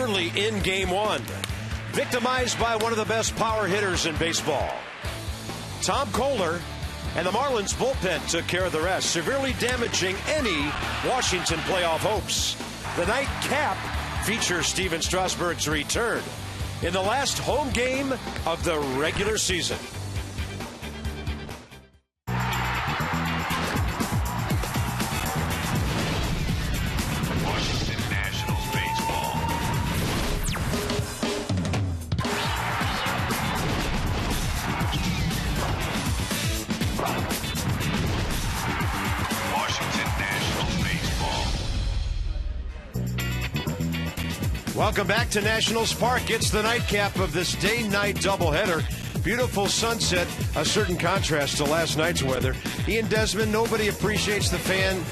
early in Game 1. Victimized by one of the best power hitters in baseball. Tom Kohler and the Marlins bullpen took care of the rest, severely damaging any Washington playoff hopes. The nightcap features Steven Strasburg's return in the last home game of the regular season. Welcome back to Nationals Park. It's the nightcap of this day-night doubleheader. Beautiful sunset, a certain contrast to last night's weather. Ian Desmond, nobody appreciates the fan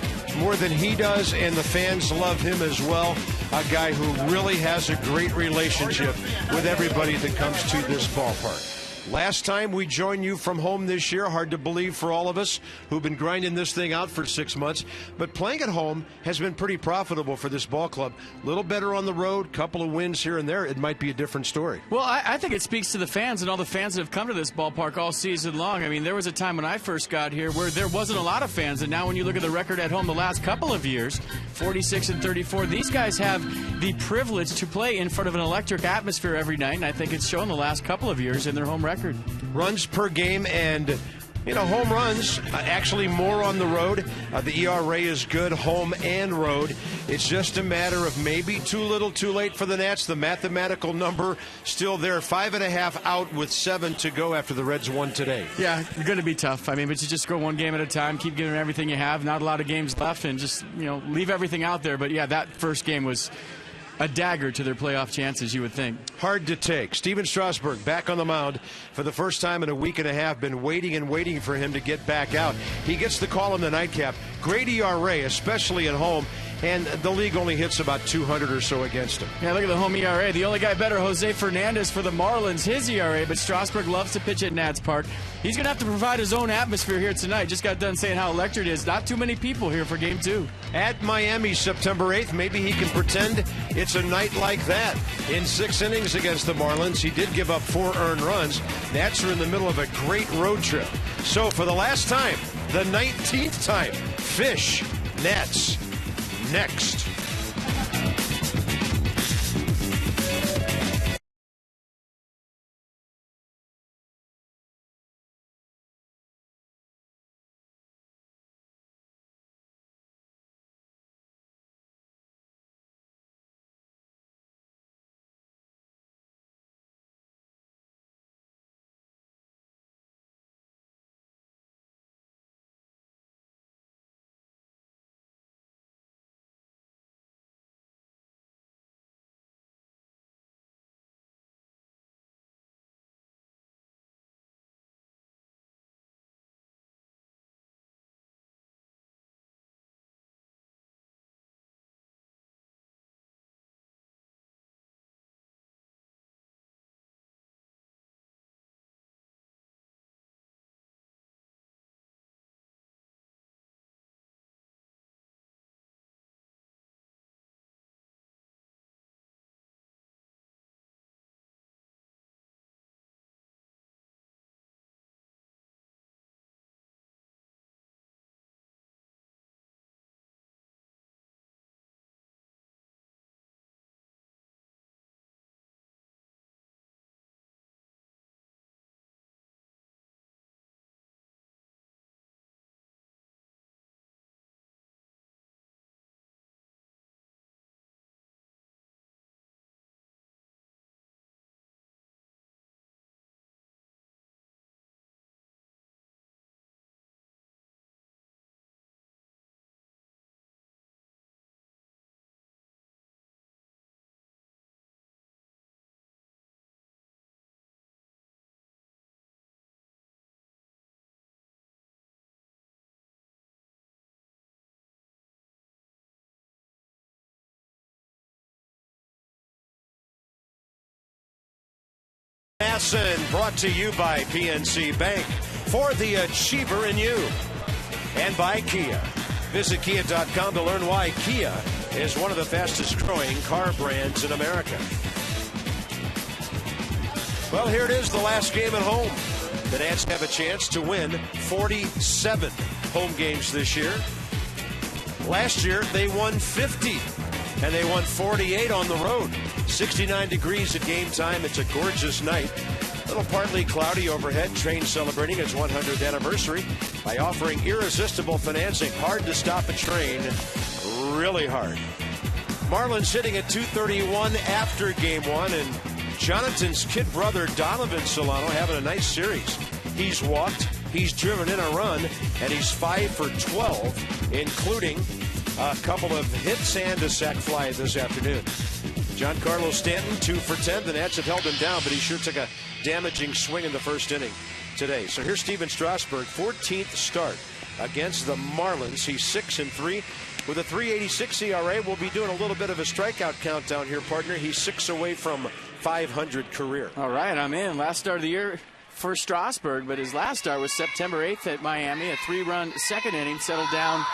more than he does, and the fans love him as well. A guy who really has a great relationship with everybody that comes to this ballpark. Last time we joined you from home this year, hard to believe for all of us who've been grinding this thing out for 6 months, but playing at home has been pretty profitable for this ball club. A little better on the road, couple of wins here and there, it might be a different story. Well, I think it speaks to the fans and all the fans that have come to this ballpark all season long. I mean, there was a time when I first got here where there wasn't a lot of fans, and now when you look at the record at home the last couple of years, 46 and 34, these guys have the privilege to play in front of an electric atmosphere every night, and I think it's shown the last couple of years in their home record. Runs per game and, home runs, actually more on the road. The ERA is good, home and road. It's just a matter of maybe too little, too late for the Nats. The mathematical number still there, 5.5 out with 7 to go after the Reds won today. Yeah, it's going to be tough. I mean, but you just go one game at a time, keep giving everything you have. Not a lot of games left, and just, leave everything out there. But, yeah, that first game was a dagger to their playoff chances, you would think. Hard to take. Steven Strasburg back on the mound for the first time in a week and a half. Been waiting and waiting for him to get back out. He gets the call in the nightcap. Great ERA, especially at home. And the league only hits about 200 or so against him. Yeah, look at the home ERA. The only guy better, Jose Fernandez for the Marlins, his ERA. But Strasburg loves to pitch at Nats Park. He's going to have to provide his own atmosphere here tonight. Just got done saying how electric it is. Not too many people here for Game 2. At Miami, September 8th, maybe he can pretend it's a night like that. In 6 innings against the Marlins, he did give up 4 earned runs. Nats are in the middle of a great road trip. So for the last time, the 19th time, Fish, Nats, next. Brought to you by PNC Bank, for the achiever in you, and by Kia. Visit Kia.com to learn why Kia is one of the fastest growing car brands in America. Well, here it is, the last game at home. The Nats have a chance to win 47 home games this year. Last year, they won 50, and they won 48 on the road. 69 degrees at game time. It's a gorgeous night. A little partly cloudy overhead. Train celebrating its 100th anniversary by offering irresistible financing. Hard to stop a train. Really hard. Marlins hitting at 231 after game one, and Jonathan's kid brother Donovan Solano having a nice series. He's walked, he's driven in a run, and he's 5 for 12, including a couple of hits and a sac fly this afternoon. Giancarlo Stanton 2 for 10. The Nats have held him down, but he sure took a damaging swing in the first inning today. So here's Steven Strasburg, 14th start against the Marlins. He's 6 and 3 with a 3.86 ERA. We'll be doing a little bit of a strikeout countdown here, partner. He's 6 away from 500 career. All right, I'm in. Last start of the year for Strasburg, but his last start was September 8th at Miami. A 3-run second inning, settled down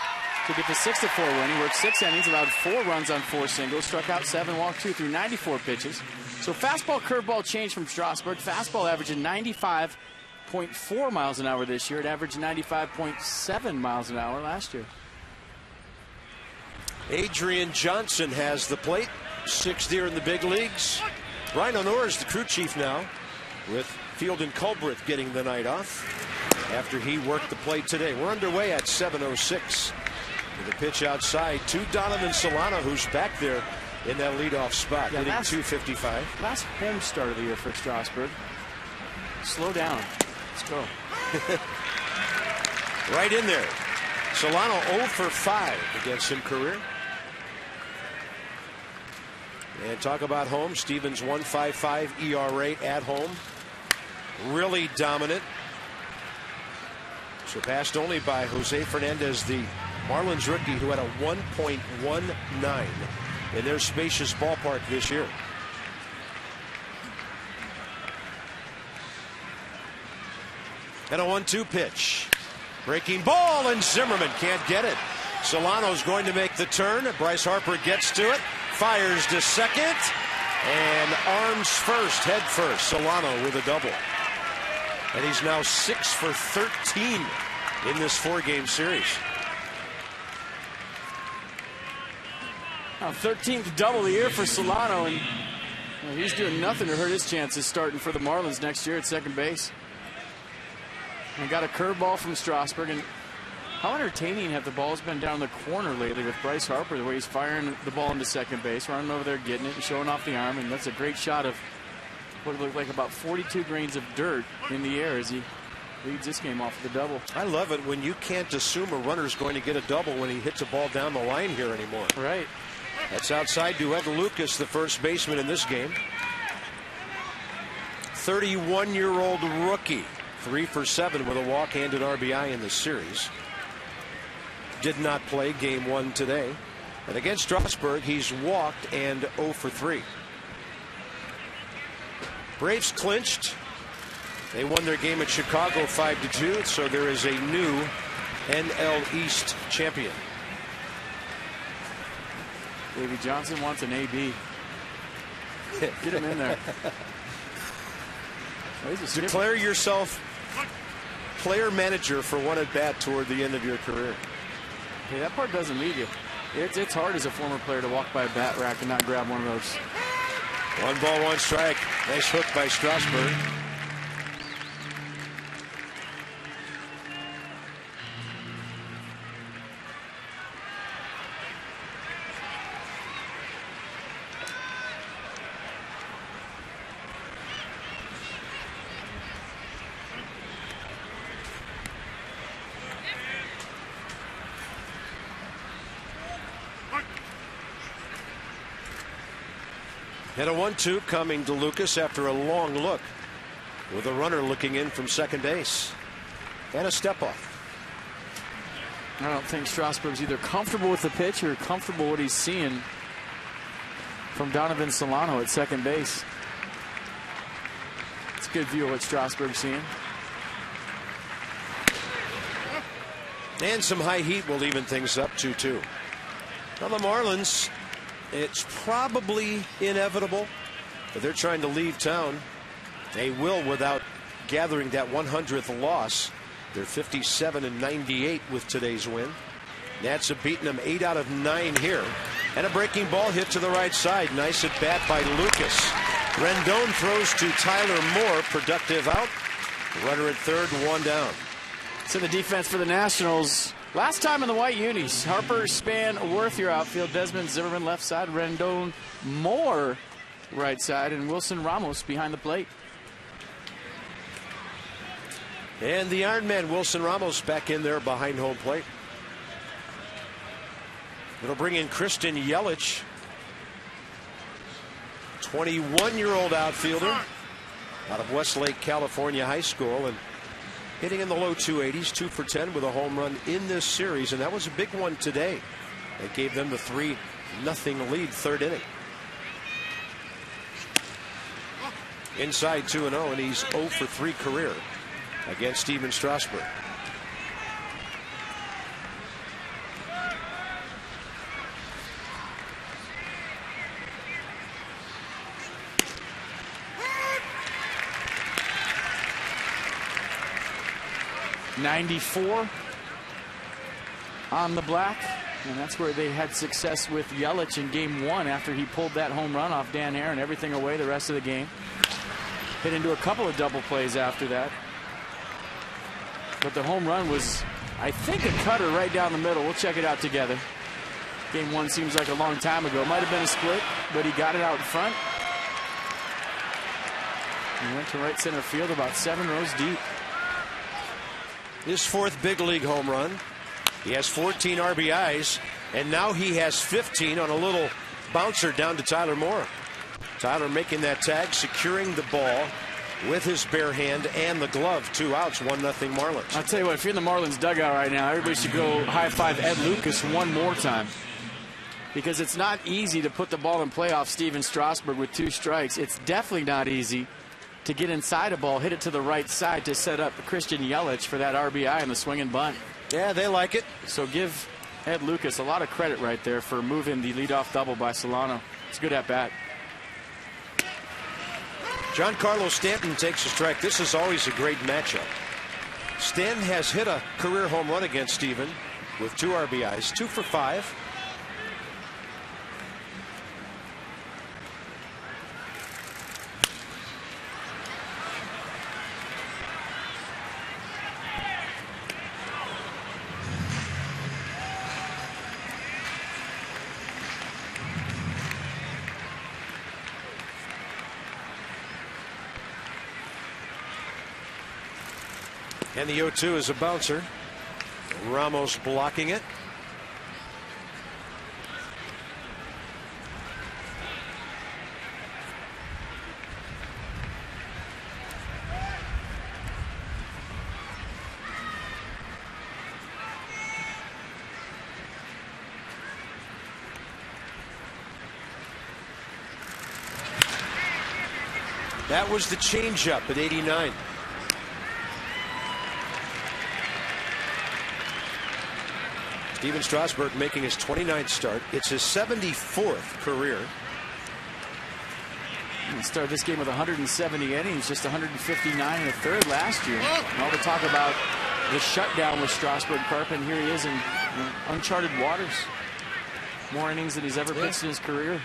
to get the 6-4 win. He worked 6 innings, allowed 4 runs on 4 singles, struck out 7, walked 2 through 94 pitches. So fastball, curveball change from Strasburg. Fastball averaging 95.4 miles an hour this year. It averaged 95.7 miles an hour last year. Adrian Johnson has the plate. 6th year in the big leagues. Brian O'Neill is the crew chief now, with Field and Culbreth getting the night off after he worked the plate today. We're underway at 7:06 with a pitch outside to Donovan Solano, who's back there in that leadoff spot, hitting .255. Last home start of the year for Strasburg. Slow down. Let's go. Right in there. Solano 0 for 5 against him career. And talk about home. Stevens 1.55 ERA at home. Really dominant. Surpassed only by Jose Fernandez, the Marlins rookie, who had a 1.19 in their spacious ballpark this year. And a 1-2 pitch. Breaking ball, and Zimmerman can't get it. Solano's going to make the turn. Bryce Harper gets to it. Fires to second. And arms first, head first. Solano with a double. And he's now 6 for 13 in this 4-game series. 13th double of the year for Solano, and he's doing nothing to hurt his chances starting for the Marlins next year at second base. And got a curveball from Strasburg. And how entertaining have the balls been down the corner lately with Bryce Harper, the way he's firing the ball into second base, running over there, getting it, and showing off the arm. And that's a great shot of what looked like about 42 grains of dirt in the air as he leads this game off with a double. I love it when you can't assume a runner's going to get a double when he hits a ball down the line here anymore. Right. That's outside to Ed Lucas, the first baseman in this game. 31-year-old rookie. 3 for 7 with a walk and an RBI in the series. Did not play game 1 today. And against Strasburg, he's walked and 0 for 3. Braves clinched. They won their game at Chicago 5-2, so there is a new NL East champion. Davey Johnson wants an AB. Get him in there. Declare yourself player manager for one at bat toward the end of your career. Hey, that part doesn't leave you. It's hard as a former player to walk by a bat rack and not grab one of those. 1 ball, 1 strike. Nice hook by Strasburg. And a 1-2 coming to Lucas after a long look, with a runner looking in from second base. And a step off. I don't think Strasburg's either comfortable with the pitch or comfortable with what he's seeing from Donovan Solano at second base. It's a good view of what Strasburg's seeing. And some high heat will even things up 2-2. Now the Marlins, it's probably inevitable, but they're trying to leave town. They will without gathering that 100th loss. They're 57-98 with today's win. Nats have beaten them 8 out of 9 here. And a breaking ball hit to the right side. Nice at bat by Lucas. Rendon throws to Tyler Moore. Productive out. Runner at third, 1 down. So the defense for the Nationals. Last time in the white unis. Harper, Span, Worth your outfield. Desmond, Zimmerman left side. Rendon, Moore right side. And Wilson Ramos behind the plate. And the Iron Man, Wilson Ramos, back in there behind home plate. It'll bring in Christian Yelich, 21-year-old outfielder out of Westlake, California High School, and hitting in the low 280s, 2 for 10 with a home run in this series, and that was a big one today. That gave them the 3-0 lead, third inning. Inside 2-0, and he's 0 for 3 career against Steven Strasburg. '94 on the black, and that's where they had success with Yelich in game 1 after he pulled that home run off Dan Hare and everything away the rest of the game. Hit into a couple of double plays after that. But the home run was, I think, a cutter right down the middle. We'll check it out together. Game 1 seems like a long time ago. Might have been a split, but he got it out in front. He went to right center field about 7 rows deep. His 4th big league home run. He has 14 RBIs, and now he has 15 on a little bouncer down to Tyler Moore. Tyler making that tag, securing the ball with his bare hand and the glove. 2 outs, 1-0 Marlins. I'll tell you what, if you're in the Marlins dugout right now, everybody should go high-five Ed Lucas one more time. Because it's not easy to put the ball in play off Steven Strasburg with 2 strikes. It's definitely not easy to get inside a ball, hit it to the right side to set up Christian Yelich for that RBI and the swing and bunt. Yeah, they like it. So give Ed Lucas a lot of credit right there for moving the leadoff double by Solano. It's good at bat. Giancarlo Stanton takes a strike. This is always a great matchup. Stanton has hit a career home run against Steven with 2 RBIs, 2 for 5. And the 0-2 is a bouncer. Ramos blocking it. That was the changeup at 89. Steven Strasburg making his 29th start. It's his 74th career. He started this game with 170 innings, just 159 and a third last year. And all the talk about the shutdown with Strasburg Carpenter, here he is in uncharted waters. More innings than he's ever pitched in his career.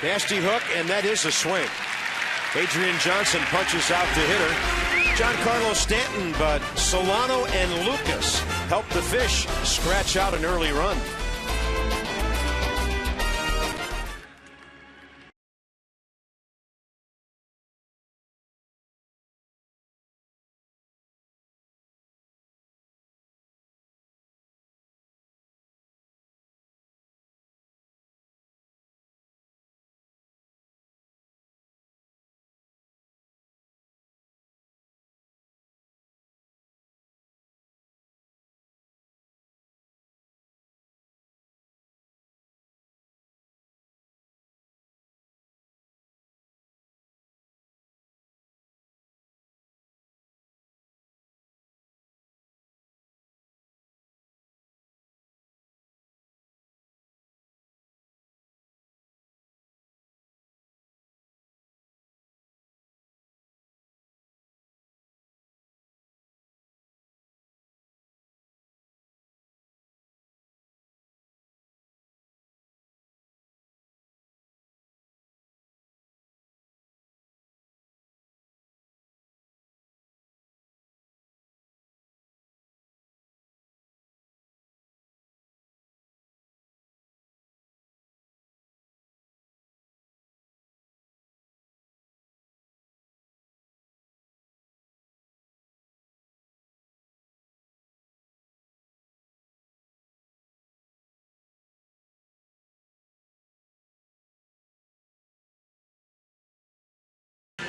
Nasty hook, and that is a swing. Adrian Johnson punches out the hitter. Giancarlo Stanton, but Solano and Lucas help the Fish scratch out an early run.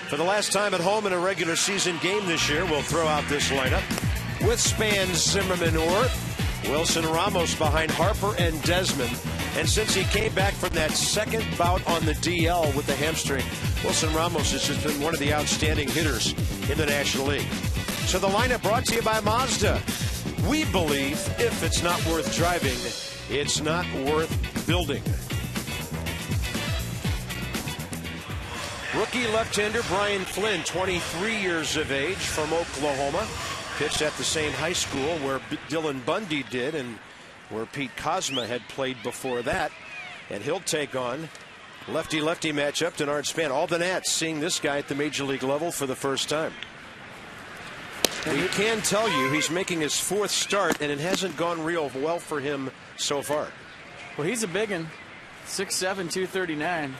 For the last time at home in a regular season game this year, we'll throw out this lineup with Span, Zimmerman, Orth, Wilson Ramos behind Harper and Desmond. And since he came back from that second bout on the DL with the hamstring, Wilson Ramos has just been one of the outstanding hitters in the National League. So the lineup brought to you by Mazda. We believe if it's not worth driving, it's not worth building. Rookie left-hander Brian Flynn, 23 years of age, from Oklahoma. Pitched at the same high school where Dylan Bundy did and where Pete Kozma had played before that. And he'll take on lefty-lefty matchup Denard Span. All the Nats seeing this guy at the major league level for the first time. We can tell you he's making his fourth start, and it hasn't gone real well for him so far. Well, he's a big one, 6'7", 239.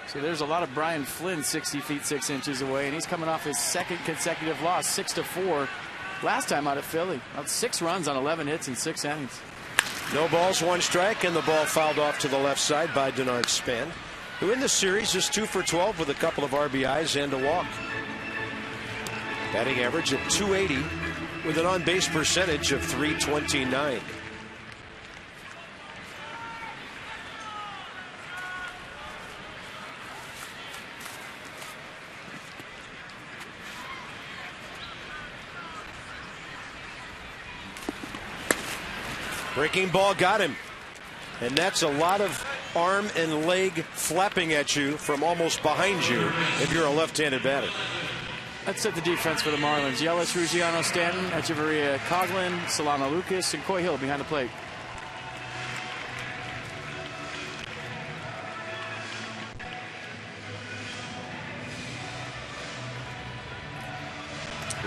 So there's a lot of Brian Flynn 60 feet 6 inches away, and he's coming off his second consecutive loss, 6-4. Last time out of Philly, about 6 runs on 11 hits in 6 innings. No balls, 1 strike, and the ball fouled off to the left side by Denard Span, who in the series is 2 for 12 with a couple of RBIs and a walk. Batting average at .280 with an on-base percentage of .329. Breaking ball got him. And that's a lot of arm and leg flapping at you from almost behind you if you're a left-handed batter. Let's set the defense for the Marlins. Yelich, Ruggiano, Stanton, Echeverria, Coughlin, Solano, Lucas, and Coy Hill behind the plate.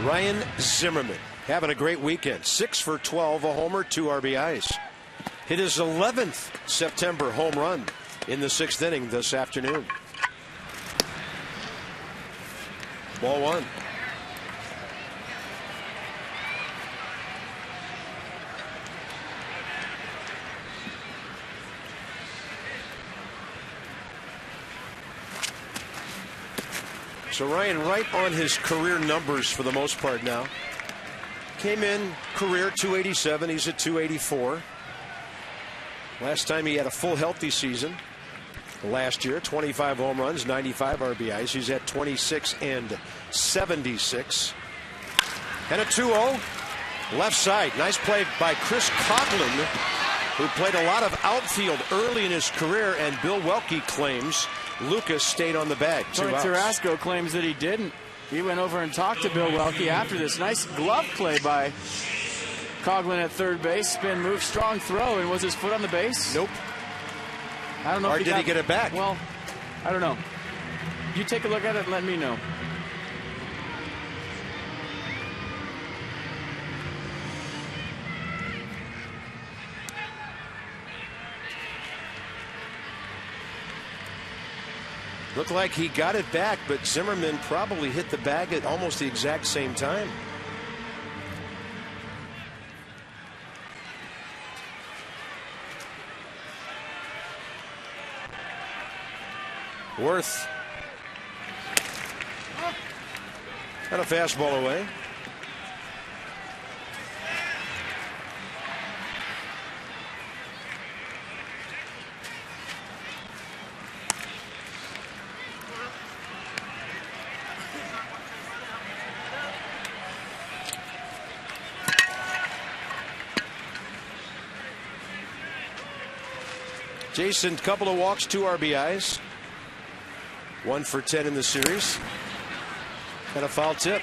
Ryan Zimmerman having a great weekend. 6 for 12, a homer, 2 RBIs. Hit his 11th September home run in the 6th inning this afternoon. Ball 1. So Ryan right on his career numbers for the most part now. Came in career 287. He's at 284. Last time he had a full healthy season last year, 25 home runs, 95 RBIs. He's at 26 and 76. And a 2-0 left side. Nice play by Chris Coughlin, who played a lot of outfield early in his career, and Bill Welke claims Lucas stayed on the bag. Tony Tarasco claims that he didn't. He went over and talked to Bill Welke after this. Nice glove play by Coughlin at third base. Spin move, strong throw, and was his foot on the base? Nope. I don't know. Or if did he get it back? Well, I don't know. You take a look at it and let me know. Looked like he got it back, but Zimmerman probably hit the bag at almost the exact same time. Worth. And a fastball away. Jason, couple of walks, 2 RBIs. 1 for 10 in the series. And a foul tip.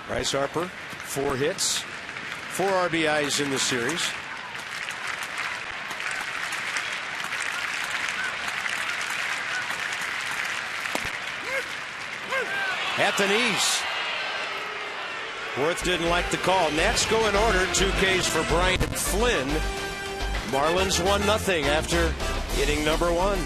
Bryce Harper, 4 hits, 4 RBIs in the series. at the knees. Worth didn't like the call. Nats go in order. 2 Ks for Brian Flynn. Marlins 1-0 after hitting number 1.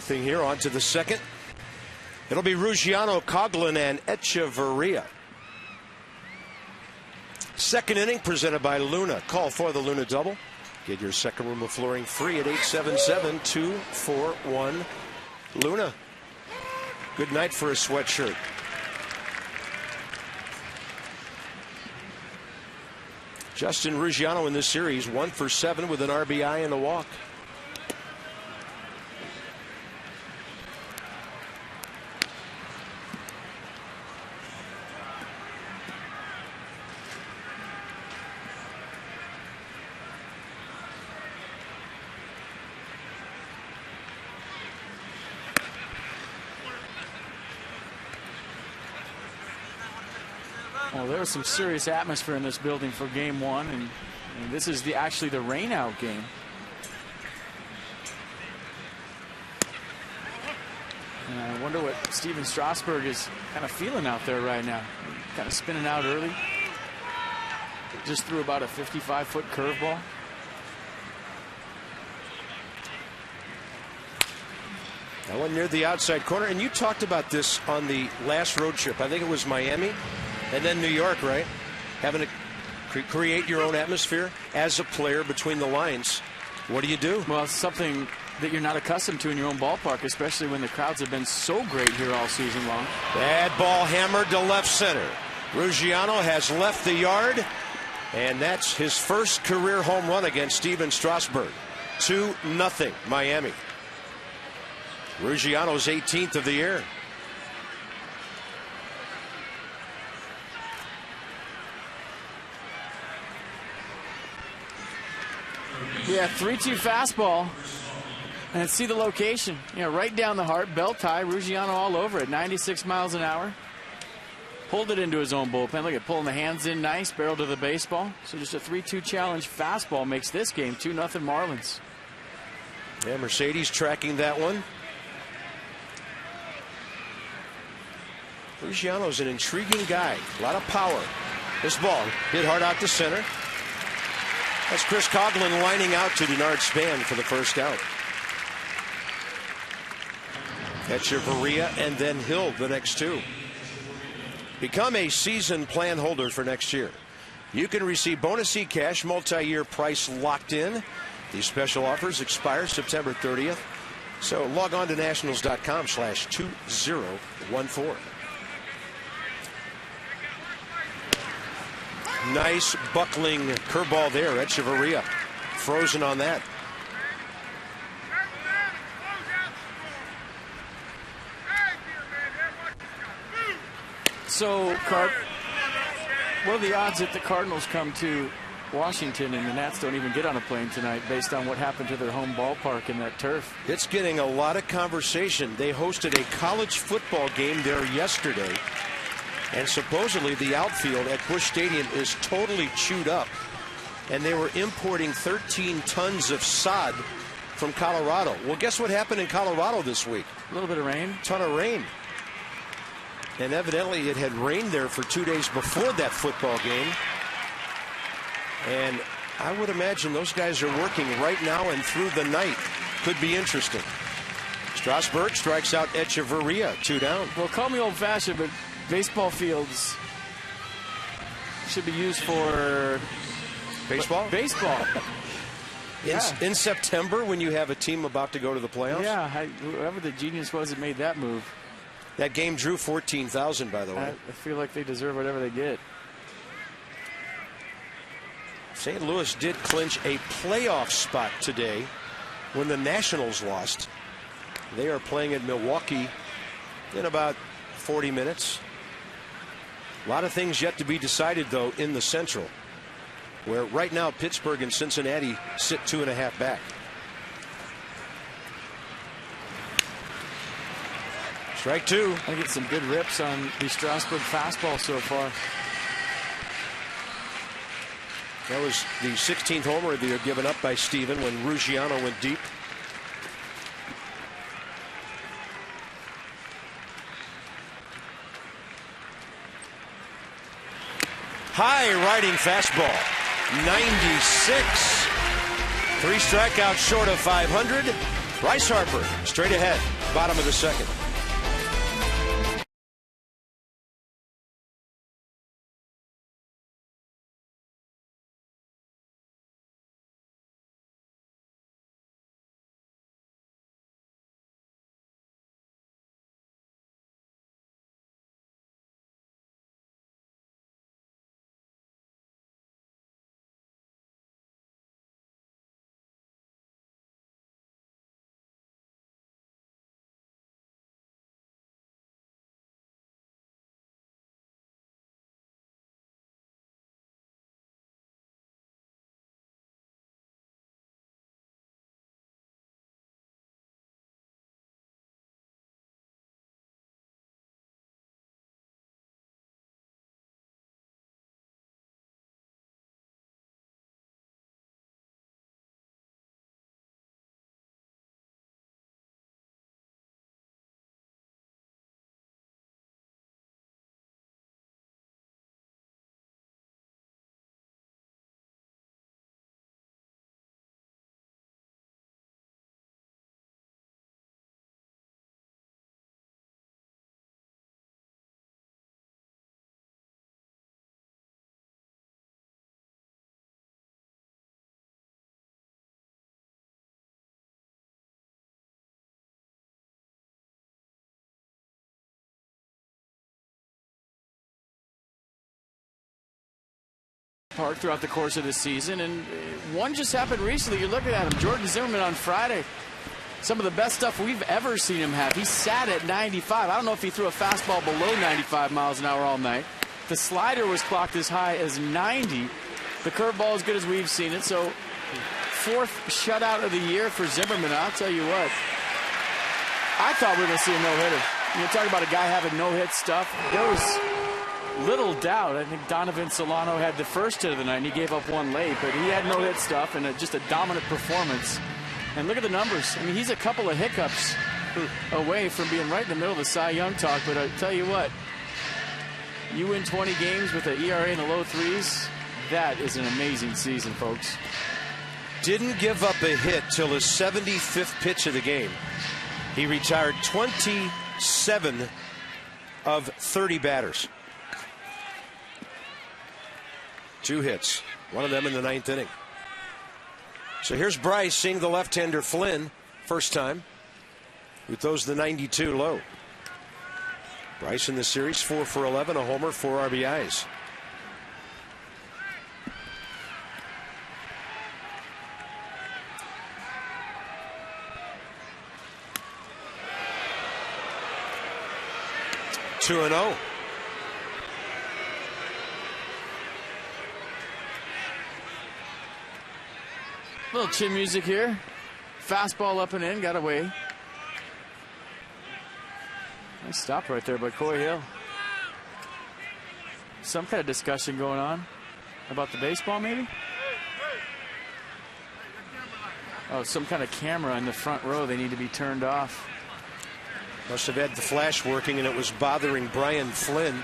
Thing here on to the second. It'll be Ruggiano, Coughlin, and Echeverria. Second inning presented by Luna. Call for the Luna double. Get your second room of flooring free at 877-241 Luna. Good night for a sweatshirt. Justin Ruggiano in this series, 1 for 7 with an RBI and a walk. Well, there was some serious atmosphere in this building for game 1, and this is actually the rain-out game. And I wonder what Steven Strasburg is kind of feeling out there right now. Kind of spinning out early. Just threw about a 55-foot curveball. That one near the outside corner, and you talked about this on the last road trip. I think it was Miami. And then New York, right? Having to create your own atmosphere as a player between the lines. What do you do? Well, it's something that you're not accustomed to in your own ballpark, especially when the crowds have been so great here all season long. Bad ball hammered to left center. Ruggiano has left the yard, and that's his first career home run against Steven Strasburg. 2-0 Miami. Ruggiano's 18th of the year. Yeah, 3-2 fastball. And see the location. You know, right down the heart, belt tie, Ruggiano all over it, 96 miles an hour. Pulled it into his own bullpen. Look at pulling the hands in nice, barrel to the baseball. So just a 3-2 challenge fastball makes this game 2-0 Marlins. Yeah, Mercedes tracking that one. Ruggiano's an intriguing guy. A lot of power. This ball hit hard out to center. That's Chris Coughlin lining out to Denard Span for the first out. Echeverria and then Hill the next two. Become a season plan holder for next year. You can receive bonus e-cash, multi-year price locked in. These special offers expire September 30th. So log on to nationals.com/2014. Nice buckling curveball there. Echeverria frozen on that. So, Carp, what are the odds that the Cardinals come to Washington, and the Nats don't even get on a plane tonight based on what happened to their home ballpark in that turf. It's getting a lot of conversation. They hosted a college football game there yesterday, and supposedly the outfield at Busch Stadium is totally chewed up, and they were importing 13 tons of sod from Colorado. Well, guess what happened in Colorado this week? A little bit of rain. Ton of rain. And evidently it had rained there for 2 days before that football game. And I would imagine those guys are working right now and through the night. Could be interesting. Strasburg strikes out Echeverria, 2 down. Well, call me old-fashioned, but baseball fields should be used for baseball. Yeah. In September, when you have a team about to go to the playoffs. Yeah, whoever the genius was that made that move. That game drew 14,000, by the way. I feel like they deserve whatever they get. St. Louis did clinch a playoff spot today when the Nationals lost. They are playing at Milwaukee in about 40 minutes. A lot of things yet to be decided, though, in the Central, where right now Pittsburgh and Cincinnati sit 2.5 back. Strike 2. I get some good rips on the Strasburg fastball so far. That was the 16th homer of the year given up by Steven when Ruggiano went deep. High riding fastball. 96. 3 strikeouts short of 500. Bryce Harper straight ahead. Bottom of the second. Park throughout the course of the season, and one just happened recently. You're looking at him, Jordan Zimmermann on Friday. Some of the best stuff we've ever seen him have. He sat at 95. I don't know if he threw a fastball below 95 miles an hour all night. The slider was clocked as high as 90. The curveball as good as we've seen it. So 4th shutout of the year for Zimmermann. I'll tell you what, I thought we were going to see a no-hitter. You're talking about a guy having no-hit stuff. There was little doubt. I think Donovan Solano had the first hit of the night, and he gave up one late, but he had no-hit stuff and just a dominant performance. And look at the numbers. I mean, he's a couple of hiccups away from being right in the middle of the Cy Young talk, but I tell you what, you win 20 games with an ERA in the low 3s, that is an amazing season, folks. Didn't give up a hit till his 75th pitch of the game. He retired 27 of 30 batters. 2 hits, one of them in the 9th inning. So here's Bryce seeing the left-hander Flynn, first time, who throws the 92 low. Bryce in the series, 4 for 11, a homer, 4 RBIs. Two and 0. Little chin music here. Fastball up and in, got away. Nice stop right there by Coy Hill. Some kind of discussion going on about the baseball, maybe? Oh, some kind of camera in the front row. They need to be turned off. Must have had the flash working, and it was bothering Brian Flynn.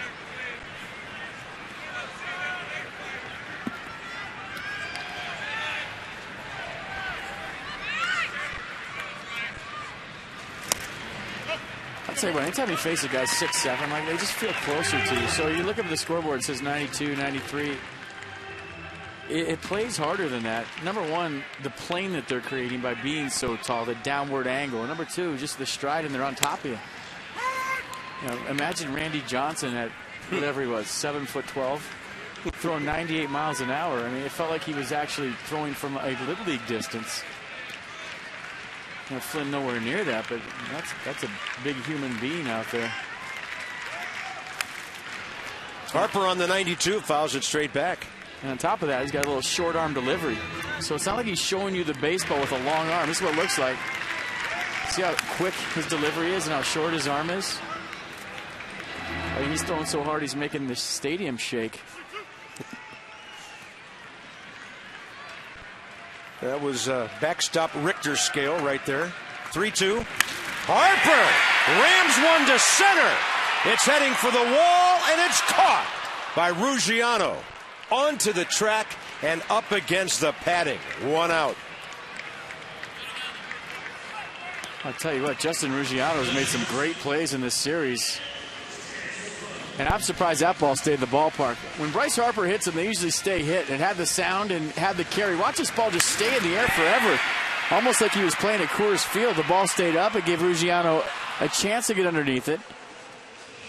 I'll tell you what, anytime you face a guy 6'7", like, they just feel closer to you. So you look up at the scoreboard, it says 92, 93. It plays harder than that. Number one, the plane that they're creating by being so tall, the downward angle. And number two, just the stride, and they're on top of you. You know, imagine Randy Johnson at whatever he was, 7'12", throwing 98 miles an hour. I mean, it felt like he was actually throwing from a Little League distance. You know, Flynn nowhere near that, but that's a big human being out there. Harper on the 92, fouls it straight back. And on top of that, he's got a little short arm delivery. So it's not like he's showing you the baseball with a long arm. This is what it looks like. See how quick his delivery is and how short his arm is? I mean, he's throwing so hard he's making the stadium shake. That was backstop Richter scale right there. 3-2. Harper rams one to center. It's heading for the wall, and it's caught by Ruggiano. Onto the track and up against the padding. 1 out. I'll tell you what, Justin Ruggiano has made some great plays in this series. And I'm surprised that ball stayed in the ballpark. When Bryce Harper hits them, they usually stay hit and had the sound and had the carry. Watch this ball just stay in the air forever. Almost like he was playing at Coors Field. The ball stayed up. It gave Ruggiano a chance to get underneath it.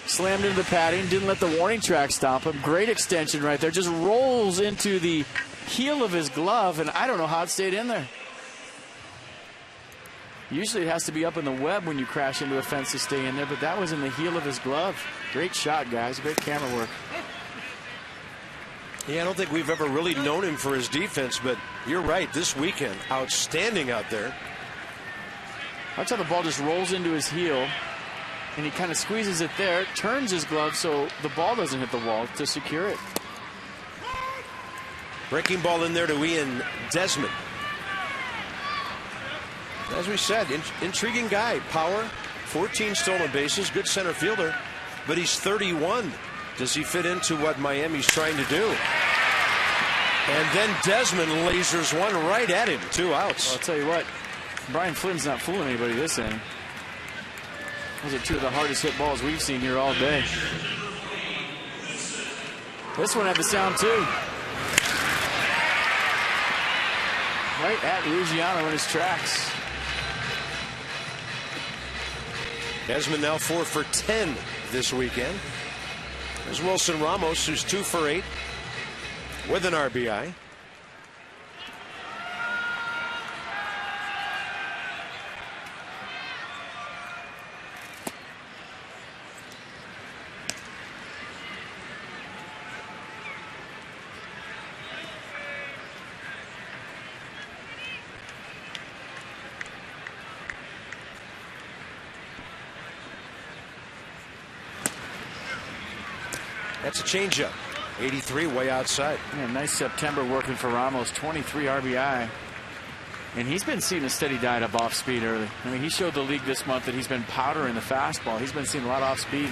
Slammed into the padding, didn't let the warning track stop him. Great extension right there. Just rolls into the heel of his glove, and I don't know how it stayed in there. Usually it has to be up in the web when you crash into a fence to stay in there, but that was in the heel of his glove. Great shot, guys. Great camera work. Yeah, I don't think we've ever really known him for his defense, but you're right. This weekend, outstanding out there. Watch how the ball just rolls into his heel. And he kind of squeezes it there, turns his glove so the ball doesn't hit the wall to secure it. Breaking ball in there to Ian Desmond. As we said, intriguing guy. Power, 14 stolen bases, good center fielder, but he's 31. Does he fit into what Miami's trying to do? And then Desmond lasers one right at him. 2 outs. Well, I'll tell you what, Brian Flynn's not fooling anybody this inning. Those are two of the hardest hit balls we've seen here all day. This one had the sound too. Right at Ruggiano in his tracks. Desmond now 4 for 10 this weekend. There's Wilson Ramos, who's 2 for 8 with an RBI. That's a changeup. 83 way outside. Yeah, nice September working for Ramos. 23 RBI. And he's been seeing a steady diet of off speed early. I mean, he showed the league this month that he's been powdering the fastball. He's been seeing a lot of off speed.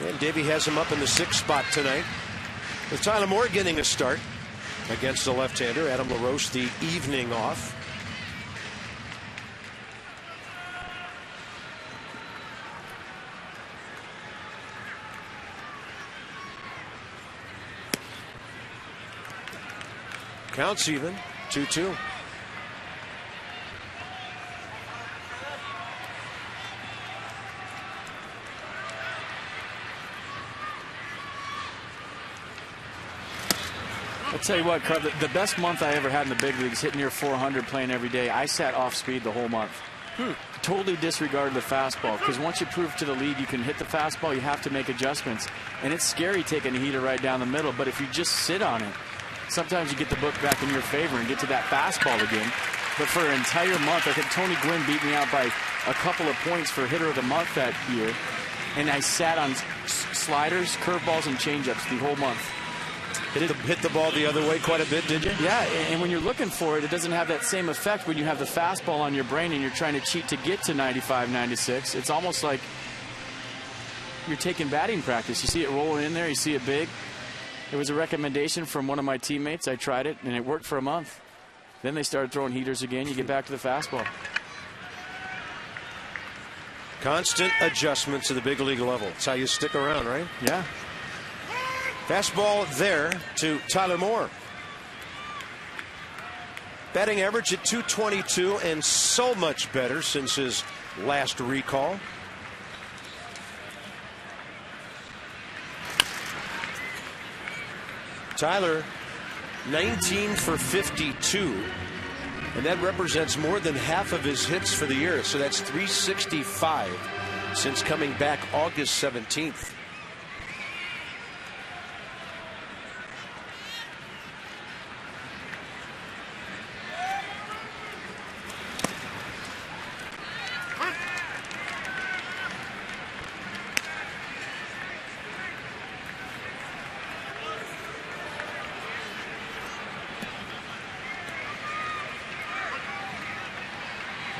And Davey has him up in the 6th spot tonight, with Tyler Moore getting a start against the left-hander. Adam LaRoche the evening off. Counts even, 2-2. I'll tell you what, Carl, the best month I ever had in the big leagues, hitting near 400, playing every day. I sat off speed the whole month. Totally disregarded the fastball, because once you prove to the league you can hit the fastball, you have to make adjustments. And it's scary taking a heater right down the middle, but if you just sit on it, sometimes you get the book back in your favor and get to that fastball again. But for an entire month, I think Tony Gwynn beat me out by a couple of points for hitter of the month that year. And I sat on sliders, curveballs, and changeups the whole month. Hit the ball the other way quite a bit, did you? Yeah, and when you're looking for it, it doesn't have that same effect when you have the fastball on your brain and you're trying to cheat to get to 95, 96. It's almost like you're taking batting practice. You see it rolling in there, you see it big. It was a recommendation from one of my teammates. I tried it, and it worked for a month. Then they started throwing heaters again. You get back to the fastball. Constant adjustment to the big league level. That's how you stick around, right? Yeah. Fastball there to Tyler Moore. Batting average at .222 and so much better since his last recall. Tyler, 19 for 52, and that represents more than half of his hits for the year. So that's 365 since coming back August 17th.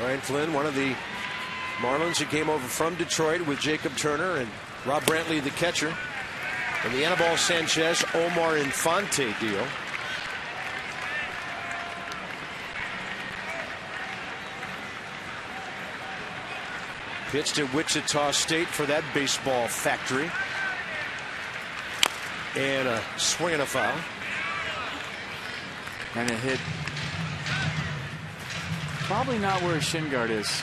Ryan Flynn, one of the Marlins who came over from Detroit with Jacob Turner and Rob Brantley, the catcher. And the Anibal Sanchez, Omar Infante deal. Pitched at Wichita State for that baseball factory. And a swing and a foul. And a hit. Probably not where his shin guard is.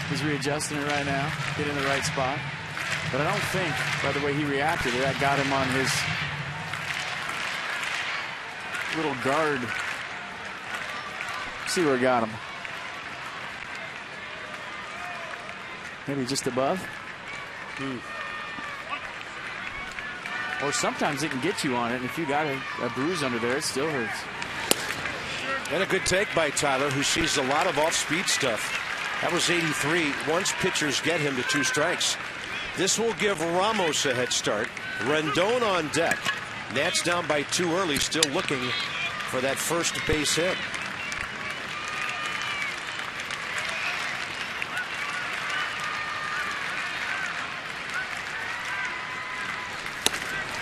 He's readjusting it right now, getting in the right spot. But I don't think, by the way he reacted, that got him on his little guard. See where it got him. Maybe just above. Or sometimes it can get you on it, and if you got a bruise under there, it still hurts. And a good take by Tyler, who sees a lot of off-speed stuff. That was 83 once pitchers get him to 2 strikes. This will give Ramos a head start. Rendon on deck. Nats down by 2 early, still looking for that first base hit.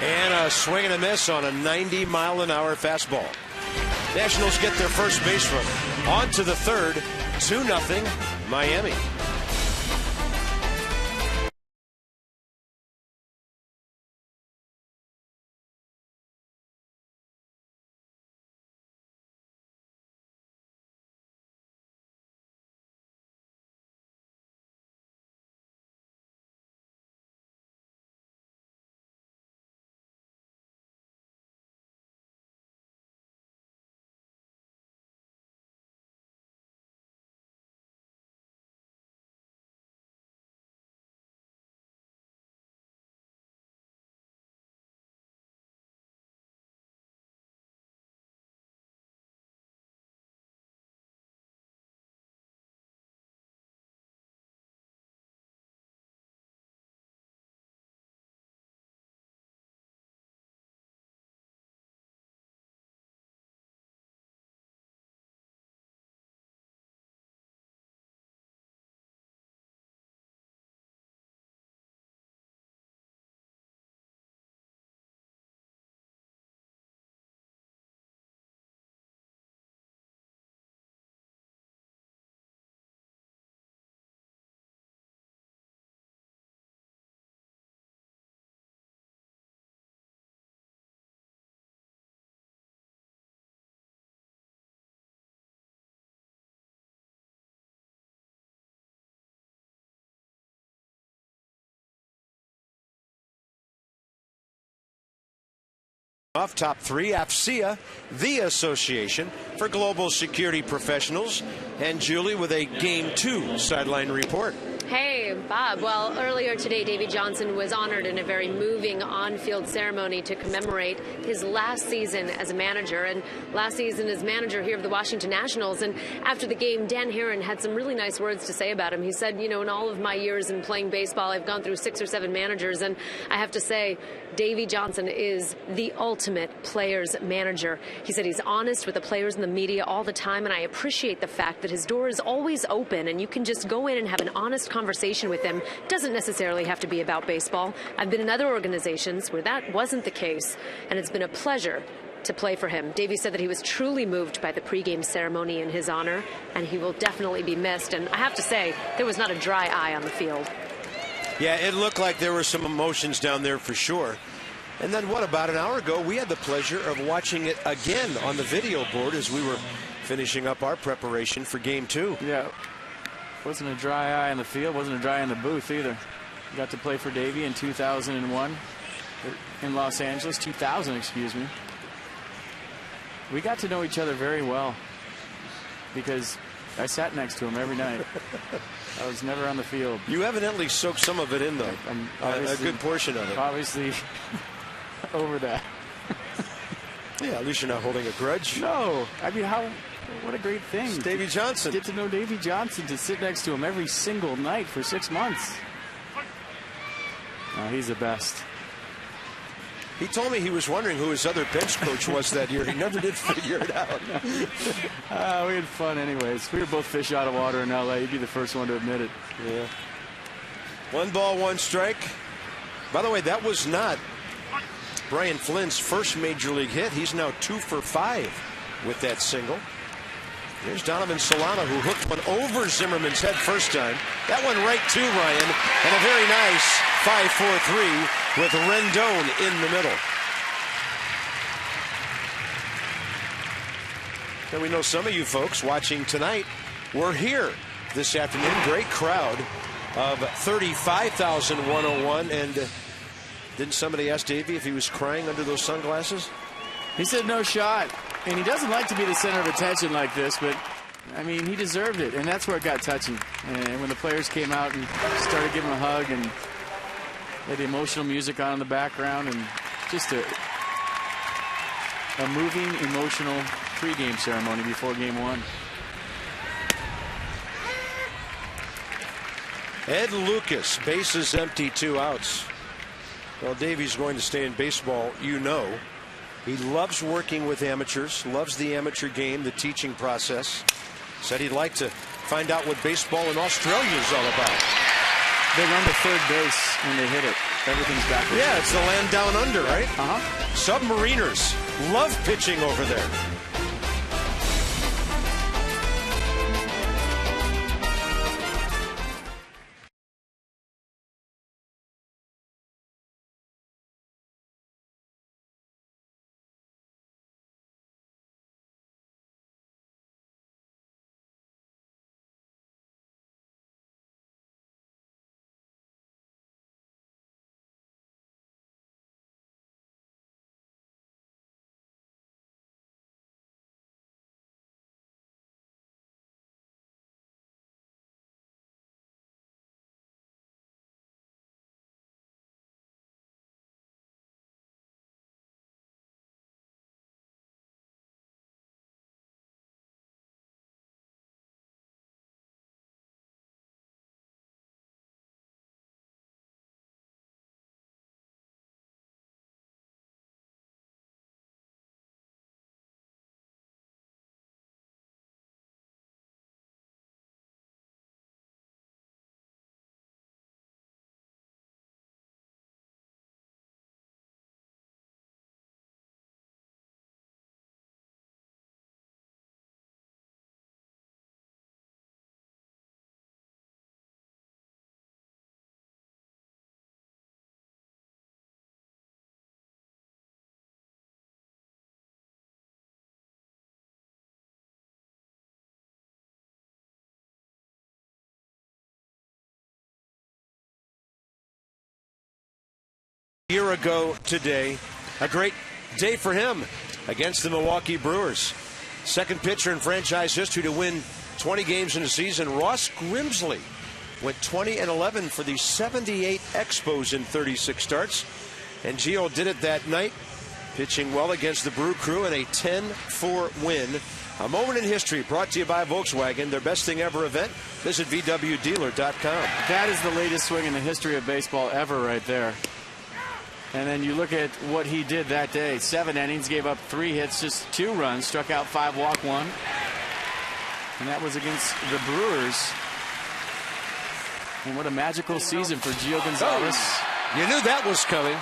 And a swing and a miss on a 90-mile-an-hour fastball. Nationals get their first base run. On to the third, 2-0 Miami. Off top 3, AFCEA, the association for global security professionals, and Julie with a Game 2 sideline report. Hey, Bob. Well, earlier today, Davey Johnson was honored in a very moving on-field ceremony to commemorate his last season as a manager and last season as manager here of the Washington Nationals. And after the game, Dan Heron had some really nice words to say about him. He said, you know, in all of my years in playing baseball, I've gone through 6 or 7 managers, and I have to say, Davey Johnson is the ultimate player's manager. He said he's honest with the players and the media all the time, and I appreciate the fact that his door is always open and you can just go in and have an honest conversation with him. It doesn't necessarily have to be about baseball. I've been in other organizations where that wasn't the case, and it's been a pleasure to play for him. Davey said that he was truly moved by the pregame ceremony in his honor, and he will definitely be missed. And I have to say, there was not a dry eye on the field. Yeah, it looked like there were some emotions down there for sure. And then what, about an hour ago, we had the pleasure of watching it again on the video board as we were finishing up our preparation for Game 2. Yeah, wasn't a dry eye on the field, wasn't a dry eye in the booth either. Got to play for Davey in 2001 in Los Angeles, 2000, excuse me. We got to know each other very well because I sat next to him every night. I was never on the field. You evidently soaked some of it in, though. A good portion of it. Obviously over that. Yeah, at least you're not holding a grudge. No. I mean, what a great thing. It's Davey Johnson. Get to know Davey Johnson, to sit next to him every single night for 6 months. Oh, he's the best. He told me he was wondering who his other bench coach was that year. He never did figure it out. We had fun anyways. We were both fish out of water in L.A. You'd be the first one to admit it. Yeah. 1 ball, 1 strike. By the way, that was not Brian Flynn's first major league hit. He's now 2 for 5 with that single. Here's Donovan Solano, who hooked one over Zimmerman's head first time. That one right to Ryan, and a very nice 5-4-3 with Rendon in the middle. And we know some of you folks watching tonight were here this afternoon. Great crowd of 35,101. And didn't somebody ask Davey if he was crying under those sunglasses? He said no shot. And he doesn't like to be the center of attention like this, but, I mean, he deserved it. And that's where it got touching. And when the players came out and started giving him a hug and had the emotional music on in the background, and just a moving, emotional pregame ceremony before Game 1. Ed Lucas, bases empty, 2 outs. Well, Davey's going to stay in baseball, you know. He loves working with amateurs, loves the amateur game, the teaching process. Said he'd like to find out what baseball in Australia is all about. They run to third base when they hit it. Everything's backwards. Yeah, it's the land down under, right? Uh-huh. Submariners love pitching over there. A year ago today, a great day for him against the Milwaukee Brewers. Second pitcher in franchise history to win 20 games in a season. Ross Grimsley went 20-11 for the 78 Expos in 36 starts. And Gio did it that night, pitching well against the Brew Crew in a 10-4 win. A moment in history brought to you by Volkswagen, their best thing ever event. Visit VWDealer.com. That is the latest swing in the history of baseball ever right there. And then you look at what he did that day. 7 innings, gave up 3 hits, just 2 runs, struck out 5, walked 1. And that was against the Brewers. And what a magical season for Gio Gonzalez. Oh, you knew that was coming.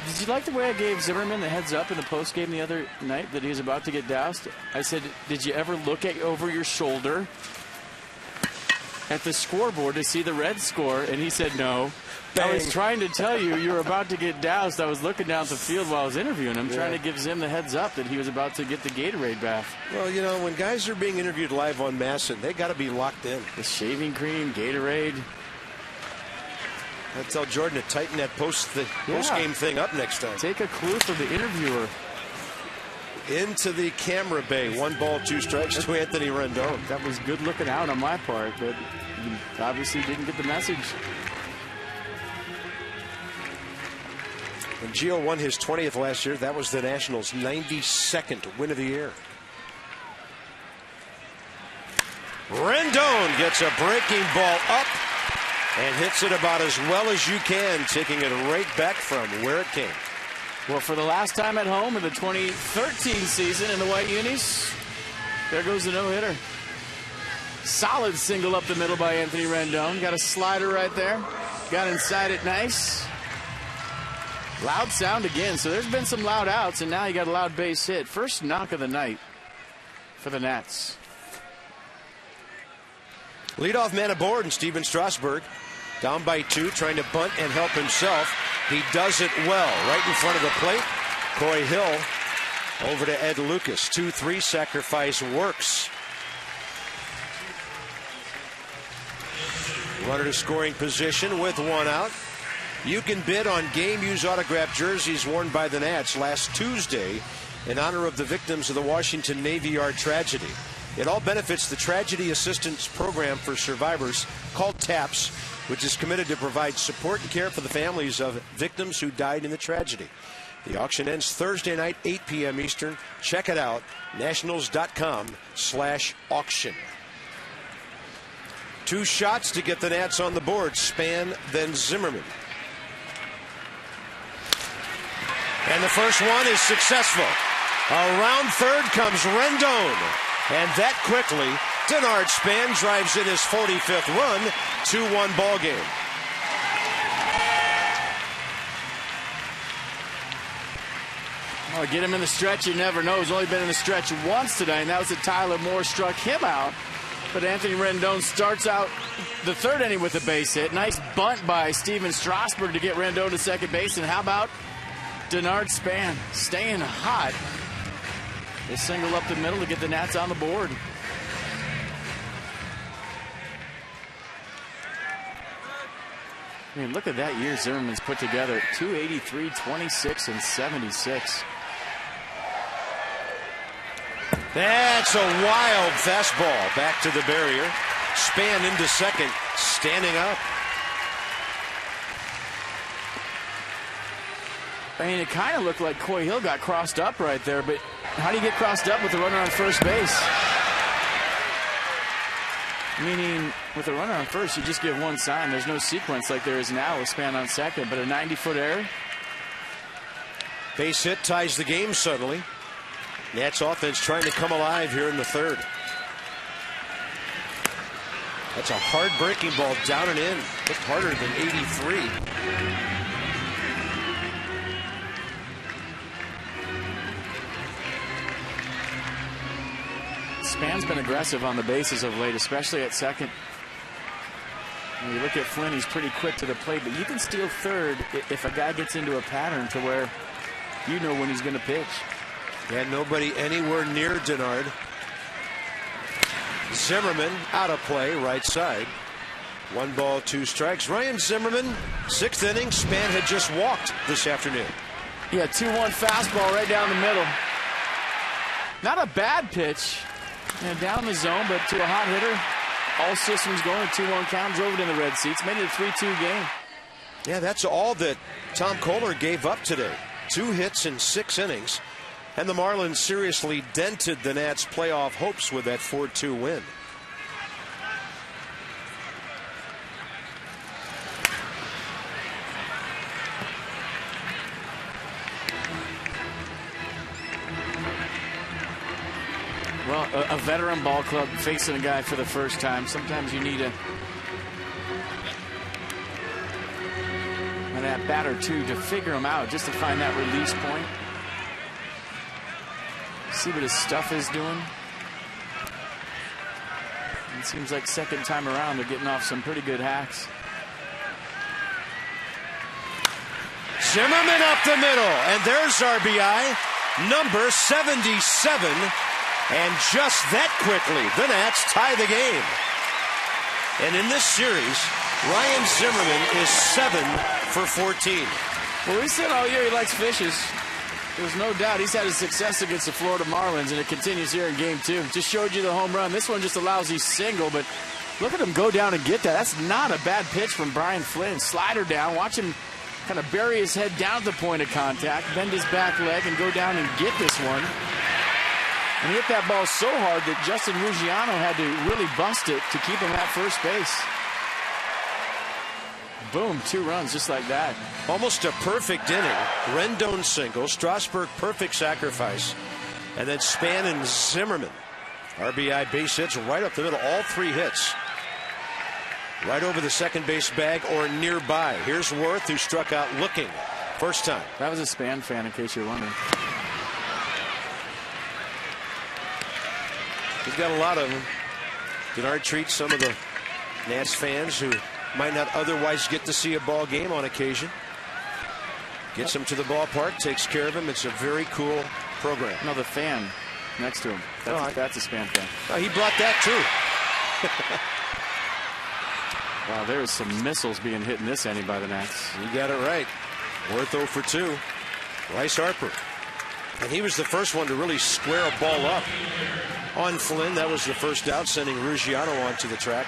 Did you like the way I gave Zimmerman the heads up in the postgame the other night that he was about to get doused? I said, did you ever look over your shoulder at the scoreboard to see the red score? And he said no. Bang. I was trying to tell you were about to get doused. I was looking down the field while I was interviewing him, trying to give Zim the heads up that he was about to get the Gatorade bath. Well, you know, when guys are being interviewed live on Masson, they got to be locked in. The shaving cream, Gatorade. I tell Jordan to tighten that post-game thing up next time. Take a clue from the interviewer. Into the camera bay. 1 ball, 2 strikes to Anthony Rendon. That was good looking out on my part, but you obviously didn't get the message. When Gio won his 20th last year, that was the Nationals' 92nd win of the year. Rendon gets a breaking ball up and hits it about as well as you can, taking it right back from where it came. Well, for the last time at home in the 2013 season in the White Unis, there goes the no-hitter. Solid single up the middle by Anthony Rendon. Got a slider right there. Got inside it nice. Loud sound again. So there's been some loud outs, and now you got a loud base hit. First knock of the night for the Nats. Leadoff man aboard, and Steven Strasburg down by 2, trying to bunt and help himself. He does it well. Right in front of the plate, Coy Hill over to Ed Lucas. 2-3 sacrifice works. Runner to scoring position with 1 out. You can bid on game-used autographed jerseys worn by the Nats last Tuesday in honor of the victims of the Washington Navy Yard tragedy. It all benefits the Tragedy Assistance Program for Survivors, called TAPS, which is committed to provide support and care for the families of victims who died in the tragedy. The auction ends Thursday night, 8 p.m. Eastern. Check it out, nationals.com/auction. 2 shots to get the Nats on the board. Span, then Zimmerman. And the first one is successful. Around third comes Rendon. And that quickly, Denard Span drives in his 45th run. 2-1 ball game. Well, get him in the stretch, you never know. He's only been in the stretch once today, and that was that Tyler Moore struck him out. But Anthony Rendon starts out the 3rd inning with a base hit. Nice bunt by Steven Strasburg to get Rendon to second base. And how about Denard Span staying hot? They single up the middle to get the Nats on the board. I mean, look at that year Zimmerman's put together. 283, 26, and 76. That's a wild fastball back to the barrier. Span into second, standing up. I mean, it kind of looked like Coy Hill got crossed up right there, but how do you get crossed up with the runner on first base? Meaning, with a runner on first, you just give one sign. There's no sequence like there is now with Span on second, but a 90-foot error. Base hit ties the game suddenly. Nats offense trying to come alive here in the 3rd. That's a hard breaking ball down and in. Hit harder than 83. Span's been aggressive on the bases of late, especially at second. When you look at Flynn, he's pretty quick to the plate, but you can steal third if a guy gets into a pattern to where you know when he's going to pitch. And nobody anywhere near Denard. Zimmerman out of play, right side. 1 ball, 2 strikes. Ryan Zimmerman, 6th inning. Span had just walked this afternoon. Yeah, 2-1 fastball right down the middle. Not a bad pitch. Down the zone, but to a hot hitter, all systems going. 2-1 count, drove it in the red seats, made it a 3-2 game. Yeah, that's all that Tom Kohler gave up today. 2 hits in 6 innings. And the Marlins seriously dented the Nats' playoff hopes with that 4-2 win. Well, a veteran ball club facing a guy for the first time. Sometimes you need an at-bat or two to figure him out, just to find that release point. See what his stuff is doing. It seems like second time around they're getting off some pretty good hacks. Zimmerman up the middle, and there's RBI number 77. And just that quickly, the Nats tie the game. And in this series, Ryan Zimmerman is 7 for 14. Well, we said all year he likes fishes. There's no doubt he's had his success against the Florida Marlins, and it continues here in Game 2. Just showed you the home run. This one just allows you single, but look at him go down and get that. That's not a bad pitch from Brian Flynn. Slider down. Watch him kind of bury his head down at the point of contact, bend his back leg, and go down and get this one. And he hit that ball so hard that Justin Ruggiano had to really bust it to keep him at first base. Boom, 2 runs just like that. Almost a perfect inning. Rendon single, Strasburg perfect sacrifice, and then Span and Zimmerman. RBI base hits right up the middle, all 3 hits. Right over the second base bag or nearby. Here's Worth, who struck out looking. First time. That was a Span fan, in case you're wondering. He's got a lot of them. Denard treats some of the Nats fans who might not otherwise get to see a ball game on occasion. Gets them to the ballpark, takes care of them. It's a very cool program. No, the fan next to him. That's a Span fan. Oh, he brought that too. Wow, there's some missiles being hit in this inning by the Nats. You got it right. Worth 0 for 2. Bryce Harper. And he was the first one to really square a ball up on Flynn. That was the first out, sending Ruggiano onto the track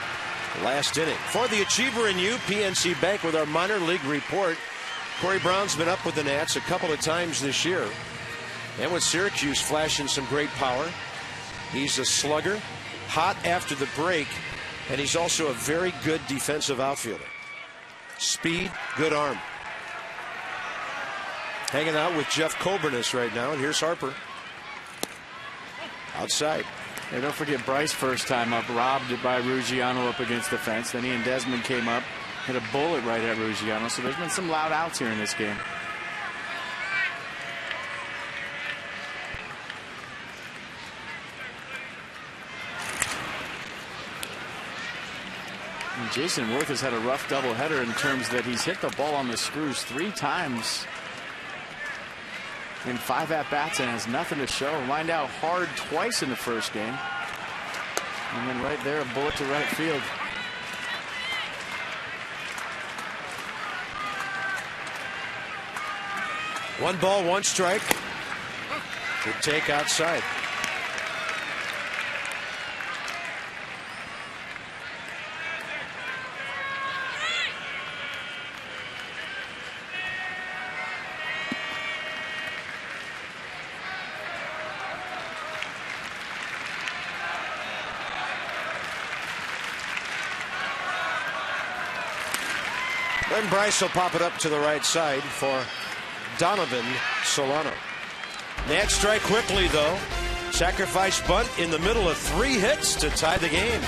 last inning. For the Achiever and You, PNC Bank with our minor league report. Corey Brown's been up with the Nats a couple of times this year. And with Syracuse flashing some great power. He's a slugger, hot after the break, and he's also a very good defensive outfielder. Speed, good arm. Hanging out with Jeff Coburnis right now, and here's Harper. Outside. Hey, don't forget Bryce first time up, robbed by Ruggiano up against the fence. Then he and Desmond came up, hit a bullet right at Ruggiano. So there's been some loud outs here in this game. And Jason Worth has had a rough doubleheader in terms that he's hit the ball on the screws 3 times in 5 at-bats and has nothing to show. Lined out hard twice in the first game. And then right there, a bullet to right field. One ball, one strike. Good take outside. Then Bryce will pop it up to the right side for Donovan Solano. Nats strike quickly, though. Sacrifice bunt in the middle of 3 hits to tie the game.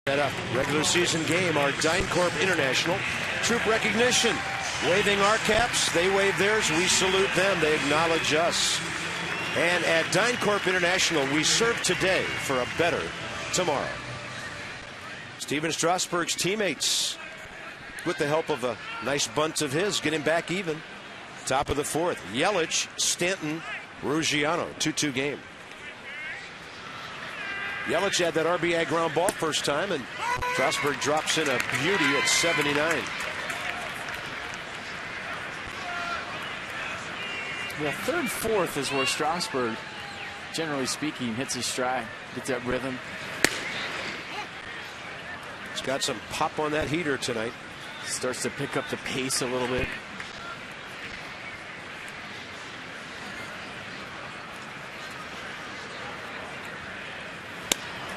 At a regular season game, our DynCorp International troop recognition. Waving our caps, they wave theirs, we salute them, they acknowledge us. And at DynCorp International, we serve today for a better tomorrow. Steven Strasburg's teammates, with the help of a nice bunt of his, get him back even. Top of the fourth, Yelich, Stanton, Ruggiano, 2-2 game. Yelich had that RBI ground ball first time, and Strasburg drops in a beauty at 79. Yeah, third, fourth is where Strasburg, generally speaking, hits his stride, gets that rhythm. He's got some pop on that heater tonight. Starts to pick up the pace a little bit.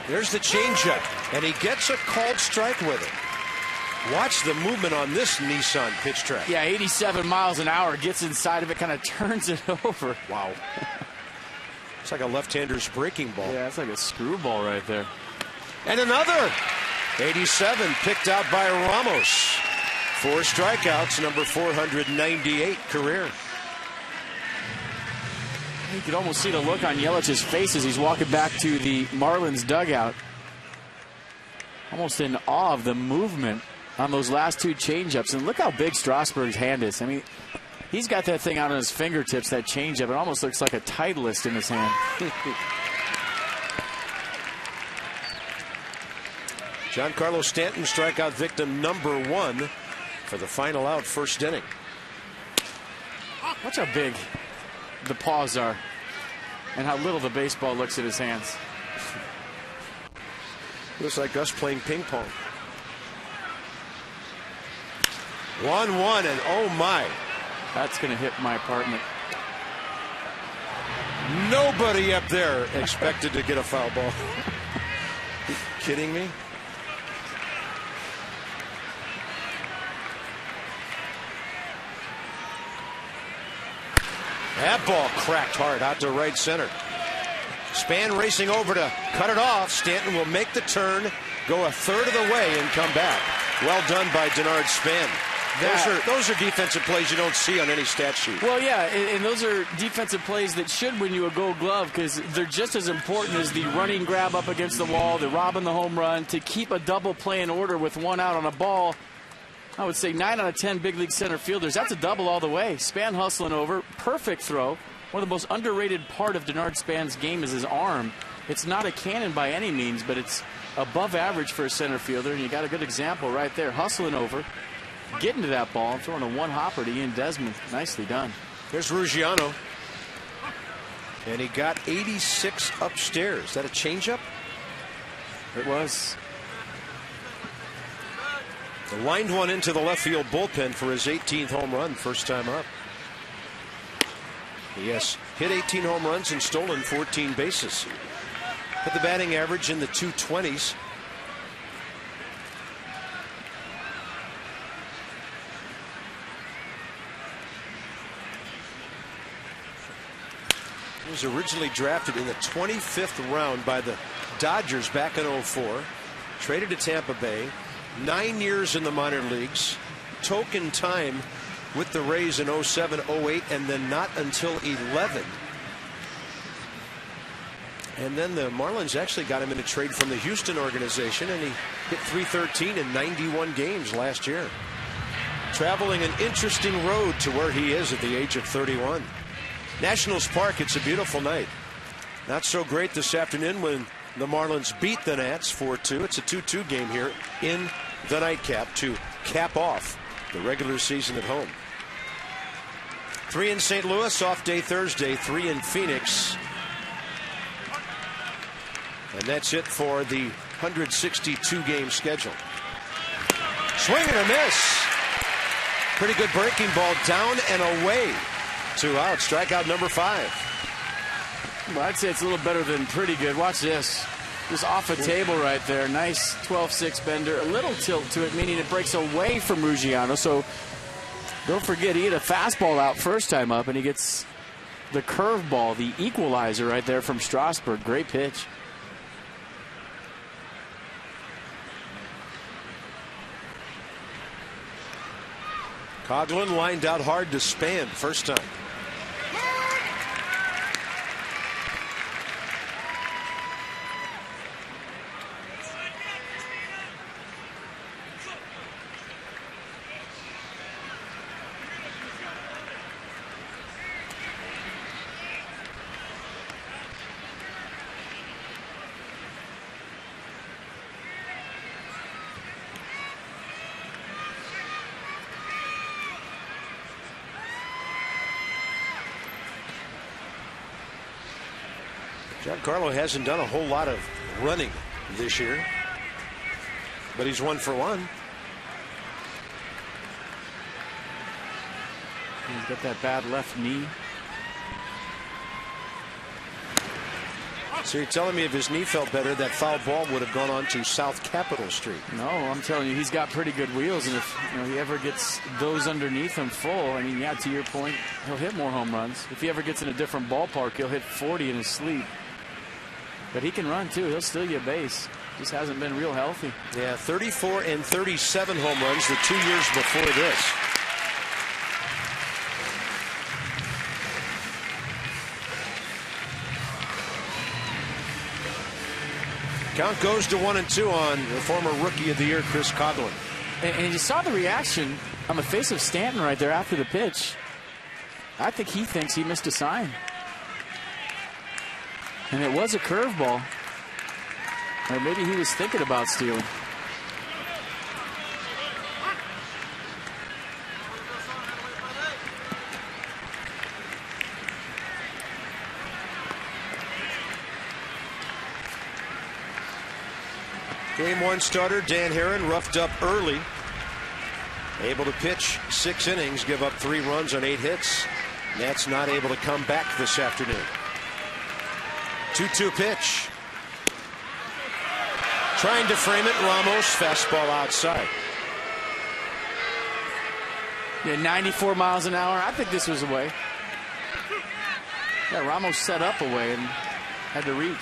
There's the changeup, and he gets a called strike with it. Watch the movement on this Nissan pitch track. Yeah, 87 miles an hour, gets inside of it, kind of turns it over. Wow. It's like a left-hander's breaking ball. Yeah, it's like a screwball right there. And another 87 picked out by Ramos. 4 strikeouts, number 498 career. You could almost see the look on Yelich's face as he's walking back to the Marlins dugout. Almost in awe of the movement on those last 2 changeups. And look how big Strasburg's hand is. I mean, he's got that thing out on his fingertips, that changeup. It almost looks like a Titleist in his hand. Giancarlo Stanton, strikeout victim number 1 for the final out, first inning. Watch how big the paws are and how little the baseball looks at his hands. Looks like us playing ping pong. 1-1, and oh my. That's going to hit my apartment. Nobody up there expected to get a foul ball. You kidding me? That ball cracked hard out to right center. Span racing over to cut it off. Stanton will make the turn, go a third of the way, and come back. Well done by Denard Span. Those are defensive plays you don't see on any stat sheet. Well, yeah, and those are defensive plays that should win you a Gold Glove because they're just as important as the running grab up against the wall, the robbing the home run, to keep a double play in order with 1 out on a ball. I would say 9 out of 10 big league center fielders, that's a double all the way. Span hustling over, perfect throw. One of the most underrated part of Denard Span's game is his arm. It's not a cannon by any means, but it's above average for a center fielder, and you got a good example right there, hustling over, getting to that ball, and throwing a one-hopper to Ian Desmond. Nicely done. There's Ruggiano, and he got 86 upstairs. Is that a changeup? It was. Lined one into the left field bullpen for his 18th home run, first time up. Yes, hit 18 home runs and stolen 14 bases. Put the batting average in the 220s. He was originally drafted in the 25th round by the Dodgers back in 04. Traded to Tampa Bay. 9 years in the minor leagues, token time with the Rays in 07, 08, and then not until 11. And then the Marlins actually got him in a trade from the Houston organization, and he hit .313 in 91 games last year. Traveling an interesting road to where he is at the age of 31. Nationals Park, it's a beautiful night. Not so great this afternoon when the Marlins beat the Nats 4-2. It's a 2-2 game here in the nightcap to cap off the regular season at home. 3 in St. Louis, off day Thursday, 3 in Phoenix. And that's it for the 162 game schedule. Swing and a miss. Pretty good breaking ball, down and away. 2 out, strikeout number 5. Well, I'd say it's a little better than pretty good. Watch this. Just off a table right there. Nice 12-6 bender. A little tilt to it, meaning it breaks away from Ruggiano. So don't forget, he had a fastball out first time up, and he gets the curveball, the equalizer right there from Strasburg. Great pitch. Coughlin lined out hard to Span first time. Giancarlo hasn't done a whole lot of running this year, but he's 1 for 1. He's got that bad left knee. So you're telling me if his knee felt better, that foul ball would have gone on to South Capitol Street? No, I'm telling you, he's got pretty good wheels, and if he ever gets those underneath him full, I mean, yeah, to your point, he'll hit more home runs. If he ever gets in a different ballpark, he'll hit 40 in his sleep. But he can run too. He'll steal you a base. Just hasn't been real healthy. Yeah, 34 and 37 home runs the 2 years before this. Count goes to 1-2 on the former Rookie of the Year, Chris Coughlin. And you saw the reaction on the face of Stanton right there after the pitch. I think he thinks he missed a sign. And it was a curveball. Or maybe he was thinking about stealing. Game 1 starter Dan Herron roughed up early. Able to pitch 6 innings, give up 3 runs on 8 hits. Nats not able to come back this afternoon. 2-2 pitch. Trying to frame it, Ramos, fastball outside. Yeah, 94 miles an hour. I think this was away. Yeah, Ramos set up away and had to reach.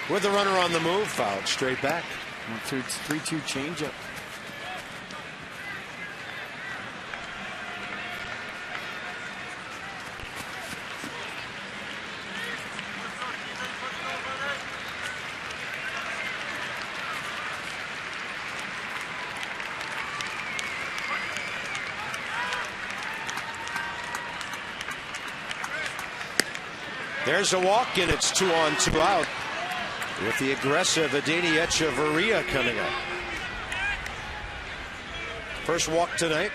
With the runner on the move, fouled straight back. 3-2 changeup. There's a walk, and it's 2 on, 2 out. With the aggressive Adeiny Echeverria coming up. First walk tonight.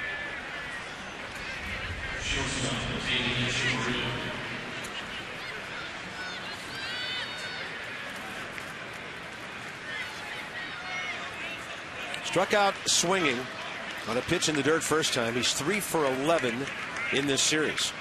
Struck out swinging on a pitch in the dirt first time. He's 3 for 11 in this series.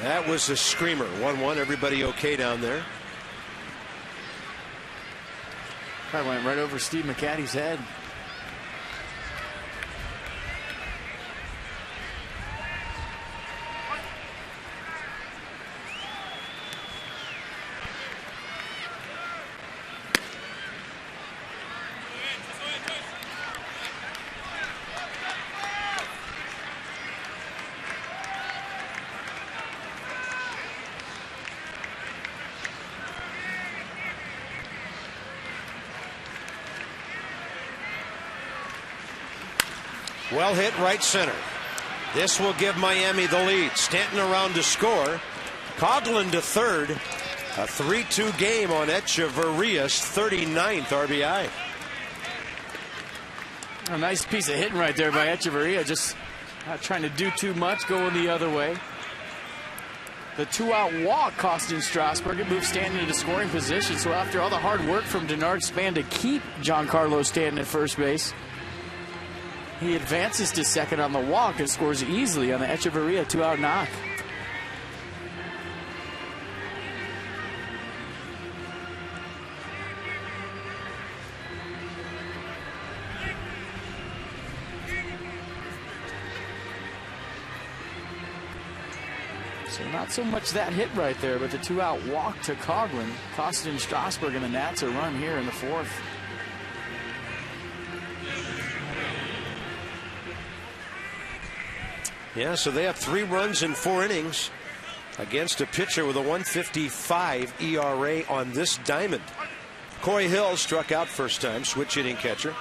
That was a screamer. 1-1. Everybody okay down there? Probably went right over Steve McCatty's head. Well hit right center. This will give Miami the lead. Stanton around to score. Coughlin to third. A 3-2 game on Echeverria's 39th RBI. A nice piece of hitting right there by Echeverria. Just not trying to do too much, going the other way. The 2-out walk costing Strasburg. It moves Stanton into scoring position. So after all the hard work from Denard Span to keep Giancarlo Stanton at first base, He advances to second on the walk and scores easily on the Echeverria 2-out knock. So not so much that hit right there, but the 2-out walk to Coughlin costing Strasburg and the Nats a run here in the fourth. Yeah, so they have 3 runs in 4 innings against a pitcher with a 1.55 ERA on this diamond. Coy Hill struck out first time, switch hitting catcher.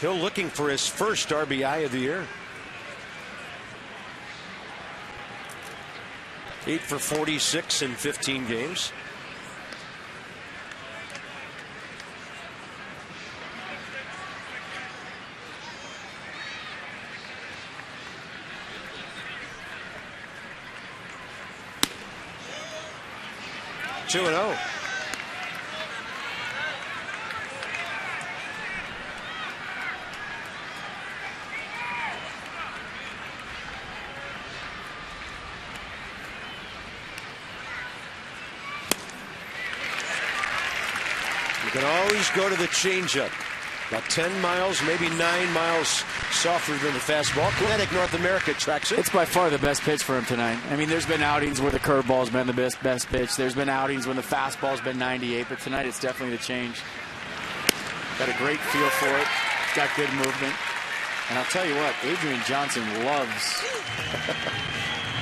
Hill looking for his first RBI of the year. 8 for 46 in 15 games. Two and 0. You can always go to the changeup. About 10 miles, maybe 9 miles softer than the fastball. Kinetic North America tracks it. It's by far the best pitch for him tonight. I mean, there's been outings where the curveball's been the best pitch. There's been outings when the fastball's been 98, but tonight it's definitely the change. Got a great feel for it. Got good movement. And I'll tell you what, Adrian Johnson loves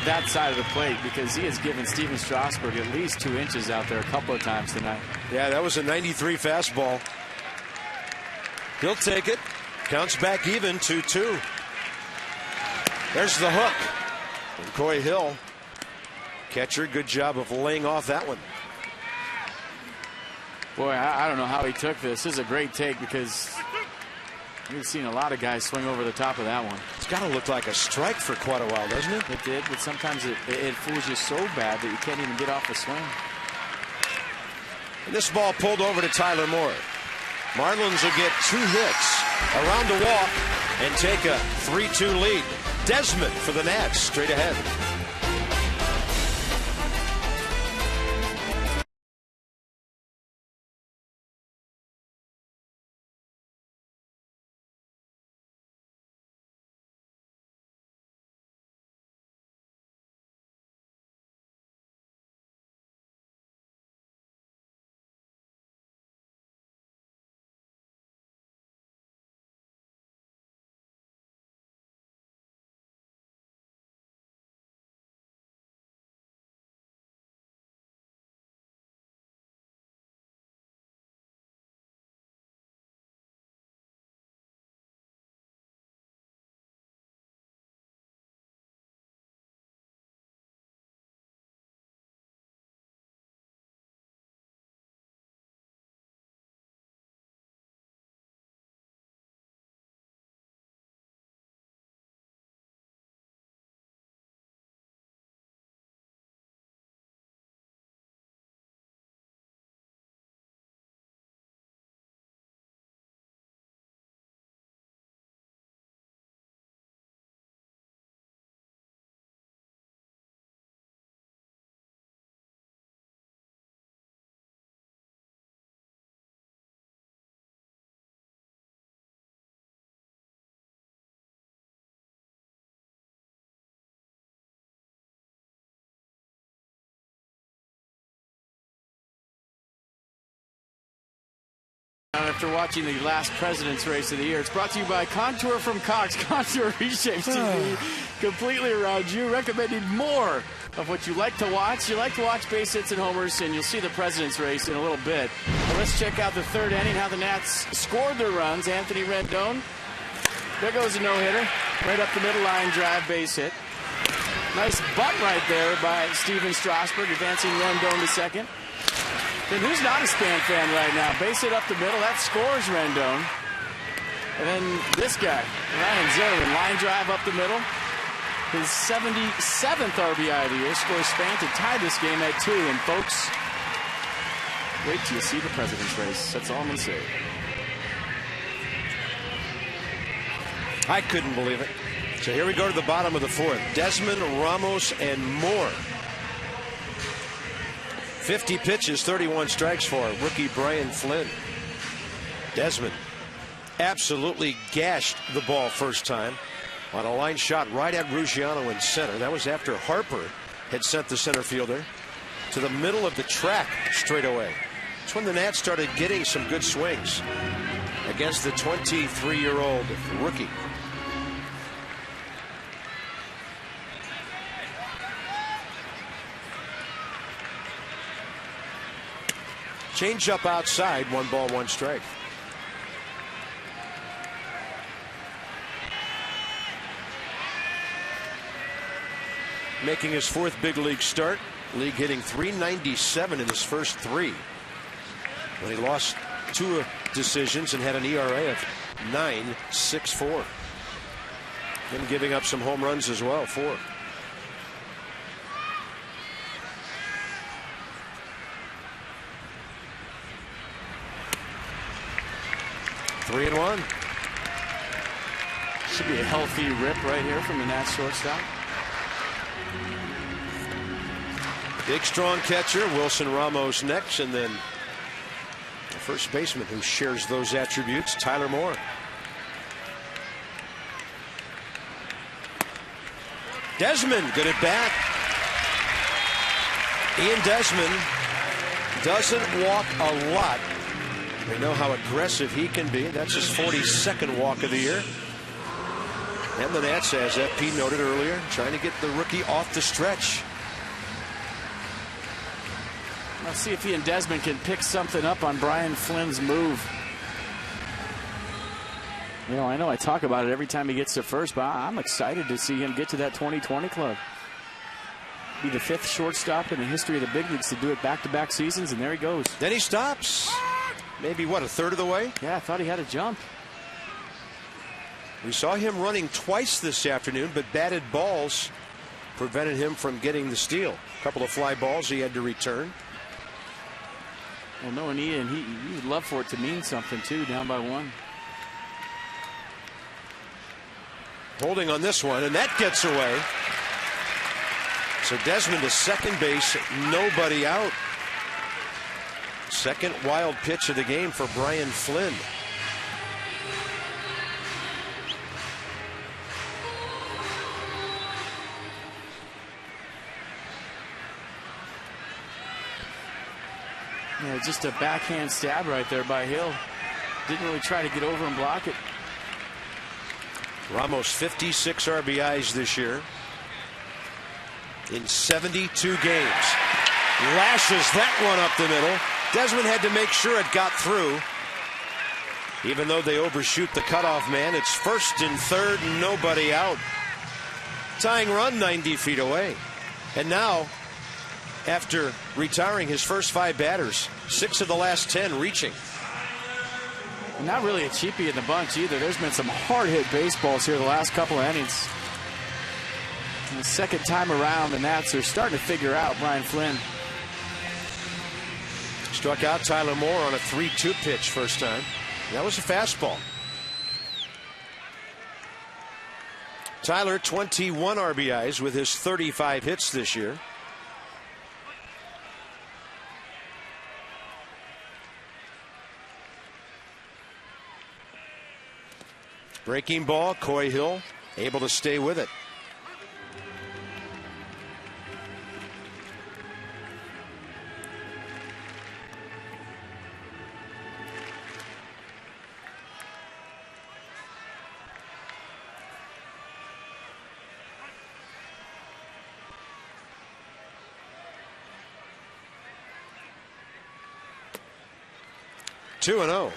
that side of the plate because he has given Steven Strasburg at least 2 inches out there a couple of times tonight. Yeah, that was a 93 fastball. He'll take it. Counts back even, 2-2. There's the hook. And Coy Hill, catcher, good job of laying off that one. Boy, I don't know how he took this. This is a great take because we've seen a lot of guys swing over the top of that one. It's got to look like a strike for quite a while, doesn't it? It did, but sometimes it fools you so bad that you can't even get off the swing. And this ball pulled over to Tyler Moore. Marlins will get 2 hits around the walk and take a 3-2 lead. Desmond for the Nats straight ahead. After watching the last President's Race of the year, it's brought to you by Contour from Cox. Contour Reshapes TV, completely around you, recommending more of what you like to watch. You like to watch base hits and homers, and you'll see the President's Race in a little bit. But let's check out the third inning, how the Nats scored their runs. Anthony Rendon, there goes a no-hitter, right up the middle line drive, base hit. Nice butt right there by Steven Strasburg, advancing Rendon to second. Then who's not a Span fan right now? Base hit up the middle. That scores Rendon. And then this guy, Ryan Zimmerman, line drive up the middle. his 77th RBI of the year, scores Span to tie this game at 2. And folks, wait till you see the president's race. That's all I'm going to say. I couldn't believe it. So here we go to the bottom of the 4th. Desmond, Ramos, and Moore. 50 pitches, 31 strikes for rookie Brian Flynn. Desmond absolutely gashed the ball first time on a line shot right at Ruggiano in center. That was after Harper had sent the center fielder to the middle of the track straight away. That's when the Nats started getting some good swings against the 23-year-old rookie. Change up outside, 1 ball, 1 strike. Making his 4th big league start. League hitting .397 in his first 3. When he lost 2 decisions and had an ERA of 9.64. Then giving up some home runs as well, 4. Three and 1. Should be a healthy rip right here from the Nats shortstop. Big strong catcher Wilson Ramos next, and then the first baseman who shares those attributes, Tyler Moore. Desmond good at bat. Ian Desmond doesn't walk a lot. We know how aggressive he can be. That's his 42nd walk of the year. And the Nats, as FP noted earlier, trying to get the rookie off the stretch. Let's see if he and Desmond can pick something up on Brian Flynn's move. You know I talk about it every time he gets to first, but I'm excited to see him get to that 2020 club. Be the 5th shortstop in the history of the big leagues to do it back-to-back seasons, and there he goes. Then he stops. Maybe, what, a third of the way? Yeah, I thought he had a jump. We saw him running twice this afternoon, but batted balls prevented him from getting the steal. A couple of fly balls he had to return. Well, knowing Ian, he would love for it to mean something, too, down by 1. Holding on this one, and that gets away. So Desmond to second base, nobody out. Second wild pitch of the game for Brian Flynn. Yeah, just a backhand stab right there by Hill. Didn't really try to get over and block it. Ramos 56 RBIs this year in 72 games. Lashes that one up the middle. Desmond had to make sure it got through. Even though they overshoot the cutoff man, it's first and third, nobody out. Tying run 90 feet away. And now, after retiring his first 5 batters, 6 of the last 10 reaching. Not really a cheapie in the bunch either. There's been some hard-hit baseballs here the last couple of innings. And the second time around, the Nats are starting to figure out Brian Flynn. Struck out Tyler Moore on a 3-2 pitch first time. That was a fastball. Tyler, 21 RBIs with his 35 hits this year. Breaking ball, Coy Hill able to stay with it. Two and 0.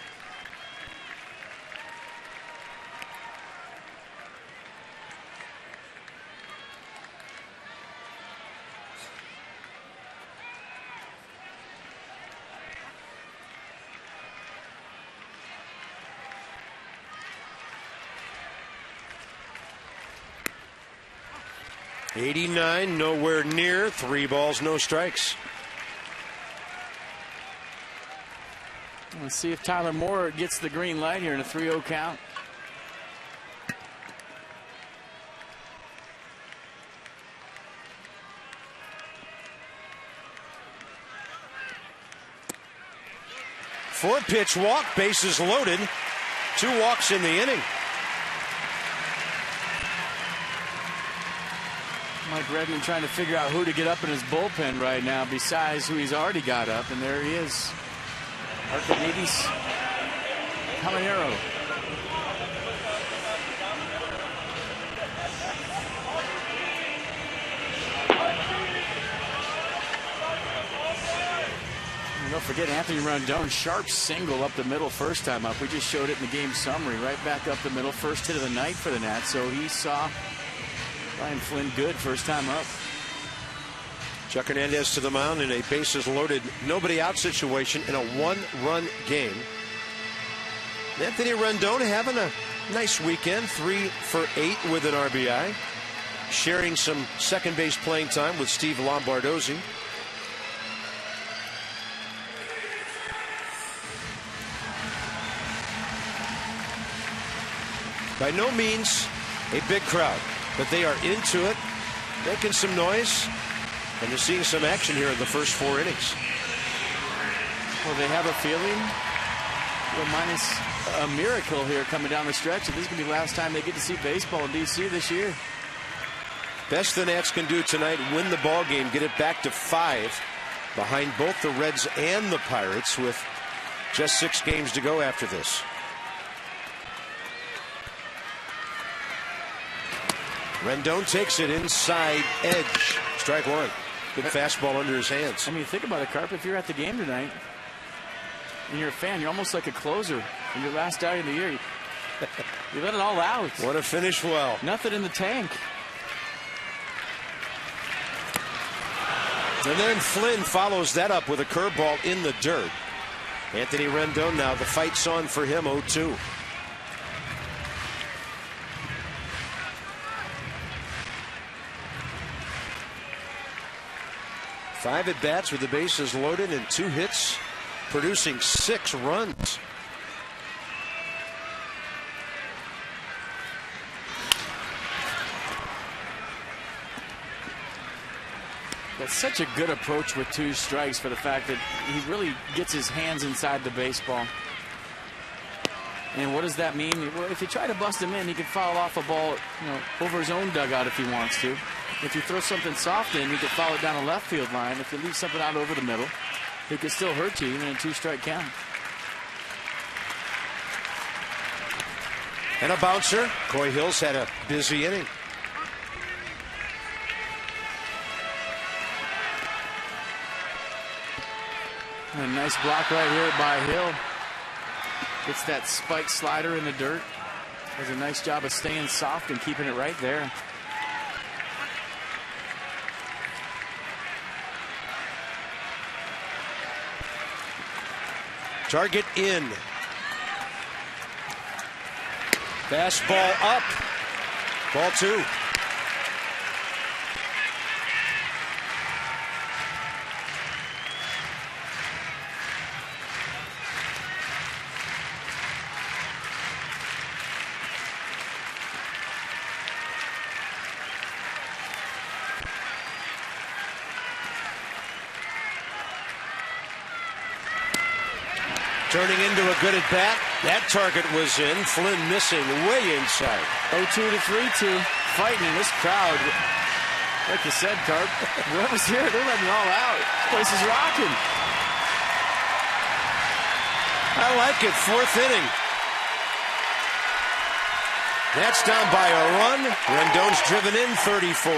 89, nowhere near. 3 balls, no strikes. Let's see if Tyler Moore gets the green light here in a 3-0 count. Four-pitch walk, bases loaded. 2 walks in the inning. Mike Redmond trying to figure out who to get up in his bullpen right now besides who he's already got up, and there he is. Archimedes Caminero. And don't forget Anthony Rendon, sharp single up the middle first time up. We just showed it in the game summary. Right back up the middle, first hit of the night for the Nats. So he saw Ryan Flynn good first time up. Chuck Hernandez to the mound in a bases loaded, nobody out situation in a 1-run game. Anthony Rendon having a nice weekend, 3 for 8 with an RBI, sharing some second base playing time with Steve Lombardozzi. By no means a big crowd, but they are into it, making some noise. And you're seeing some action here in the first 4 innings. Well, they have a feeling, minus a miracle here coming down the stretch, that this is going to be the last time they get to see baseball in D.C. this year. Best the Nats can do tonight, win the ball game, get it back to 5 behind both the Reds and the Pirates with just 6 games to go after this. Rendon takes it inside edge. Strike 1. Good fastball under his hands. I mean, think about it, Carp. If you're at the game tonight and you're a fan, you're almost like a closer in your last outing of the year. You let it all out. Want to finish well. Nothing in the tank. And then Flynn follows that up with a curveball in the dirt. Anthony Rendon now, the fight's on for him, 0-2. Five at bats with the bases loaded and 2 hits, producing 6 runs. That's such a good approach with 2 strikes for the fact that he really gets his hands inside the baseball. And what does that mean? Well, if you try to bust him in, he can foul off a ball, over his own dugout if he wants to. If you throw something soft in, he can foul it down a left field line. If you leave something out over the middle, it could still hurt you even in a 2-strike count. And a bouncer. Coy Hills had a busy inning. And a nice block right here by Hill. Gets that spike slider in the dirt. Does a nice job of staying soft and keeping it right there. Target in. Fastball up. Ball 2. Turning into a good at bat. That target was in. Flynn missing way inside. 0-2 to 3-2. Fighting in this crowd. Like you said, Carp, whoever's here, they're letting it all out. This place is rocking. I like it. 4th inning. That's down by a run. Rendon's driven in 34.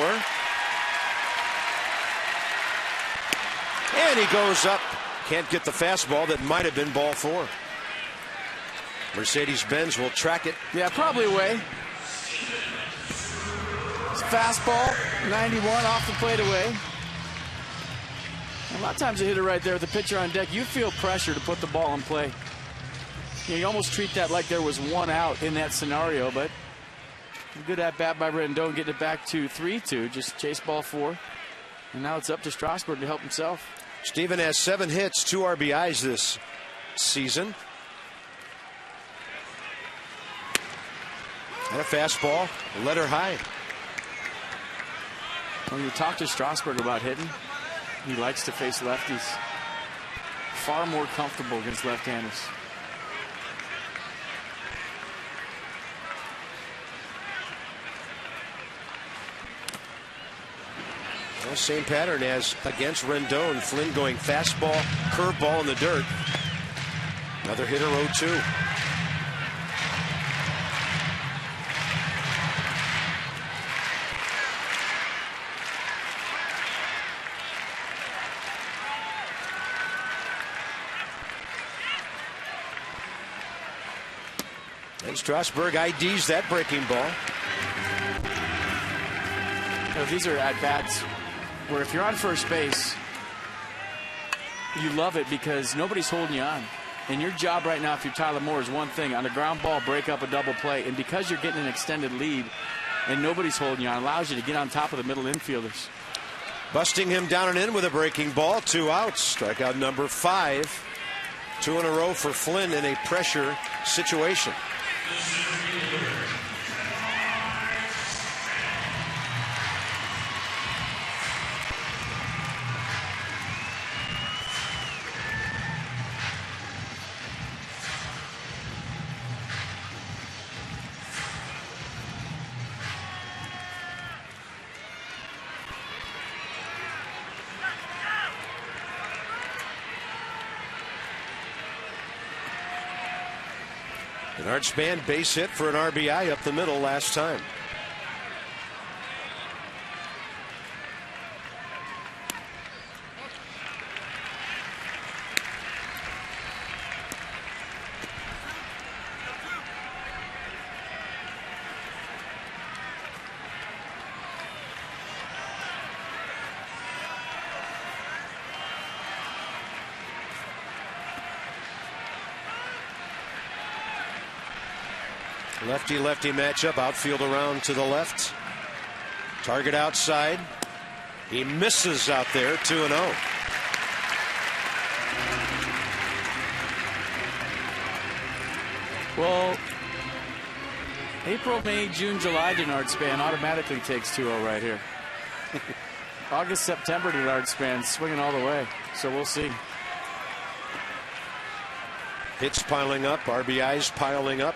And he goes up. Can't get the fastball that might have been ball 4. Mercedes-Benz will track it. Yeah, probably away. It's fastball, 91 off the plate away. A lot of times a hitter right there with the pitcher on deck, you feel pressure to put the ball in play. You almost treat that like there was 1 out in that scenario, but Good at bat by Rendon, getting it back to 3-2. Just chase ball 4. And now it's up to Strasburg to help himself. Steven has 7 hits, 2 RBIs this season. And a fastball, let her high. When you talk to Strasburg about hitting, he likes to face lefties. Far more comfortable against left-handers. Well, same pattern as against Rendon. Flynn going fastball, curveball in the dirt. Another hitter 0-2. And Strasburg IDs that breaking ball. These are at-bats where if you're on first base, you love it because nobody's holding you on. And your job right now, if you're Tyler Moore, is one thing. On a ground ball, break up a double play. And because you're getting an extended lead and nobody's holding you on, allows you to get on top of the middle infielders. Busting him down and in with a breaking ball. 2 outs. Strikeout number 5. 2 in a row for Flynn in a pressure situation. An Art Span base hit for an RBI up the middle last time. Lefty-lefty matchup. Outfield around to the left. Target outside. He misses out there. 2-0. Well, April, May, June, July Denard Span automatically takes 2-0 right here. August, September Denard Span swinging all the way. So we'll see. Hits piling up. RBIs piling up.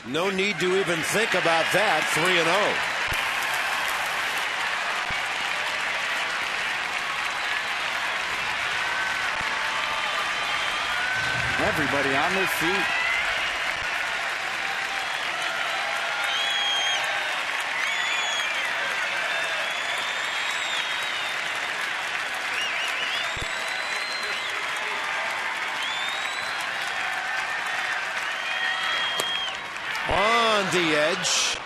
No need to even think about that. 3-0. Everybody on their feet. The edge.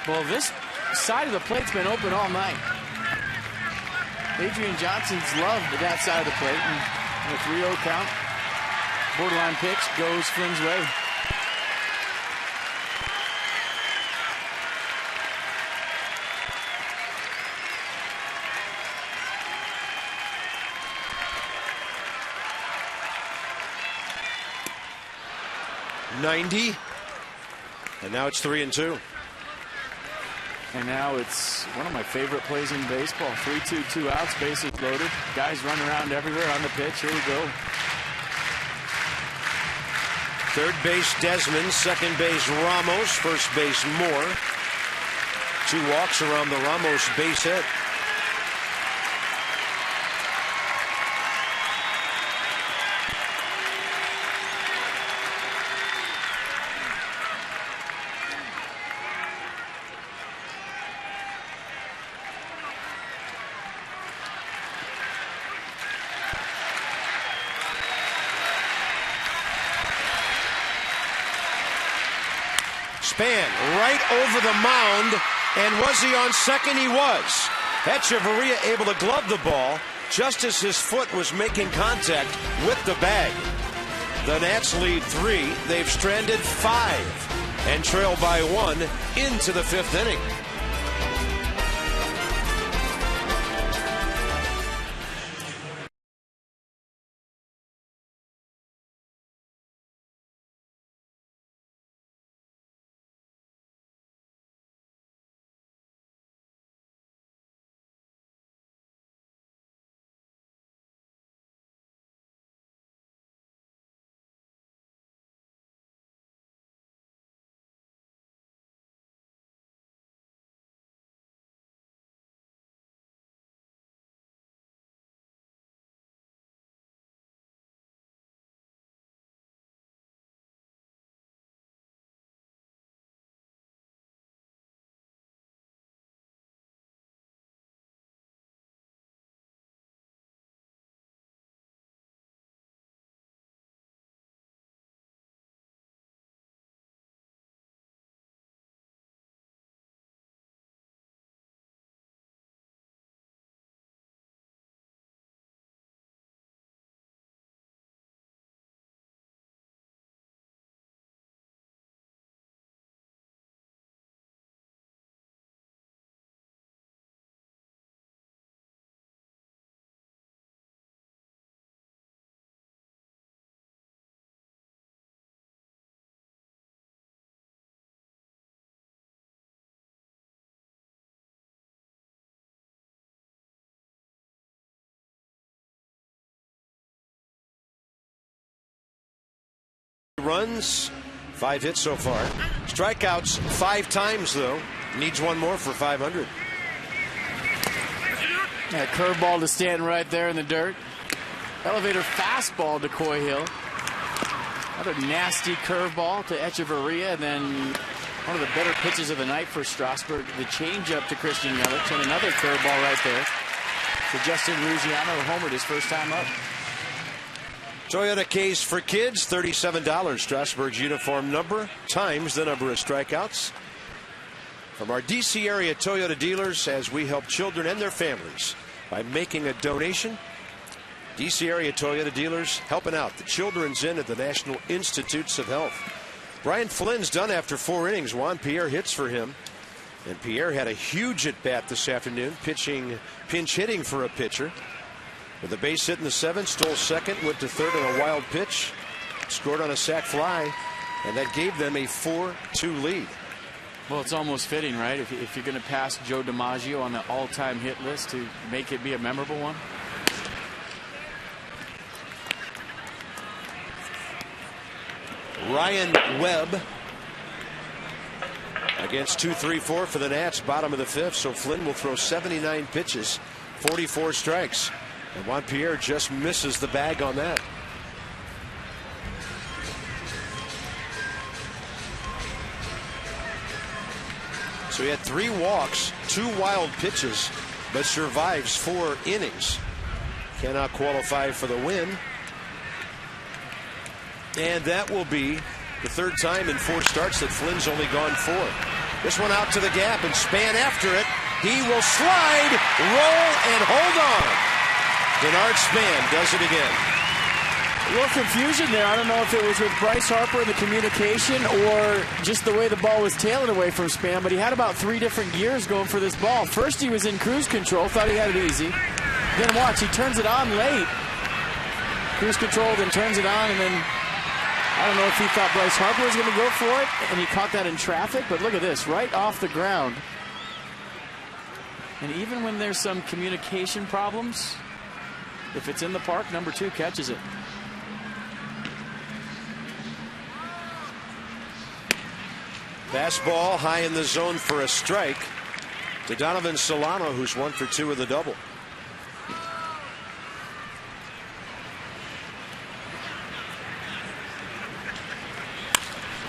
Well, this side of the plate's been open all night. Adrian Johnson's loved that side of the plate, and a 3-0 count. Borderline pitch goes Flynn's way. .90, and now it's 3-2. And now it's one of my favorite plays in baseball. 3-2, 2 outs, bases loaded. Guys running around everywhere on the pitch. Here we go. Third base Desmond, second base Ramos, first base Moore. 2 walks around the Ramos base hit. Span right over the mound, and was he on second? He was. Hechavarria able to glove the ball, just as his foot was making contact with the bag. The Nats lead 3. They've stranded 5 and trail by 1 into the 5th inning. Runs, 5 hits so far. Strikeouts 5 times, though. Needs 1 more for 500. Yeah, curveball to Stanton right there in the dirt. Elevator fastball to Coyhill. Another nasty curveball to Echeverria. And then one of the better pitches of the night for Strasburg, the changeup to Christian Yelich. And another curveball right there for Justin Ruggiano, who homered his first time up. Toyota case for kids, $37. Strasburg's uniform number times the number of strikeouts. From our D.C. area Toyota dealers, as we help children and their families by making a donation. D.C. area Toyota dealers helping out the Children's Inn at the National Institutes of Health. Brian Flynn's done after 4 innings. Juan Pierre hits for him. And Pierre had a huge at-bat this afternoon, pinch hitting for a pitcher. With a base hit in the 7th, stole second, went to third on a wild pitch, scored on a sac fly, and that gave them a 4-2 lead. Well, it's almost fitting, right? If you're going to pass Joe DiMaggio on the all-time hit list to make it be a memorable one. Ryan Webb against 2-3-4 for the Nats, bottom of the 5th. So Flynn will throw 79 pitches, 44 strikes. And Juan Pierre just misses the bag on that. So he had 3 walks, 2 wild pitches, but survives 4 innings. Cannot qualify for the win. And that will be the 3rd time in 4 starts that Flynn's only gone 4. This one out to the gap, and Span after it. He will slide, roll, and hold on. Denard Span does it again. A little confusion there. I don't know if it was with Bryce Harper and the communication or just the way the ball was tailing away from Span, but he had about 3 different gears going for this ball. First he was in cruise control, thought he had it easy. Then watch, he turns it on late. Cruise control, then turns it on, and then I don't know if he thought Bryce Harper was going to go for it, and he caught that in traffic, but look at this, right off the ground. And even when there's some communication problems, if it's in the park, number 2 catches it. Fastball high in the zone for a strike to Donovan Solano, who's 1 for 2 with a double.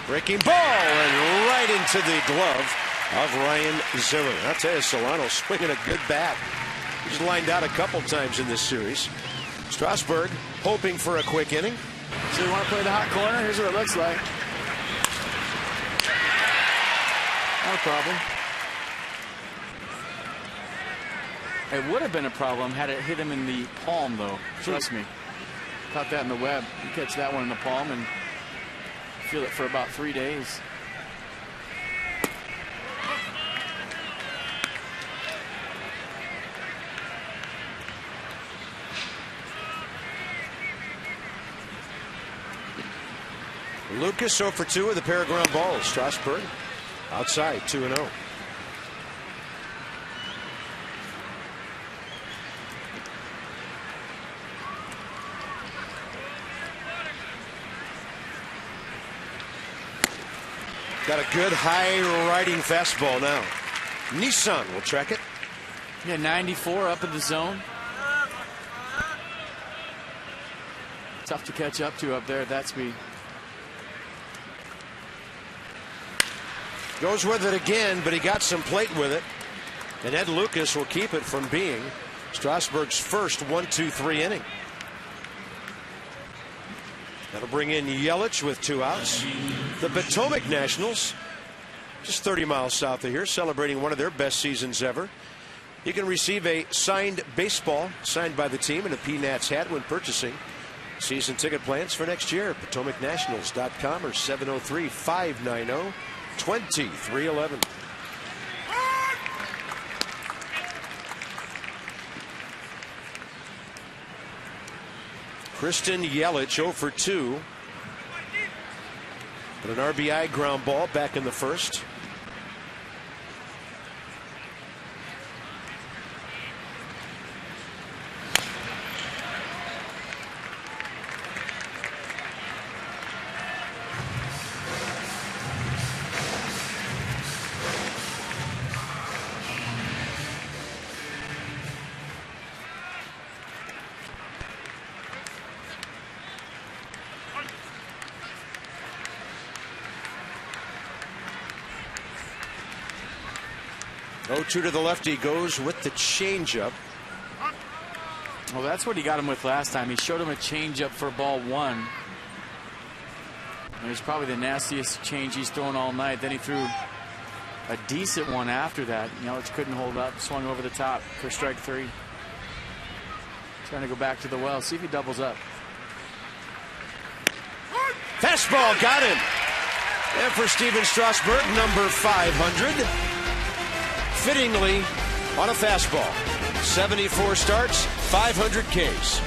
Breaking ball and right into the glove of Ryan Zimmerman. I'll tell you, Solano swinging a good bat. He's lined out a couple times in this series. Strasburg hoping for a quick inning. So you want to play the hot corner? Here's what it looks like. No problem. It would have been a problem had it hit him in the palm, though. Trust me. Caught that in the web. You catch that one in the palm and feel it for about 3 days. Lucas 0 for 2 with a pair of ground balls. Strasburg outside 2-0. Got a good high riding fastball now. Nissan will track it. Yeah, 94 up in the zone. Tough to catch up to up there at that speed. Goes with it again, but he got some plate with it. And Ed Lucas will keep it from being Strasburg's first 1-2-3 inning. That'll bring in Yelich with 2 outs. The Potomac Nationals, just 30 miles south of here, celebrating one of their best seasons ever. You can receive a signed baseball signed by the team and a P-Nats hat when purchasing. Season ticket plans for next year, PotomacNationals.com or 703-590-2311. Kristen Yelich 0 for 2. But an RBI ground ball back in the first. Two to the lefty, goes with the changeup. Well, that's what he got him with last time. He showed him a changeup for ball 1. It was probably the nastiest change he's thrown all night. Then he threw a decent one after that. Yelich couldn't hold up, swung over the top for strike 3. Trying to go back to the well, see if he doubles up. Fastball, got him. And for Steven Strasburg, number 500. Fittingly on a fastball. 74 starts, 500 Ks.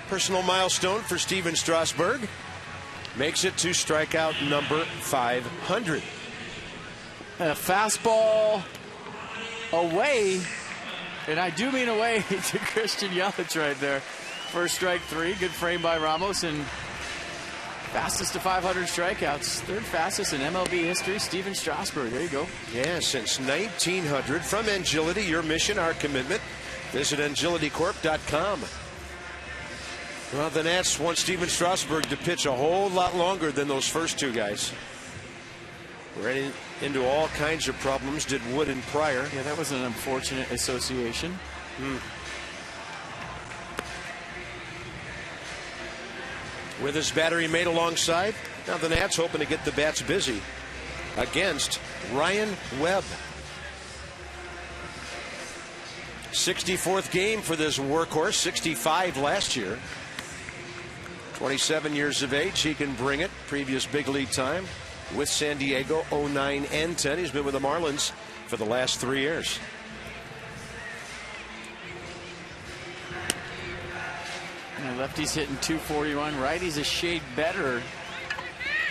Personal milestone for Steven Strasburg. Makes it to strikeout number 500. A fastball away, and I do mean away, to Christian Yelich right there. First strike 3, good frame by Ramos, and fastest to 500 strikeouts. Third fastest in MLB history, Steven Strasburg. There you go. Yeah, since 1900. From Angility, your mission, our commitment. Visit agilitycorp.com. Well, the Nats want Steven Strasburg to pitch a whole lot longer than those first two guys. Ran into all kinds of problems, did Wood and Pryor. Yeah, that was an unfortunate association. With his battery made alongside, now the Nats hoping to get the bats busy against Ryan Webb. 64th game for this workhorse, 65 last year. 27 years of age, he can bring it. Previous big league time with San Diego, 09 and 10. He's been with the Marlins for the last 3 years. And lefty's hitting 241. Righty's a shade better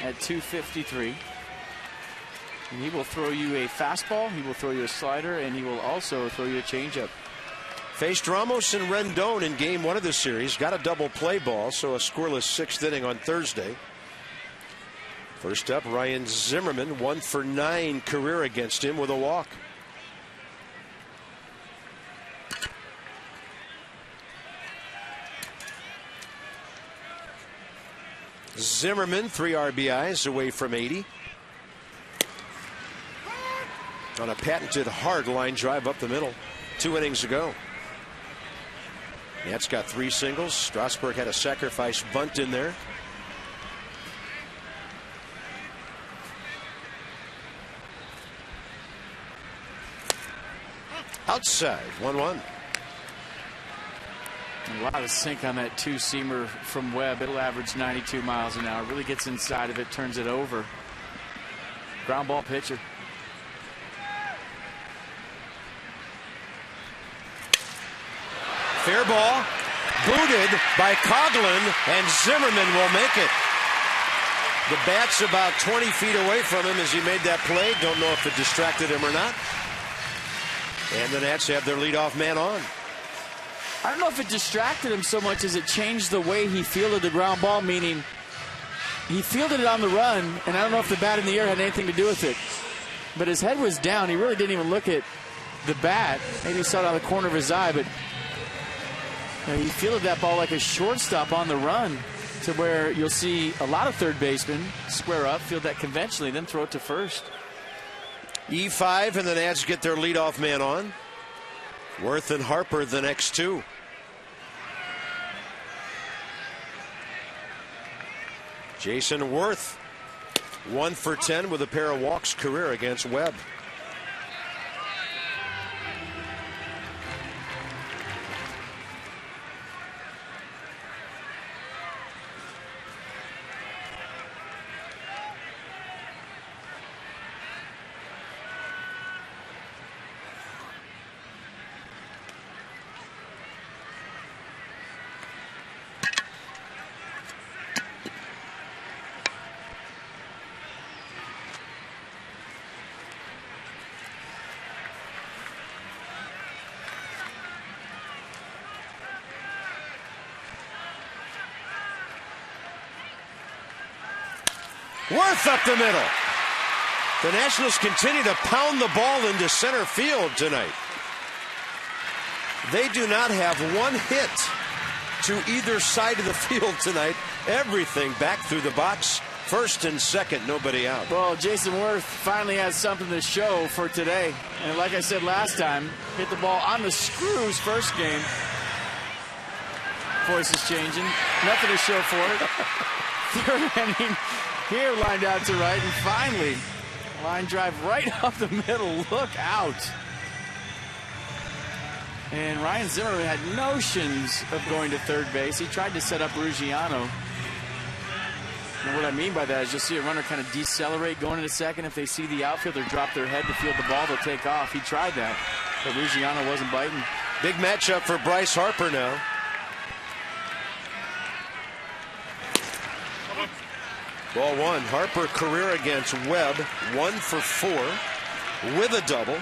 at 253. And he will throw you a fastball, he will throw you a slider, and he will also throw you a changeup. Faced Ramos and Rendon in game 1 of the series. Got a double play ball, so a scoreless 6th inning on Thursday. First up, Ryan Zimmerman, 1 for 9 career against him with a walk. Zimmerman, 3 RBIs away from 80. On a patented hard line drive up the middle 2 innings ago. Nats got 3 singles. Strasburg had a sacrifice bunt in there. Outside, 1-1. A lot of sink on that 2-seamer from Webb. It'll average 92 miles an hour. Really gets inside of it, turns it over. Ground ball pitcher. Fair ball, booted by Coughlin, and Zimmerman will make it. The bat's about 20 feet away from him as he made that play. Don't know if it distracted him or not. And the Nats have their leadoff man on. I don't know if it distracted him so much as it changed the way he fielded the ground ball, meaning he fielded it on the run, and I don't know if the bat in the air had anything to do with it. But his head was down. He really didn't even look at the bat. Maybe he saw it out of the corner of his eye, but he fielded that ball like a shortstop on the run, to where you'll see a lot of third basemen square up, field that conventionally, then throw it to first. E5, and the Nats get their leadoff man on. Worth and Harper the next 2. Jason Worth, 1 for 10 with a pair of walks career against Webb. Worth up the middle. The Nationals continue to pound the ball into center field tonight. They do not have one hit to either side of the field tonight. Everything back through the box. First and second, nobody out. Well, Jason Worth finally has something to show for today. And like I said last time, hit the ball on the screws first game. Voice is changing. Nothing to show for it. Third inning. Here, lined out to right, and finally, line drive right up the middle. Look out. And Ryan Zimmerman had notions of going to third base. He tried to set up Ruggiano. And what I mean by that is you'll see a runner kind of decelerate going into second. If they see the outfielder drop their head to field the ball, they'll take off. He tried that, but Ruggiano wasn't biting. Big matchup for Bryce Harper now. Ball 1. Harper career against Webb, 1 for 4 with a double.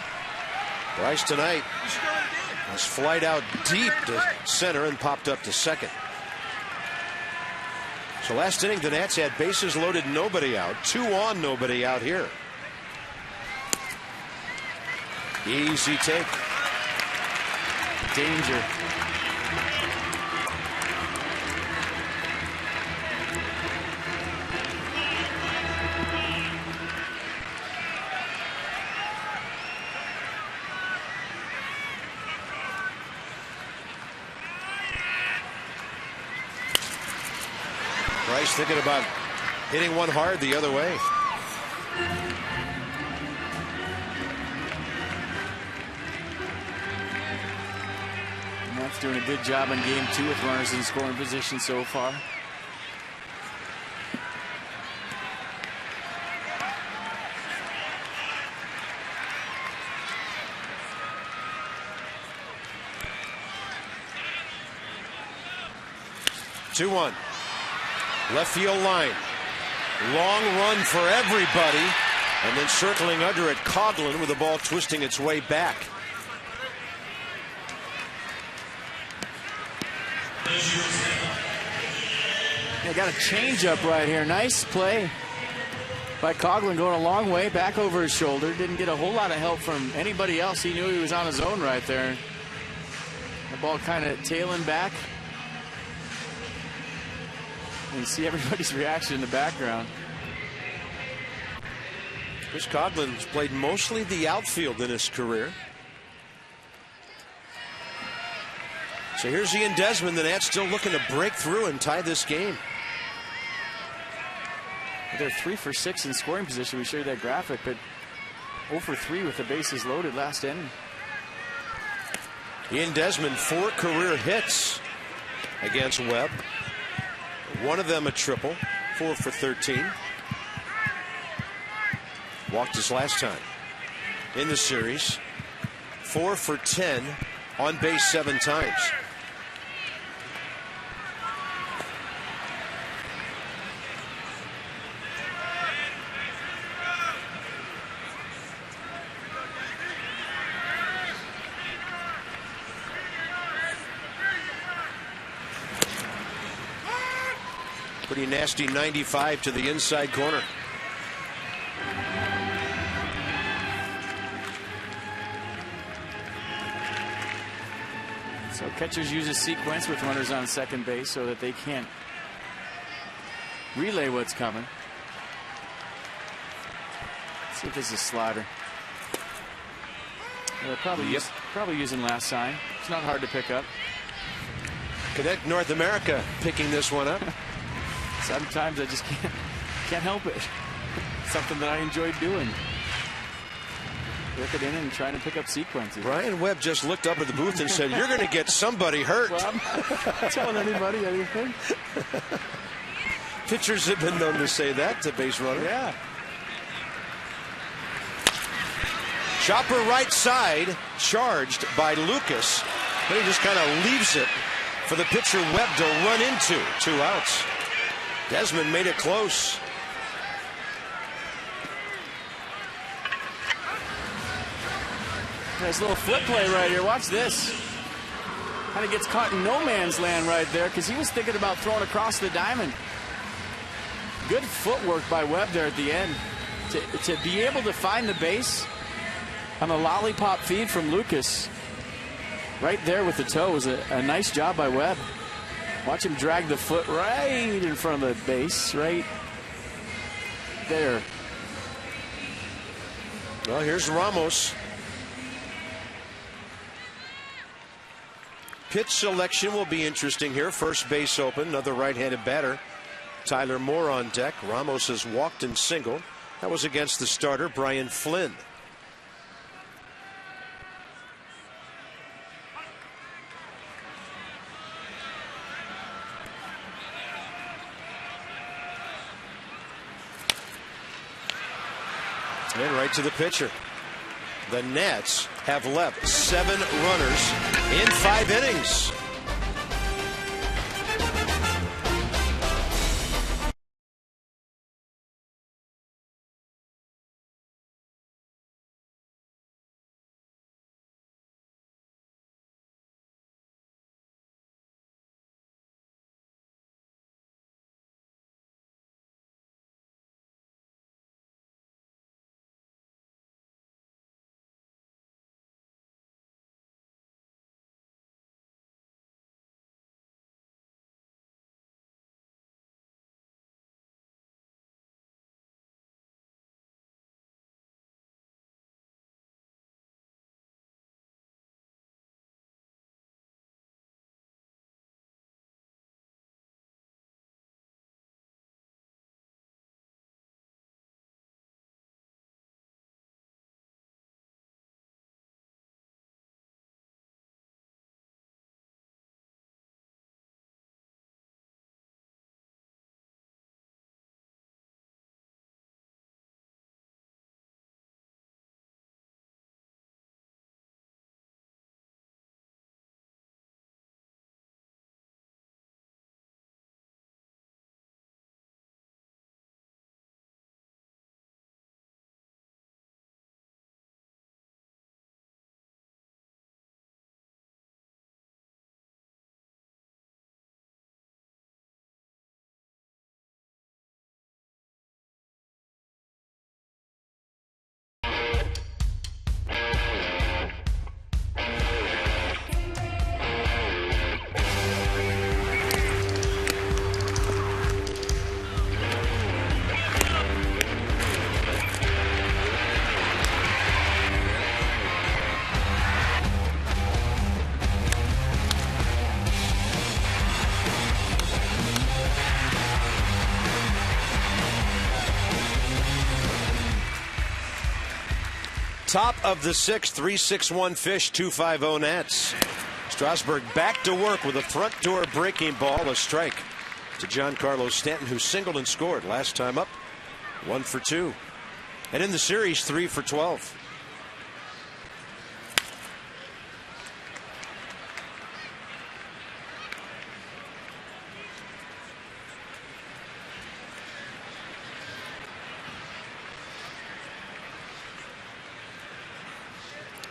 Bryce tonight was flied out deep to center and popped up to second. So last inning the Nats had bases loaded, nobody out. 2 on, nobody out here. Easy take. Danger. Rice thinking about hitting one hard the other way. Matt's doing a good job in game 2 with runners in scoring position so far. Two one. Left field line. Long run for everybody. And then circling under it, Coughlin with the ball twisting its way back. They got a changeup right here. Nice play by Coughlin, going a long way back over his shoulder. Didn't get a whole lot of help from anybody else. He knew he was on his own right there. The ball kind of tailing back. And you see everybody's reaction in the background. Chris Coughlin's played mostly the outfield in his career. So here's Ian Desmond. The Nats still looking to break through and tie this game. They're 3 for 6 in scoring position. We showed that graphic, but 0 for 3 with the bases loaded last inning. Ian Desmond, 4 career hits against Webb. One of them a triple, 4 for 13. Walked his last time in the series. 4 for 10, on base 7 times. Pretty nasty 95 to the inside corner. So catchers use a sequence with runners on second base so that they can't relay what's coming. Let's see if this is slider. They're probably using last sign. It's not hard to pick up. Connect North America picking this one up. Sometimes I just can't help it. Something that I enjoy doing. Work it in and trying to pick up sequences. Brian Webb just looked up at the booth and said, "You're going to get somebody hurt." Well, I'm not telling anybody anything. Pitchers have been known to say that to base runner. Yeah. Chopper right side, charged by Lucas. But he just kind of leaves it for the pitcher Webb to run into. 2 outs. Desmond made it close. Nice little flip play right here. Watch this. Kind of gets caught in no man's land right there because he was thinking about throwing across the diamond. Good footwork by Webb there at the end. To be able to find the base on a lollipop feed from Lucas right there with the toe was a nice job by Webb. Watch him drag the foot right in front of the base, right there. Well, here's Ramos. Pitch selection will be interesting here. First base open, another right-handed batter. Tyler Moore on deck. Ramos has walked and singled. That was against the starter, Brian Flynn. And right to the pitcher. The Nats have left 7 runners in 5 innings. Top of the sixth, 3-6-1 Fish, 2-5-0 Nats. Strasburg back to work with a front door breaking ball, a strike to Giancarlo Stanton, who singled and scored last time up, 1 for 2. And in the series, 3 for 12.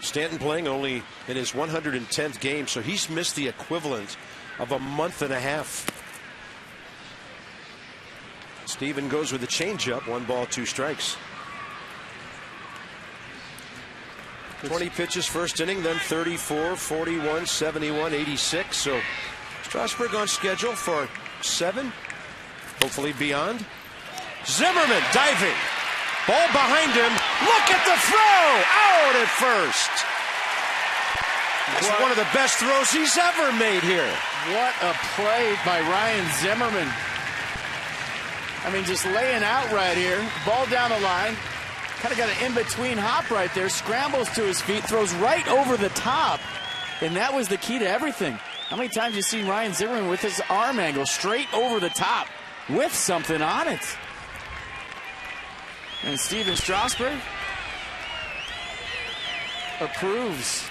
Stanton playing only in his 110th game, so he's missed the equivalent of a month and a half. Steven goes with a changeup, 1 ball, 2 strikes. 20 pitches first inning, then 34, 41, 71, 86. So Strasburg on schedule for 7, hopefully beyond. Zimmerman diving. Ball behind him. Look at the throw. Out at first. It's one of the best throws he's ever made here. What a play by Ryan Zimmerman. I mean, just laying out right here. Ball down the line. Kind of got an in-between hop right there. Scrambles to his feet. Throws right over the top. And that was the key to everything. How many times have you seen Ryan Zimmerman with his arm angle straight over the top with something on it? And Steven Strasburg approves.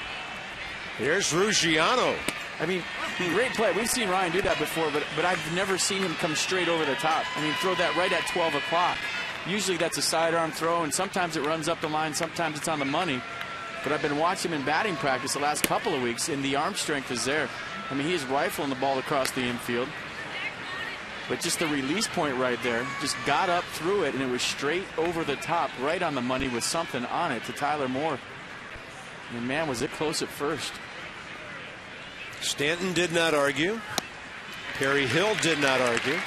Here's Ruggiano. I mean, great play. We've seen Ryan do that before, but I've never seen him come straight over the top. I mean, throw that right at 12 o'clock. Usually that's a sidearm throw, and sometimes it runs up the line, sometimes it's on the money. But I've been watching him in batting practice the last couple of weeks, and the arm strength is there. I mean, he is rifling the ball across the infield. But just the release point right there, just got up through it, and it was straight over the top, right on the money with something on it to Tyler Moore. And man, was it close at first. Stanton did not argue. Perry Hill did not argue.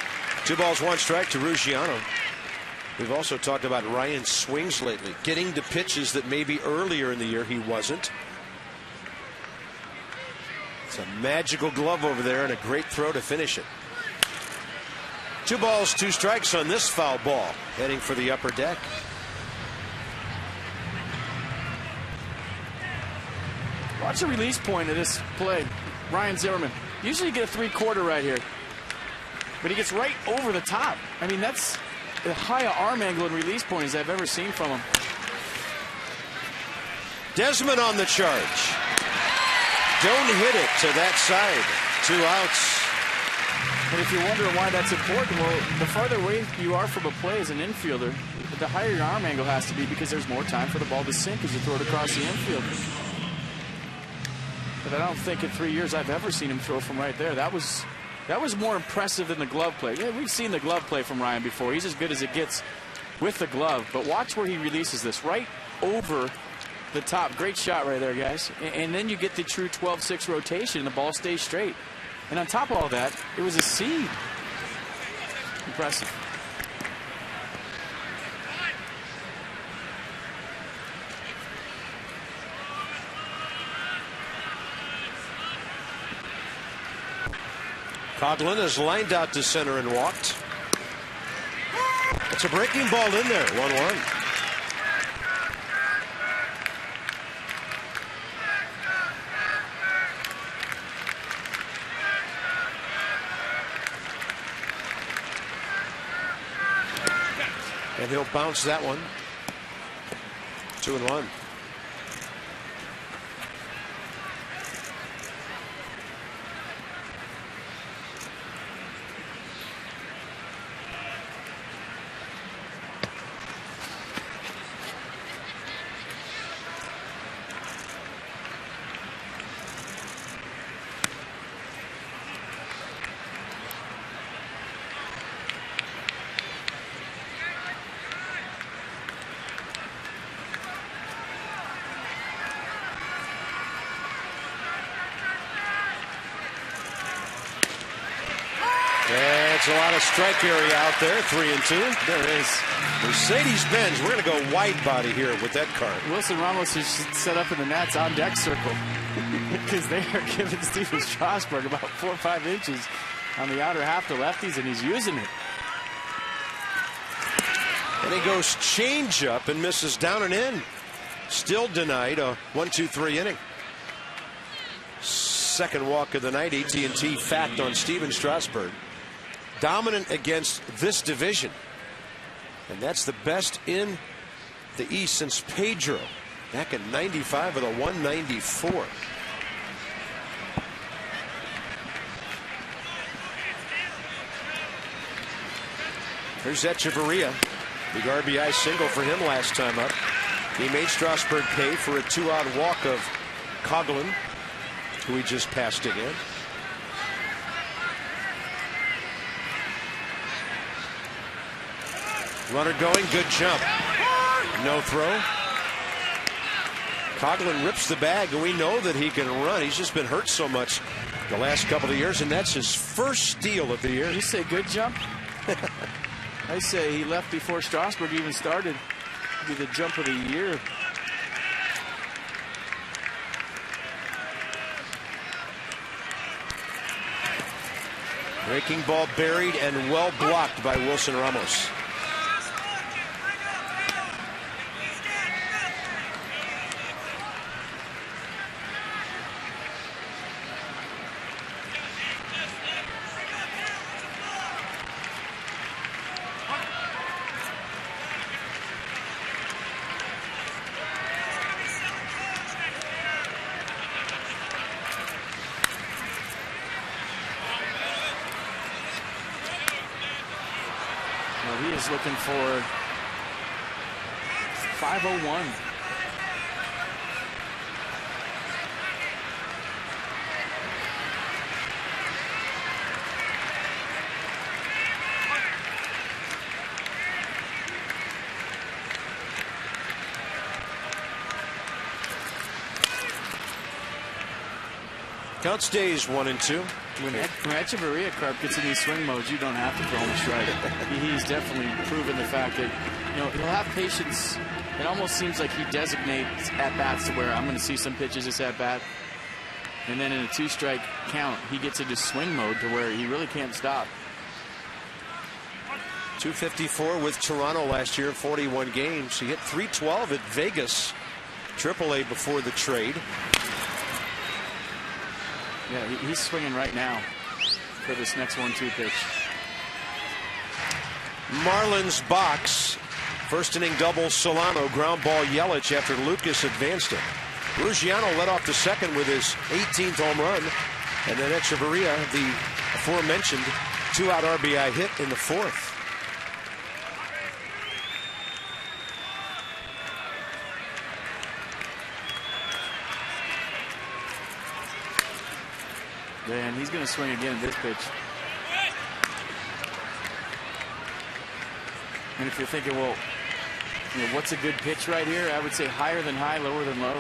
2 balls, 1 strike to Ruggiano. We've also talked about Ryan's swings lately, getting to pitches that maybe earlier in the year he wasn't. It's a magical glove over there and a great throw to finish it. 2 balls, 2 strikes on this foul ball, heading for the upper deck. Watch the release point of this play. Ryan Zimmerman. Usually you get a 3/4 right here. But he gets right over the top. I mean, that's the highest arm angle and release point as I've ever seen from him. Desmond on the charge. Don't hit it to that side. 2 outs. And if you're wondering why that's important, well, the farther away you are from a play as an infielder, the higher your arm angle has to be because there's more time for the ball to sink as you throw it across the infield. But I don't think in 3 years I've ever seen him throw from right there. That was more impressive than the glove play. Yeah, we've seen the glove play from Ryan before. He's as good as it gets with the glove. But watch where he releases this, right over the top. Great shot right there, guys. And then you get the true 12-6 rotation, and the ball stays straight. And on top of all that, it was a seed. Impressive. Coughlin has lined out to center and walked. It's a breaking ball in there, 1-1. And he'll bounce that one. 2-1. It's a lot of strike area out there, 3-2. There is. Mercedes-Benz, we're going to go wide body here with that card. Wilson Ramos is set up in the Nats on deck circle because they are giving Steven Strasburg about 4 or 5 inches on the outer half to lefties, and he's using it. And he goes change up and misses down and in. Still denied a 1-2-3 inning. Second walk of the night. AT&T fact on Steven Strasburg. Dominant against this division. And that's the best in the East since Pedro back in '95 with a 194. Here's Echeverria. Big RBI single for him last time up. He made Strasburg pay for a 2-out walk of Coughlin, who he just passed again. Runner going, good jump. No throw. Coughlin rips the bag, and we know that he can run. He's just been hurt so much the last couple of years, and that's his first steal of the year. You say good jump? I say he left before Strasburg even started. It'd be the jump of the year. Breaking ball buried and well blocked by Wilson Ramos. He is looking for 501. Count stays 1-2. When Echeverria Carp gets in these swing modes, you don't have to throw him a strike. He's definitely proven the fact that, you know, he'll have patience. It almost seems like he designates at-bats to where I'm going to see some pitches this at-bat. And then in a 2-strike count, he gets into swing mode to where he really can't stop. 254 with Toronto last year in 41 games. He hit .312 at Vegas, AAA before the trade. Yeah, he's swinging right now for this next 1-2 pitch. Marlins box. First inning double Solano. Ground ball Yelich after Lucas advanced it. Ruggiano led off the second with his 18th home run. And then Echeverria, the aforementioned 2-out RBI hit in the fourth. And he's going to swing again at this pitch. And if you're thinking, well, you know, what's a good pitch right here? I would say higher than high, lower than low.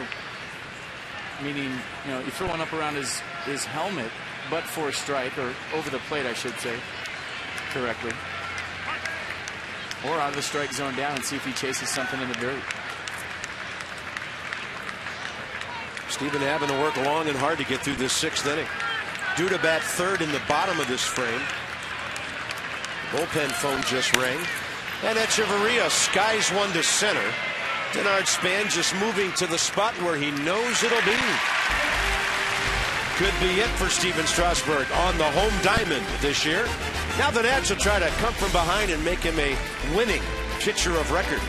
Meaning, you know, you throw one up around his helmet, but for a strike, or over the plate, I should say, correctly. Or out of the strike zone down and see if he chases something in the dirt. Stephen having to work long and hard to get through this 6th inning. Due to bat third in the bottom of this frame. Bullpen phone just rang. And Echeverria skies one to center. Denard Span just moving to the spot where he knows it'll be. Could be it for Steven Strasburg on the home diamond this year. Now the Nats will try to come from behind and make him a winning pitcher of record.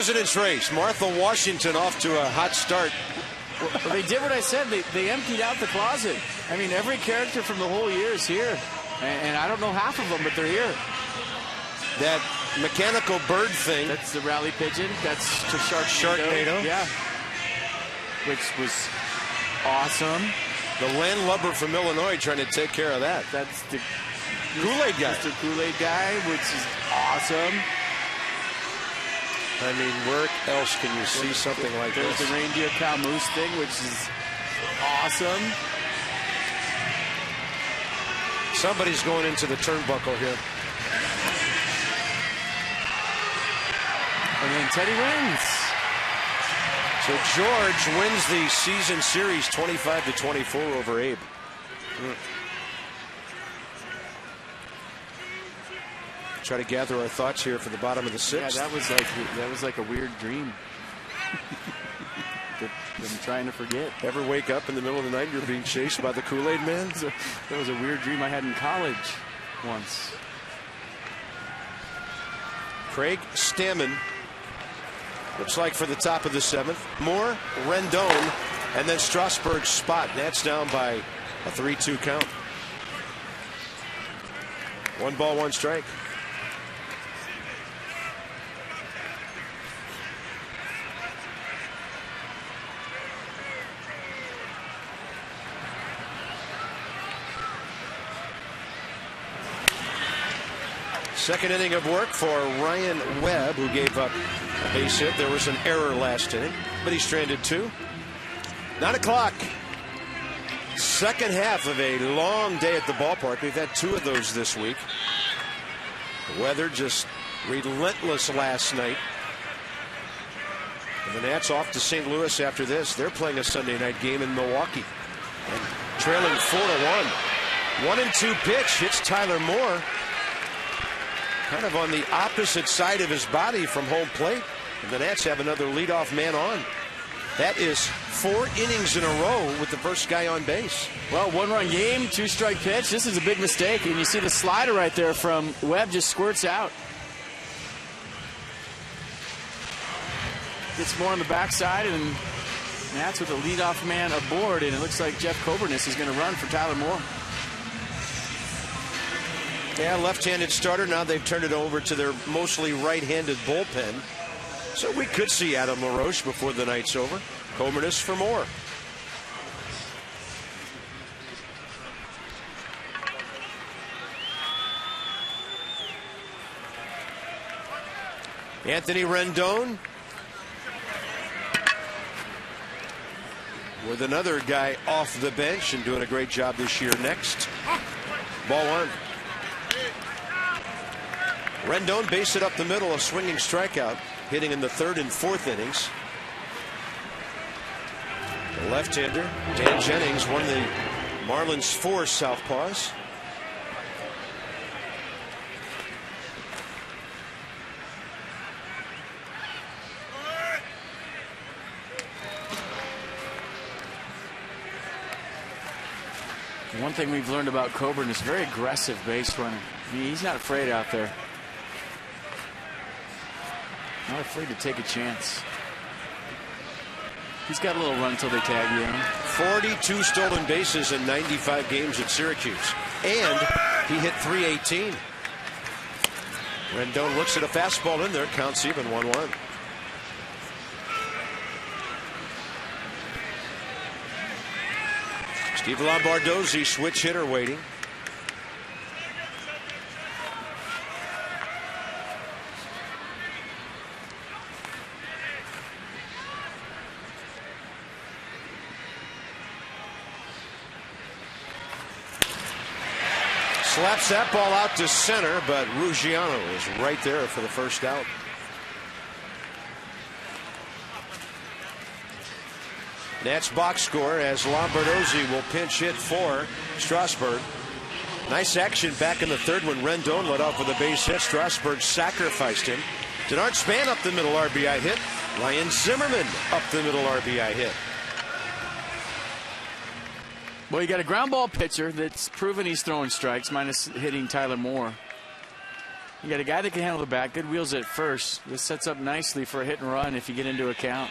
President's race. Martha Washington off to a hot start. Well, they did what I said. They emptied out the closet. I mean, every character from the whole year is here. And I don't know half of them, but they're here. That mechanical bird thing. That's the rally pigeon. That's to Sharknado. Yeah. Which was awesome. The landlubber from Illinois trying to take care of that. That's the Kool-Aid guy. Mr. Kool-Aid guy, which is awesome. I mean, where else can you see something like this? There's the reindeer cow moose thing, which is awesome. Somebody's going into the turnbuckle here. And then Teddy wins. So George wins the season series 25-24 over Abe. Try to gather our thoughts here for the bottom of the sixth. Yeah, that was like a weird dream. that I'm trying to forget. Ever wake up in the middle of the night and you're being chased by the Kool-Aid man? That was a weird dream I had in college once. Craig Stammen, looks like for the top of the seventh. Moore, Rendon, and then Strasburg's spot. That's down by a 3-2 count. 1 ball, 1 strike. Second inning of work for Ryan Webb, who gave up a base hit. There was an error last inning, but he stranded 2. 9 o'clock. Second half of a long day at the ballpark. We've had 2 of those this week. The weather just relentless last night. And the Nats off to St. Louis after this. They're playing a Sunday night game in Milwaukee. And trailing 4-1. 1-2 pitch hits Tyler Moore. Kind of on the opposite side of his body from home plate. And the Nats have another leadoff man on. That is 4 innings in a row with the first guy on base. Well, 1-run game, 2-strike pitch. This is a big mistake. And you see the slider right there from Webb just squirts out. Gets more on the backside, and Nats with a leadoff man aboard. And it looks like Jeff Coburnis is going to run for Tyler Moore. Yeah, left-handed starter. Now they've turned it over to their mostly right-handed bullpen. So we could see Adam LaRoche before the night's over. Coburnis for Moore. Anthony Rendon with another guy off the bench and doing a great job this year next. Ball 1. Rendon based it up the middle, a swinging strikeout, hitting in the 3rd and 4th innings. The left-hander, Dan Jennings, one of the Marlins' 4 southpaws. One thing we've learned about Coburn is very aggressive base runner. I mean, he's not afraid out there. Not afraid to take a chance. He's got a little run until they tag you in. 42 stolen bases in 95 games at Syracuse. And he hit .318. Rendon looks at a fastball in there. Counts even, 1-1. Steve Lombardozzi, switch hitter, waiting. Slaps that ball out to center, but Ruggiano is right there for the first out. Nats box score as Lombardozzi will pinch hit for Strasburg. Nice action back in the 3rd when Rendon led off with a base hit. Strasburg sacrificed him. Denard Span up the middle RBI hit. Ryan Zimmerman up the middle RBI hit. Well, you got a ground ball pitcher that's proven he's throwing strikes, minus hitting Tyler Moore. You got a guy that can handle the bat, good wheels at first. This sets up nicely for a hit and run if you get into a count.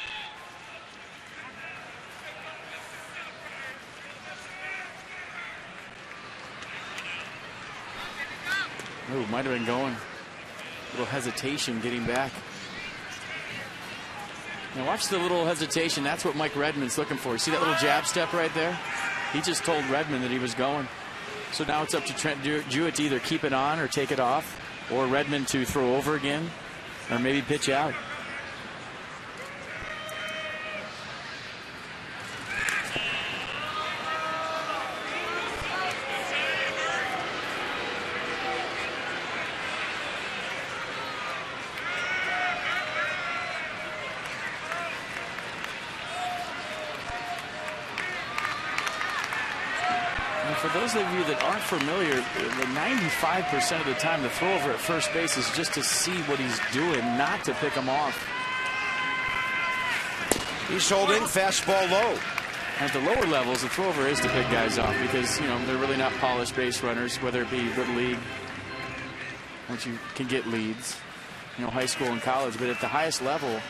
Oh, might have been going. A little hesitation getting back. Now watch the little hesitation. That's what Mike Redmond's looking for. You see that little jab step right there? He just told Redmond that he was going. So now it's up to Trent Jewett to either keep it on or take it off, or Redmond to throw over again, or maybe pitch out. For those of you that aren't familiar, the 95% of the time the throw over at first base is just to see what he's doing, not to pick him off. He's holding fastball low. At the lower levels, the throw over is to pick guys off because, you know, they're really not polished base runners, whether it be Little League, once you can get leads, you know, high school and college. But at the highest level,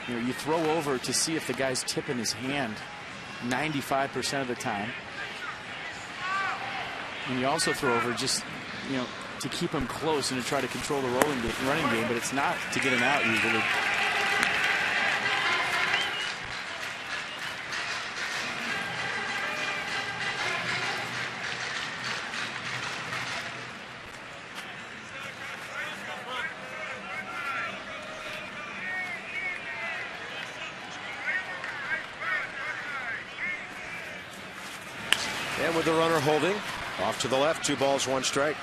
you know, you throw over to see if the guy's tipping his hand 95% of the time. And you also throw over just, you know, to keep him close and to try to control the running game, but it's not to get him out usually. And with the runner holding, off to the left, 2 balls, 1 strike.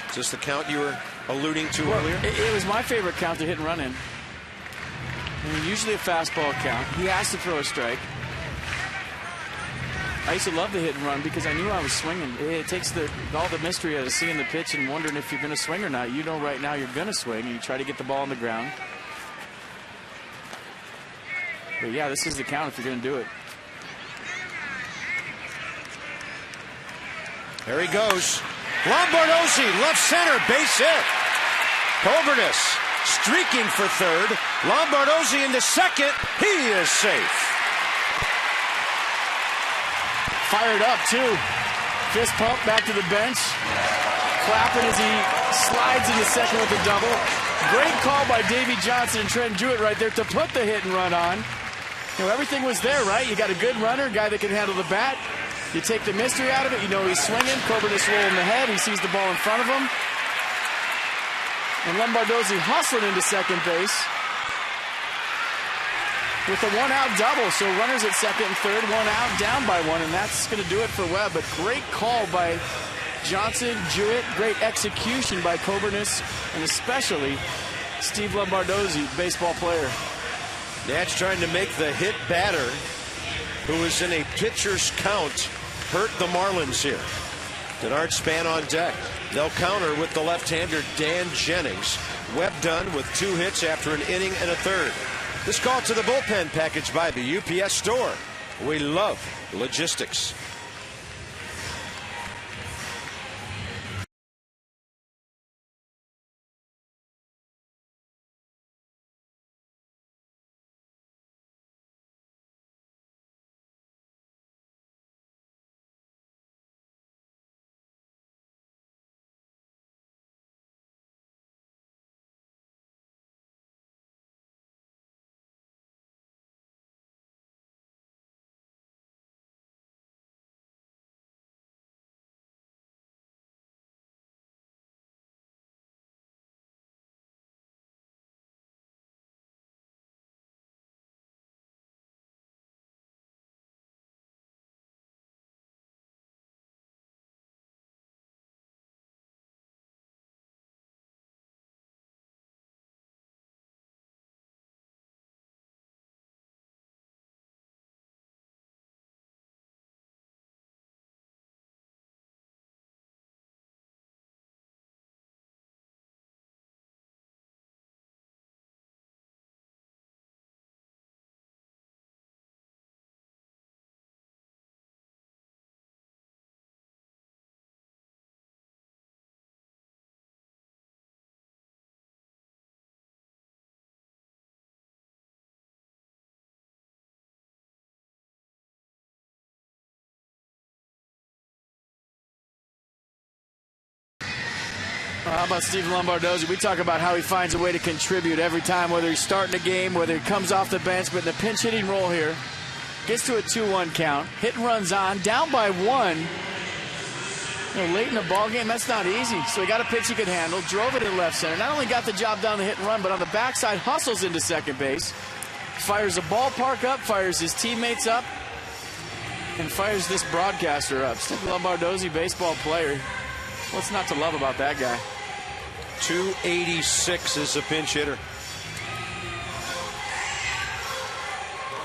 Is this the count you were alluding to earlier? It was my favorite count to hit and run in. I mean, usually a fastball count. He has to throw a strike. I used to love the hit and run because I knew I was swinging. It takes all the mystery out of seeing the pitch and wondering if you're going to swing or not. You know right now you're going to swing, and you try to get the ball on the ground. But yeah, this is the count if you're going to do it. There he goes. Lombardozzi, left center, base hit. Coburnus streaking for third. Lombardozzi into second. He is safe. Fired up, too. Fist pump back to the bench. Clapping as he slides into second with a double. Great call by Davey Johnson and Trent Jewett right there to put the hit and run on. You know, everything was there, right? You got a good runner, a guy that can handle the bat. You take the mystery out of it. You know he's swinging. Coburnus rolling the head. He sees the ball in front of him. And Lombardozzi hustling into second base with a 1-out double. So runners at second and third, 1 out, down by 1. And that's going to do it for Webb. But great call by Johnson, Jewett. Great execution by Coburnus. And especially Steve Lombardozzi, baseball player. Natch trying to make the hit batter, who is in a pitcher's count, hurt the Marlins here. Denard Span on deck. They'll counter with the left-hander Dan Jennings. Webb done with 2 hits after an inning and a third. This call to the bullpen package by the UPS Store. We love logistics. Well, how about Steve Lombardozzi? We talk about how he finds a way to contribute every time, whether he's starting a game, whether he comes off the bench, but in the pinch hitting role here, gets to a 2-1 count, hit and runs on, down by 1. You know, late in the ball game, that's not easy. So he got a pitch he could handle, drove it to left center. Not only got the job down the hit and run, but on the backside, hustles into second base, fires the ballpark up, fires his teammates up, and fires this broadcaster up. Steve Lombardozzi, baseball player. What's not to love about that guy? 286 is a pinch hitter.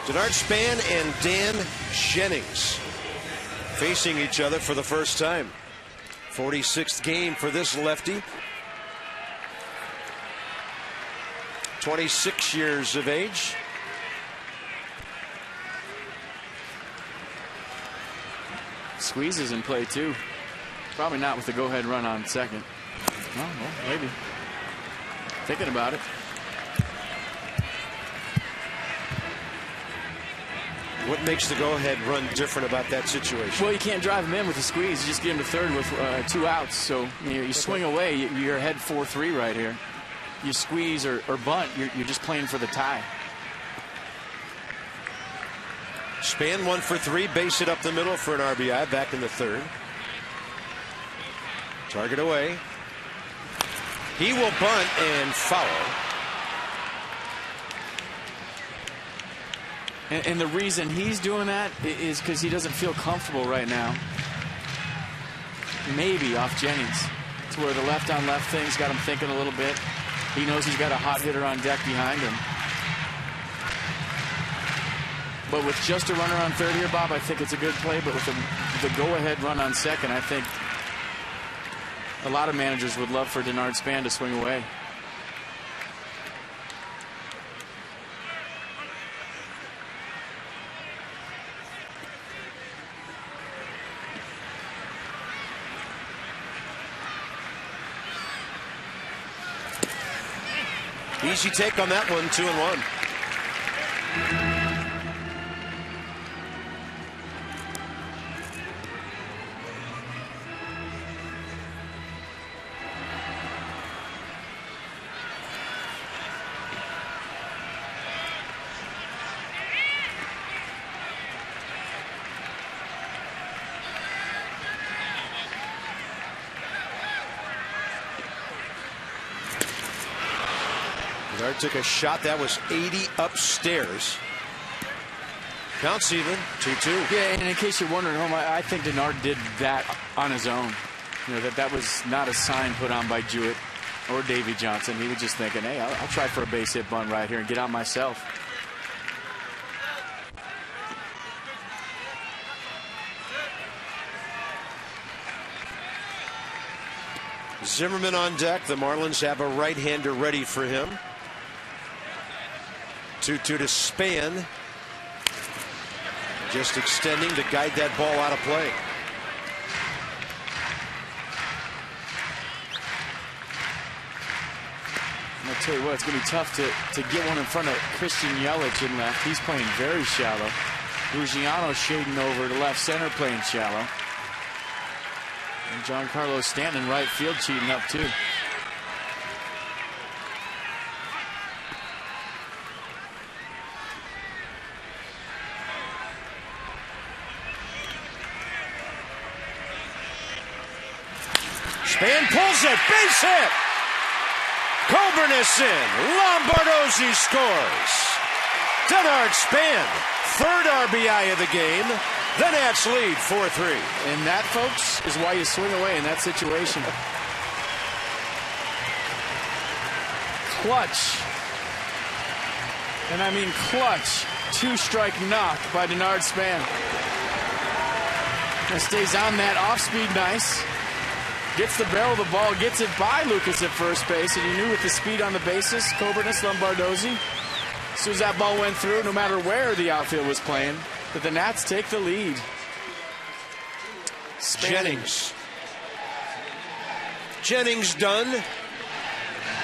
Denard Span and Dan Jennings facing each other for the first time. 46th game for this lefty. 26 years of age. Squeezes in play too. Probably not with the go-ahead run on second. Oh, well, maybe. Thinking about it. What makes the go-ahead run different about that situation? Well, you can't drive him in with a squeeze. You just get him to third with 2 outs. So you swing away, you're ahead 4-3 right here. You squeeze or bunt, you're just playing for the tie. Span 1 for 3, base it up the middle for an RBI, back in the third. Target away. He will bunt and foul. And the reason he's doing that is because he doesn't feel comfortable right now. Maybe off Jennings. It's where the left on left thing's got him thinking a little bit. He knows he's got a hot hitter on deck behind him. But with just a runner on third here, Bob, I think it's a good play. But with the go-ahead run on second, I think a lot of managers would love for Denard Span to swing away. Easy take on that one, 2-1. Denard took a shot that was 80 upstairs. Counts even, 2-2. Yeah, and in case you're wondering, home, I think Denard did that on his own. You know, that was not a sign put on by Jewett or Davey Johnson. He was just thinking, hey, I'll try for a base hit bunt right here and get out myself. Zimmerman on deck. The Marlins have a right-hander ready for him. 2-2 to Span. Just extending to guide that ball out of play. I'll tell you what, it's going to be tough to get one in front of Christian Yelich in left. He's playing very shallow. Luciano shading over to left center, playing shallow. And Giancarlo Stanton in right field cheating up too. Span pulls it, base hit. Coburn is in. Lombardozzi scores. Denard Span, third RBI of the game. The Nats lead 4-3. And that, folks, is why you swing away in that situation. Clutch. And I mean clutch. 2-strike knock by Denard Span. And stays on that off-speed nice. Gets the barrel of the ball, gets it by Lucas at first base, and you knew with the speed on the bases, Coburnus, Lombardozzi, as soon as that ball went through, no matter where the outfield was playing, that the Nats take the lead. Jennings done.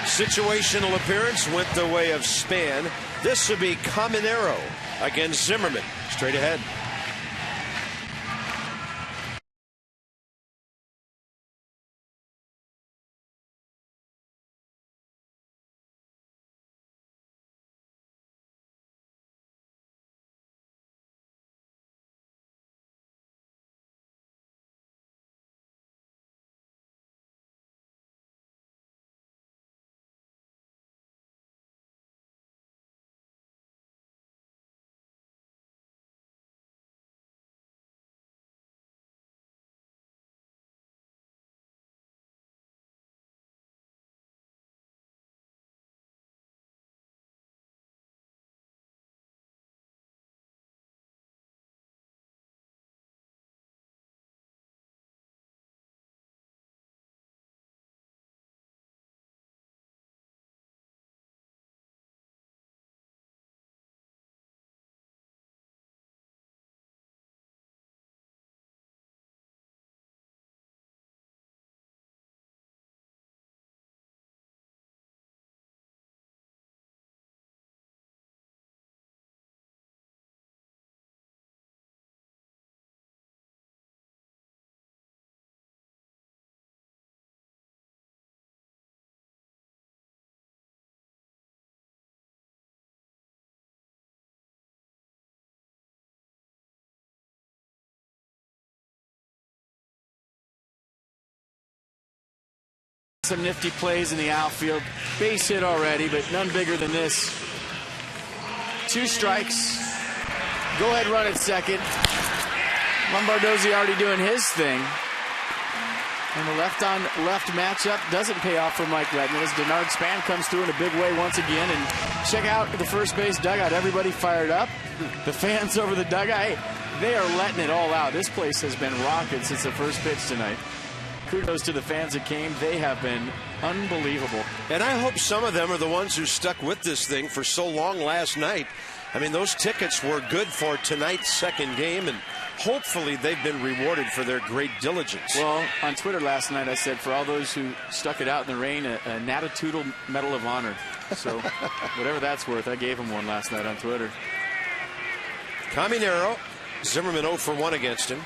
Situational appearance went the way of Span. This would be Caminero against Zimmerman. Straight ahead. Some nifty plays in the outfield. Base hit already, but none bigger than this. 2 strikes. Go ahead, run at second. Lombardozzi already doing his thing. And the left-on-left matchup doesn't pay off for Mike Redmond as Denard Span comes through in a big way once again. And check out the first base dugout. Everybody fired up. The fans over the dugout, hey, they are letting it all out. This place has been rocking since the first pitch tonight. Kudos to the fans that came. They have been unbelievable. And I hope some of them are the ones who stuck with this thing for so long last night. I mean, those tickets were good for tonight's second game, and hopefully they've been rewarded for their great diligence. Well, on Twitter last night I said for all those who stuck it out in the rain, a Natitude Medal of Honor. So whatever that's worth, I gave him one last night on Twitter. Caminero, Zimmerman 0 for 1 against him.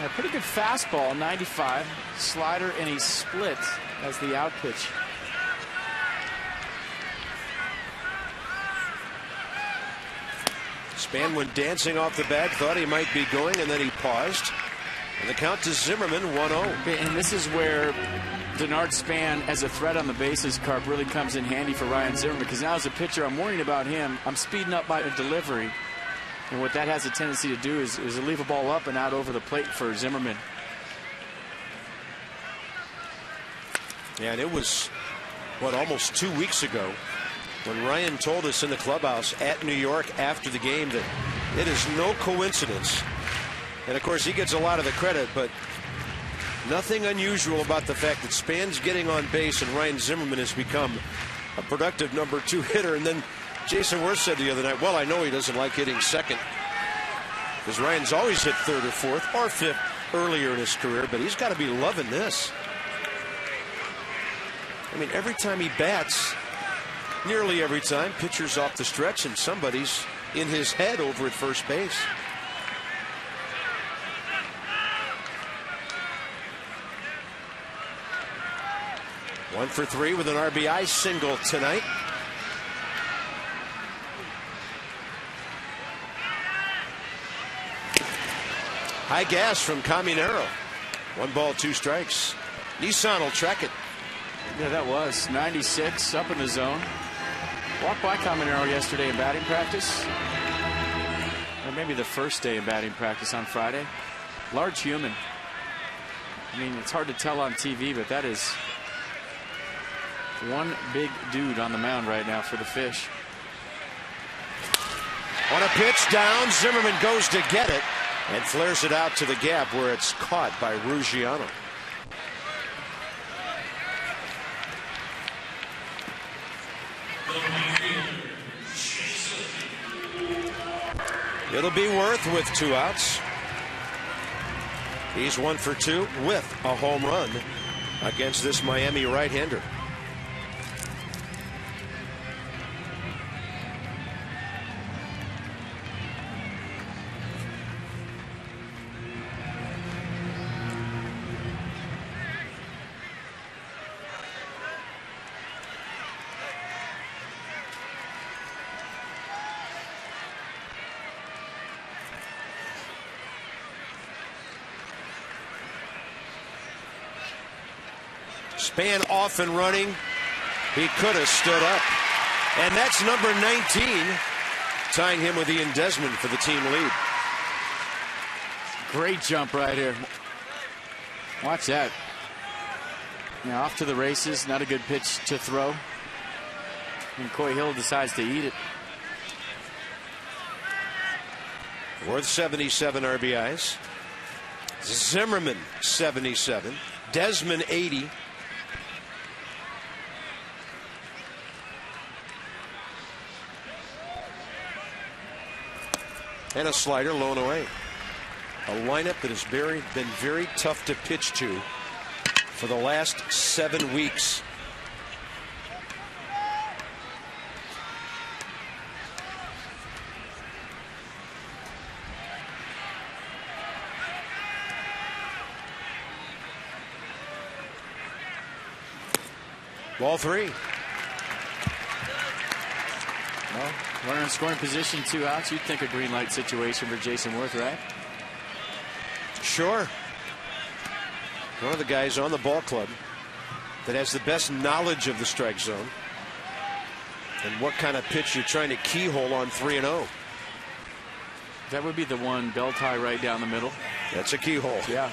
A pretty good fastball, 95. Slider and he split as the out pitch. Span went dancing off the bat, thought he might be going, and then he paused. And the count to Zimmerman, 1-0. And this is where Denard Span as a threat on the bases, Carp, really comes in handy for Ryan Zimmerman, because now as a pitcher, I'm worrying about him. I'm speeding up my delivery. And what that has a tendency to do is leave a ball up and out over the plate for Zimmerman. Yeah, and it was, almost 2 weeks ago when Ryan told us in the clubhouse at New York after the game that it is no coincidence. And, of course, he gets a lot of the credit, but nothing unusual about the fact that Span's getting on base and Ryan Zimmerman has become a productive number 2 hitter. And then Jason Worth said the other night, well, I know he doesn't like hitting second because Ryan's always hit third or fourth or fifth earlier in his career, but he's got to be loving this. I mean, every time he bats, nearly every time, pitcher's off the stretch and somebody's in his head over at first base. One for 3 with an RBI single tonight. High gas from Caminero. 1 ball, 2 strikes. Nissan will track it. Yeah, that was 96 up in the zone. Walked by Caminero yesterday in batting practice. Or maybe the first day in batting practice on Friday. Large human. I mean, it's hard to tell on TV, but that is one big dude on the mound right now for the Fish. On a pitch down, Zimmerman goes to get it and flares it out to the gap where it's caught by Ruggiano. It'll be Worth with 2 outs. He's 1 for 2 with a home run against this Miami right-hander. Span off and running. He could have stood up. And that's number 19, tying him with Ian Desmond for the team lead. Great jump right here. Watch that. Now off to the races. Not a good pitch to throw. And Coy Hill decides to eat it. Worth 77 RBIs. Zimmerman 77. Desmond 80. And a slider low and away. A lineup that has been very tough to pitch to for the last 7 weeks. Ball 3. Well, Runner in scoring position, 2 outs. You'd think a green light situation for Jason Worth, right? Sure. One of the guys on the ball club that has the best knowledge of the strike zone and what kind of pitch you're trying to keyhole on 3-0. That would be the one bell tie right down the middle. That's a keyhole. Yeah.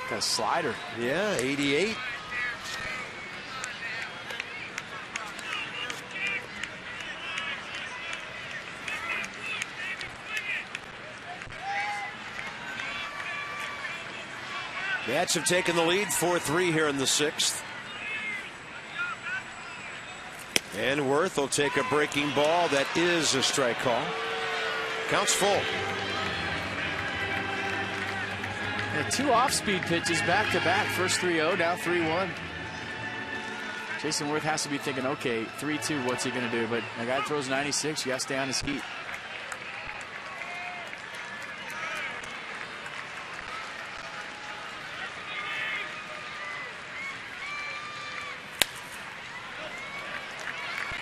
Got a slider. Yeah, 88. Nats have taken the lead 4-3 here in the 6th. And Worth will take a breaking ball. That is a strike call. Counts full. And 2 off-speed pitches back-to-back. First 3-0, now 3-1. Jason Worth has to be thinking, okay, 3-2, what's he going to do? But a guy throws 96, you got to stay on his feet.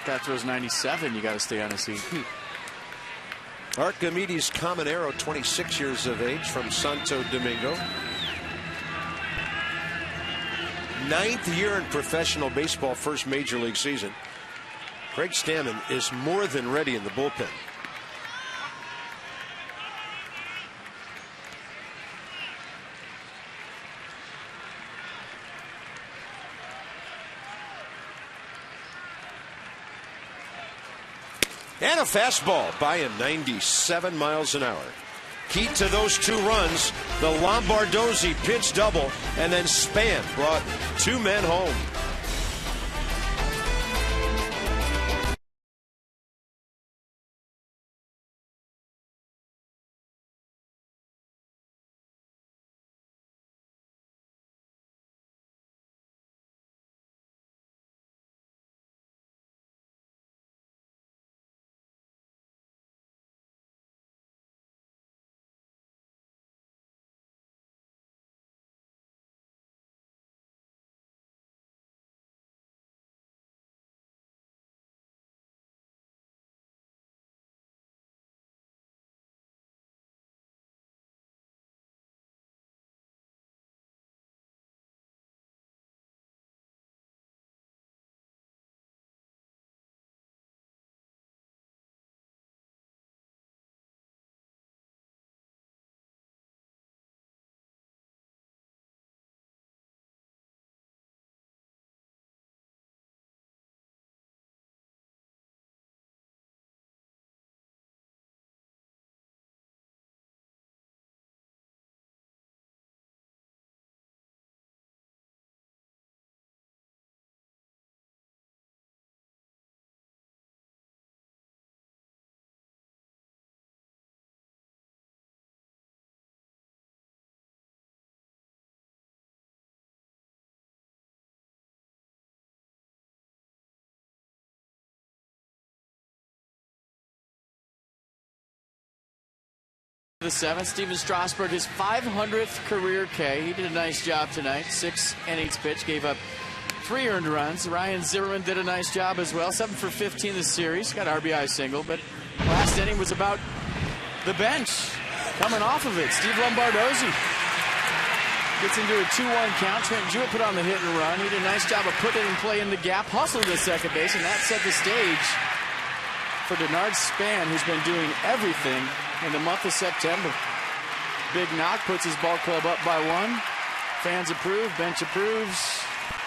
That throws 97, you got to stay on his feet. Archimedes Caminero, 26 years of age, from Santo Domingo. 9th year in professional baseball, first major league season. Craig Stammen is more than ready in the bullpen. And a fastball by him, 97 miles an hour. Key to those 2 runs, the Lombardozzi pitch double, and then Span brought 2 men home. The 7th, Steven Strasburg, his 500th career K. He did a nice job tonight. 6 innings pitched, gave up 3 earned runs. Ryan Zimmerman did a nice job as well. 7 for 15 this series. Got an RBI single, but last inning was about the bench. Coming off of it, Steve Lombardozzi gets into a 2-1 count. Trent Jewett put on the hit and run. He did a nice job of putting it in play in the gap, hustled to second base, and that set the stage for Denard Span, who's been doing everything in the month of September. Big knock, puts his ball club up by 1. Fans approve, bench approves.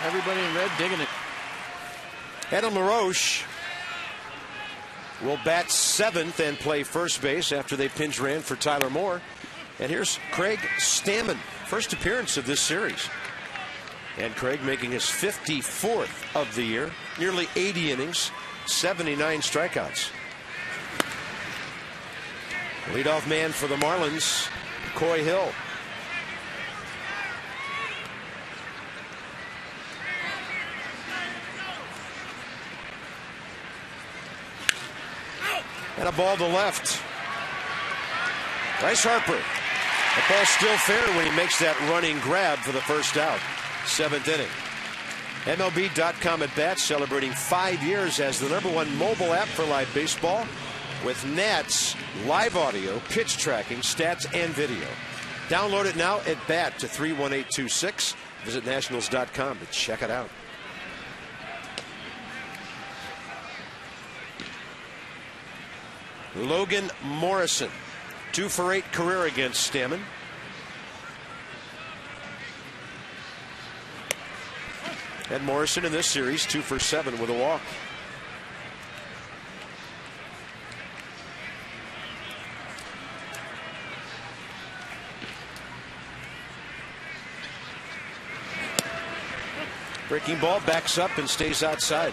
Everybody in red digging it. Adam LaRoche will bat 7th and play first base after they pinch ran for Tyler Moore. And here's Craig Stammen, first appearance of this series. And Craig making his 54th of the year, nearly 80 innings, 79 strikeouts. Leadoff man for the Marlins, Coy Hill. And a ball to left. Bryce Harper. The ball's still fair when he makes that running grab for the first out. 7th inning. MLB.com at bat celebrating 5 years as the #1 mobile app for live baseball with Nats live audio, pitch tracking, stats, and video. Download it now at bat to 31826. Visit Nationals.com to check it out. Logan Morrison, 2 for 8 career against Stammen. And Morrison in this series 2 for 7 with a walk. Breaking ball backs up and stays outside.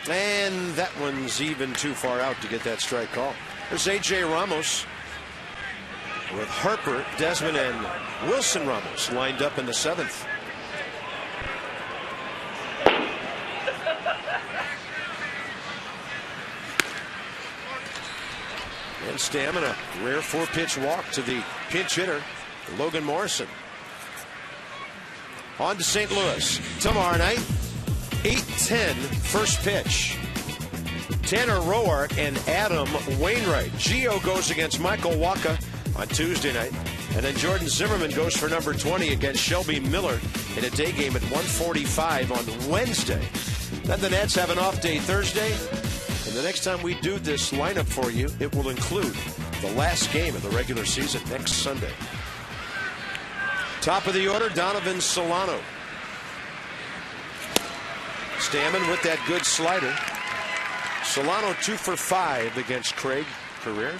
And that one's even too far out to get that strike call. There's A.J. Ramos with Harper, Desmond, and Wilson Ramos lined up in the 7th. And Stammen, a rare 4-pitch walk to the pinch hitter, Logan Morrison. On to St. Louis tomorrow night. 8:10 first pitch. Tanner Roark and Adam Wainwright. Gio goes against Michael Wacha on Tuesday night. And then Jordan Zimmerman goes for number 20 against Shelby Miller in a day game at 1:45 on Wednesday. Then the Nats have an off day Thursday. And the next time we do this lineup for you, it will include the last game of the regular season next Sunday. Top of the order, Donovan Solano. Stammen with that good slider. Solano 2 for 5 against Craig career.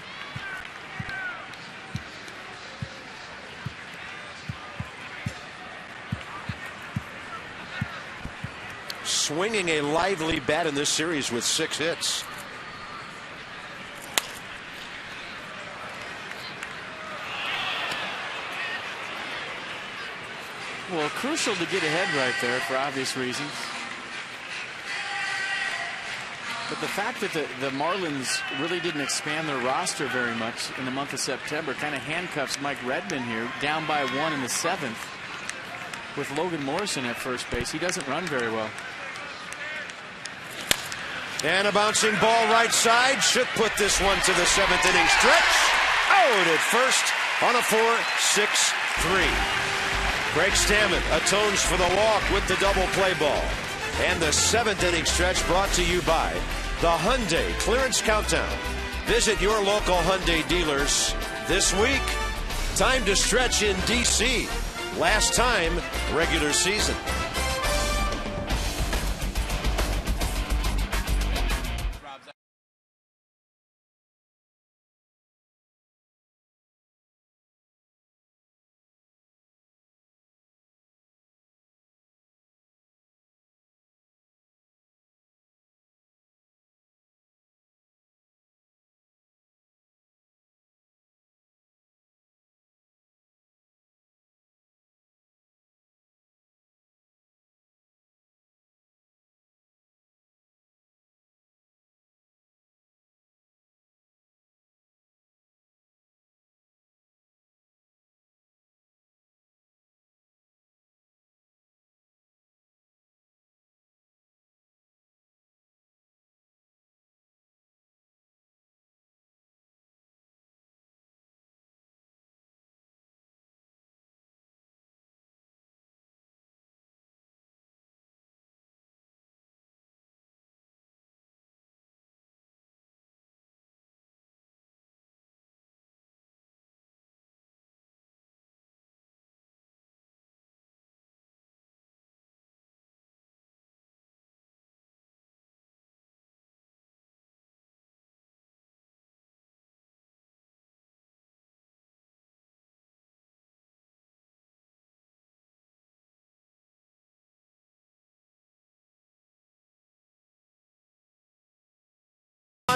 Swinging a lively bat in this series with 6 hits. Well, crucial to get ahead right there for obvious reasons. But the fact that the Marlins really didn't expand their roster very much in the month of September kind of handcuffs Mike Redmond here, down by 1 in the 7th. With Logan Morrison at first base, he doesn't run very well. And a bouncing ball right side should put this one to the 7th inning stretch. Out at first on a 4-6-3. Craig Stammen atones for the walk with the double play ball. And the 7th inning stretch brought to you by the Hyundai Clearance Countdown. Visit your local Hyundai dealers this week. Time to stretch in D.C. Last time, regular season.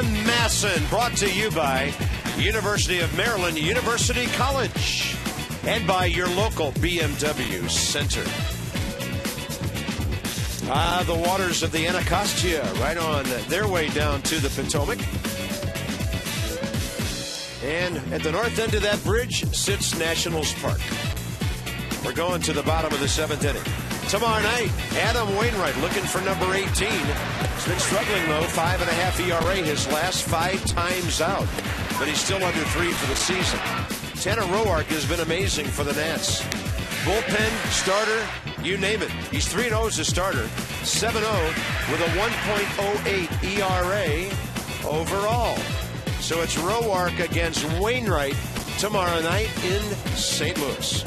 Masson, brought to you by University of Maryland University College. and by your local BMW Center. The waters of the Anacostia right on their way down to the Potomac. And at the north end of that bridge sits Nationals Park. We're going to the bottom of the 7th inning. Tomorrow night, Adam Wainwright looking for number 18. He's been struggling, though. 5.5 ERA his last 5 times out. But he's still under 3 for the season. Tanner Roark has been amazing for the Nats. Bullpen, starter, you name it. He's 3-0 as a starter. 7-0 with a 1.08 ERA overall. So it's Roark against Wainwright tomorrow night in St. Louis.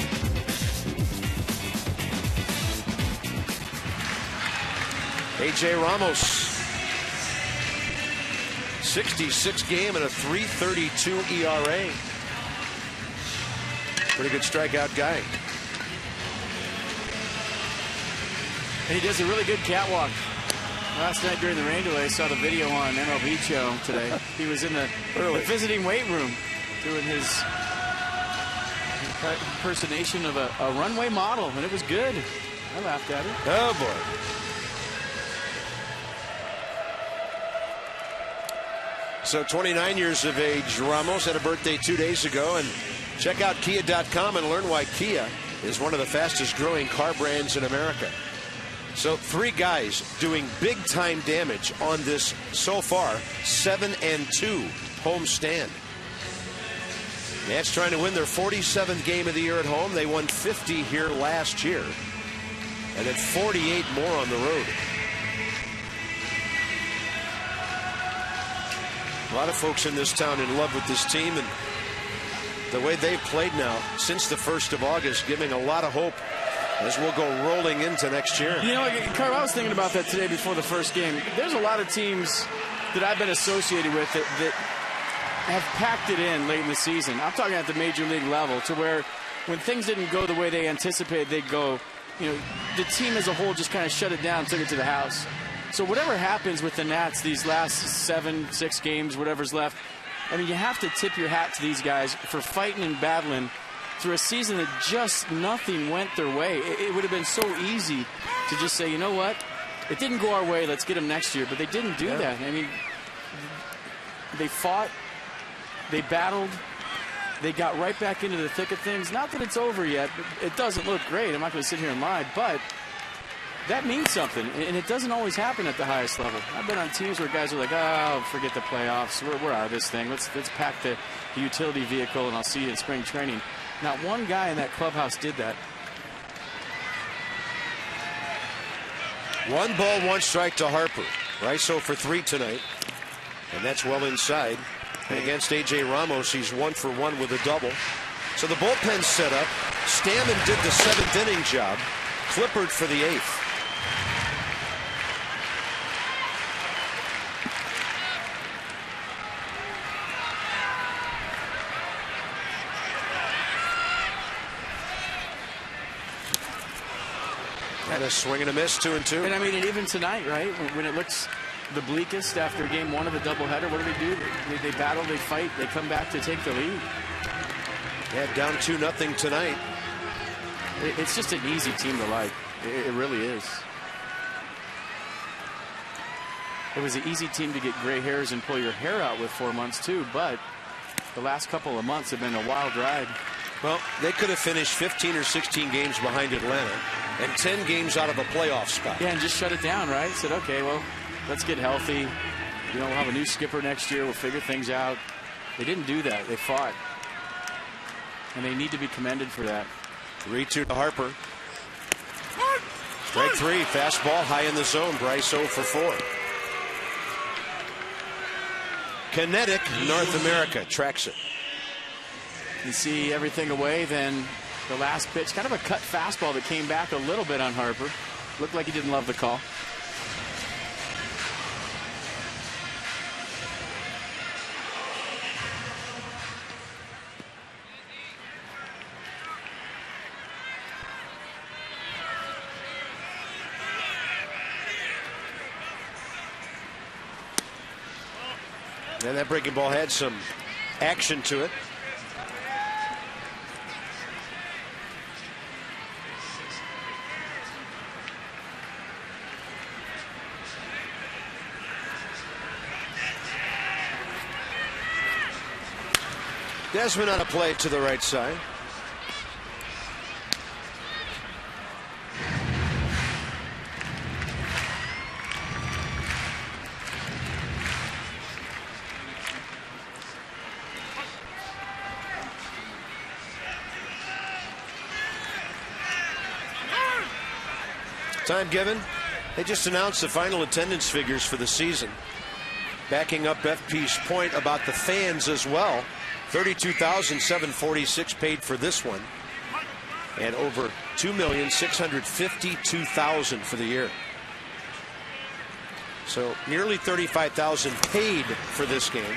A.J. Ramos, 66 game and a 3.32 ERA. Pretty good strikeout guy. And he does a really good catwalk. Last night during the rain delay, I saw the video on MLB Show today. He was in the visiting weight room doing his impersonation of a runway model, and it was good. I laughed at it. Oh, boy. So 29 years of age, Ramos had a birthday 2 days ago. And check out Kia.com and learn why Kia is one of the fastest growing car brands in America. So 3 guys doing big time damage on this so far 7-2 homestand. Nats trying to win their 47th game of the year at home. They won 50 here last year. And then 48 more on the road. A lot of folks in this town in love with this team, and the way they've played now since the 1st of August, giving a lot of hope as we'll go rolling into next year. You know, Carl, I was thinking about that today before the first game. There's a lot of teams that I've been associated with that have packed it in late in the season. I'm talking at the major league level, to where when things didn't go the way they anticipated they'd go, you know, the team as a whole just kind of shut it down, took it to the house. So whatever happens with the Nats these last 6 games, whatever's left, I mean, you have to tip your hat to these guys for fighting and battling through a season that just nothing went their way. It would have been so easy to just say, you know what, it didn't go our way, let's get them next year. But they didn't do that. I mean, they fought, they battled, they got right back into the thick of things. Not that it's over yet, but it doesn't look great. I'm not going to sit here and lie, but that means something, and it doesn't always happen at the highest level. I've been on teams where guys are like, oh, forget the playoffs. We're out of this thing. Let's pack the utility vehicle, and I'll see you in spring training. Not one guy in that clubhouse did that. 1 ball, 1 strike to Harper. Riso for 3 tonight, and that's well inside. And against A.J. Ramos, he's 1 for 1 with a double. So the bullpen's set up. Stammen did the 7th inning job. Clippard for the 8th. And a swing and a miss, 2-2. And I mean, and even tonight, right, when it looks the bleakest after game 1 of the doubleheader, what do? They battle, they fight, they come back to take the lead. Yeah, down 2-0 tonight. It's just an easy team to like. It really is. It was an easy team to get gray hairs and pull your hair out with 4 months, too, but the last couple of months have been a wild ride. Well, they could have finished 15 or 16 games behind Atlanta and 10 games out of a playoff spot. Yeah, and just shut it down, right? Said, okay, well, let's get healthy. You know, we'll have a new skipper next year. We'll figure things out. They didn't do that. They fought. And they need to be commended for that. 3-2 to Harper. Strike 3, fastball high in the zone. Bryce 0 for 4. Kinetic North America tracks it. You see everything away, then the last pitch, kind of a cut fastball that came back a little bit on Harper. Looked like he didn't love the call. And that breaking ball had some action to it. Desmond on a play to the right side. Time given. They just announced the final attendance figures for the season. Backing up FP's point about the fans as well. 32,746 paid for this one. And over 2,652,000 for the year. So nearly 35,000 paid for this game.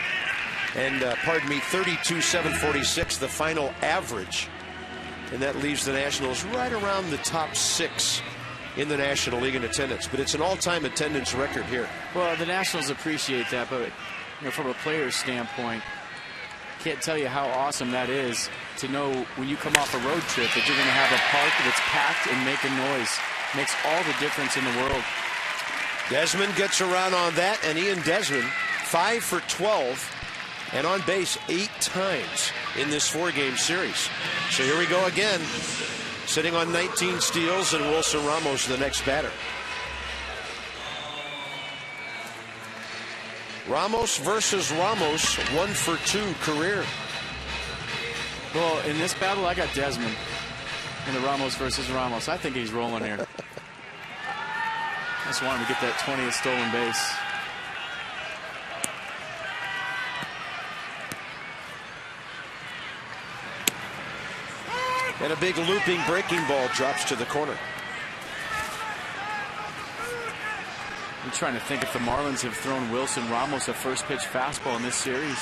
And pardon me, 32,746 the final average. And that leaves the Nationals right around the top 6 in the National League in attendance. But it's an all-time attendance record here. Well, the Nationals appreciate that, but from a player's standpoint, can't tell you how awesome that is to know when you come off a road trip that you're going to have a park that's packed and making noise. Makes all the difference in the world. Desmond gets around on that, and Ian Desmond 5 for 12 and on base 8 times in this 4-game series. So here we go again. Sitting on 19 steals, and Wilson Ramos the next batter. Ramos versus Ramos, 1 for 2 career. Well, in this battle, I got Desmond in the Ramos versus Ramos. I think he's rolling here. I just want him to get that 20th stolen base. And a big looping breaking ball drops to the corner. I'm trying to think if the Marlins have thrown Wilson Ramos a first pitch fastball in this series.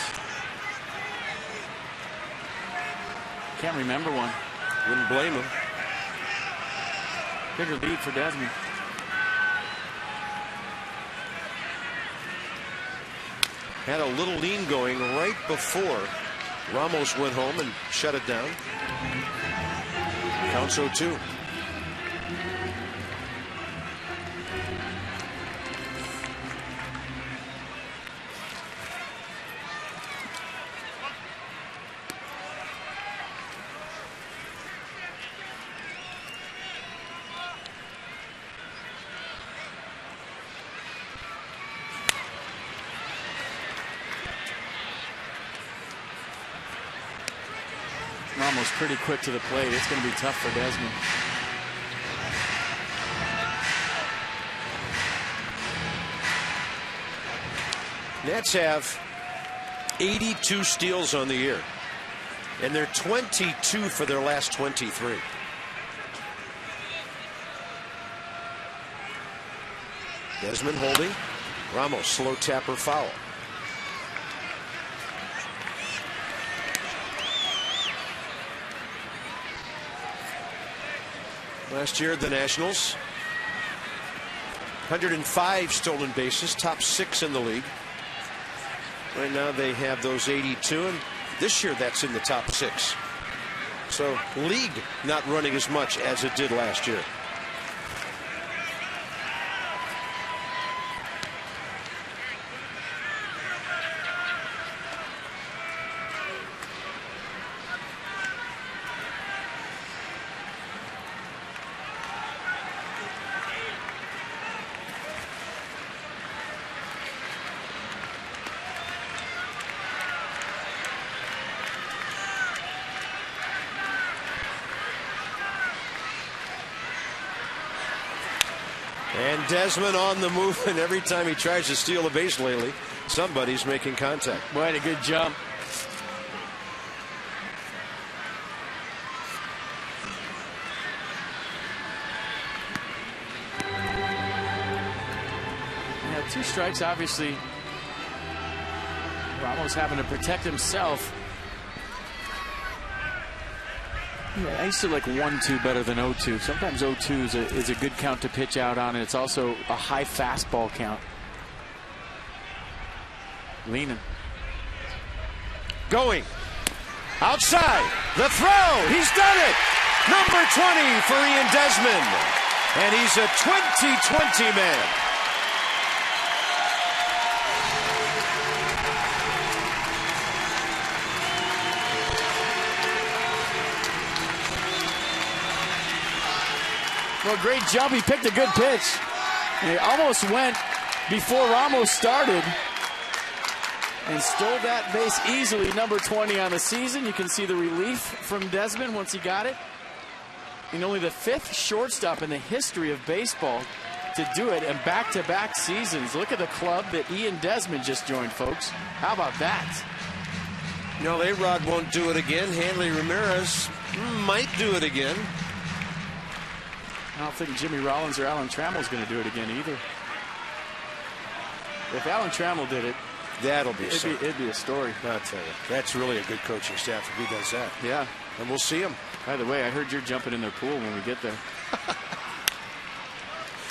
Can't remember one. Wouldn't blame him. Bigger lead for Desmond. Had a little lean going right before Ramos went home and shut it down. Counts 0-2. Ramos pretty quick to the plate. It's going to be tough for Desmond. Nats have 82 steals on the year, and they're 22 for their last 23. Desmond holding. Ramos slow tapper foul. Last year, the Nationals, 105 stolen bases, top 6 in the league. Right now, they have those 82, and this year, that's in the top 6. So, league not running as much as it did last year. And Desmond on the move, and every time he tries to steal a base lately, somebody's making contact. Boy, a good jump. Yeah, 2 strikes, obviously. Ramos having to protect himself. Yeah, I used to like 1-2 better than 0-2. Sometimes 0-2 is a good count to pitch out on, and it's also a high fastball count. Leaning. Going. Outside. The throw. He's done it. Number 20 for Ian Desmond. And he's a 20-20 man. Well, great jump. He picked a good pitch. And he almost went before Ramos started and stole that base easily. Number 20 on the season. You can see the relief from Desmond once he got it. And only the 5th shortstop in the history of baseball to do it in back-to-back seasons. Look at the club that Ian Desmond just joined, folks. How about that? No, A-Rod won't do it again. Hanley Ramirez might do it again. I don't think Jimmy Rollins or Alan Trammell's going to do it again either. If Alan Trammell did it, that'll be it'd be a story. I'll tell you, that's really a good coaching staff if he does that. Yeah. And we'll see him. By the way, I heard you're jumping in their pool when we get there.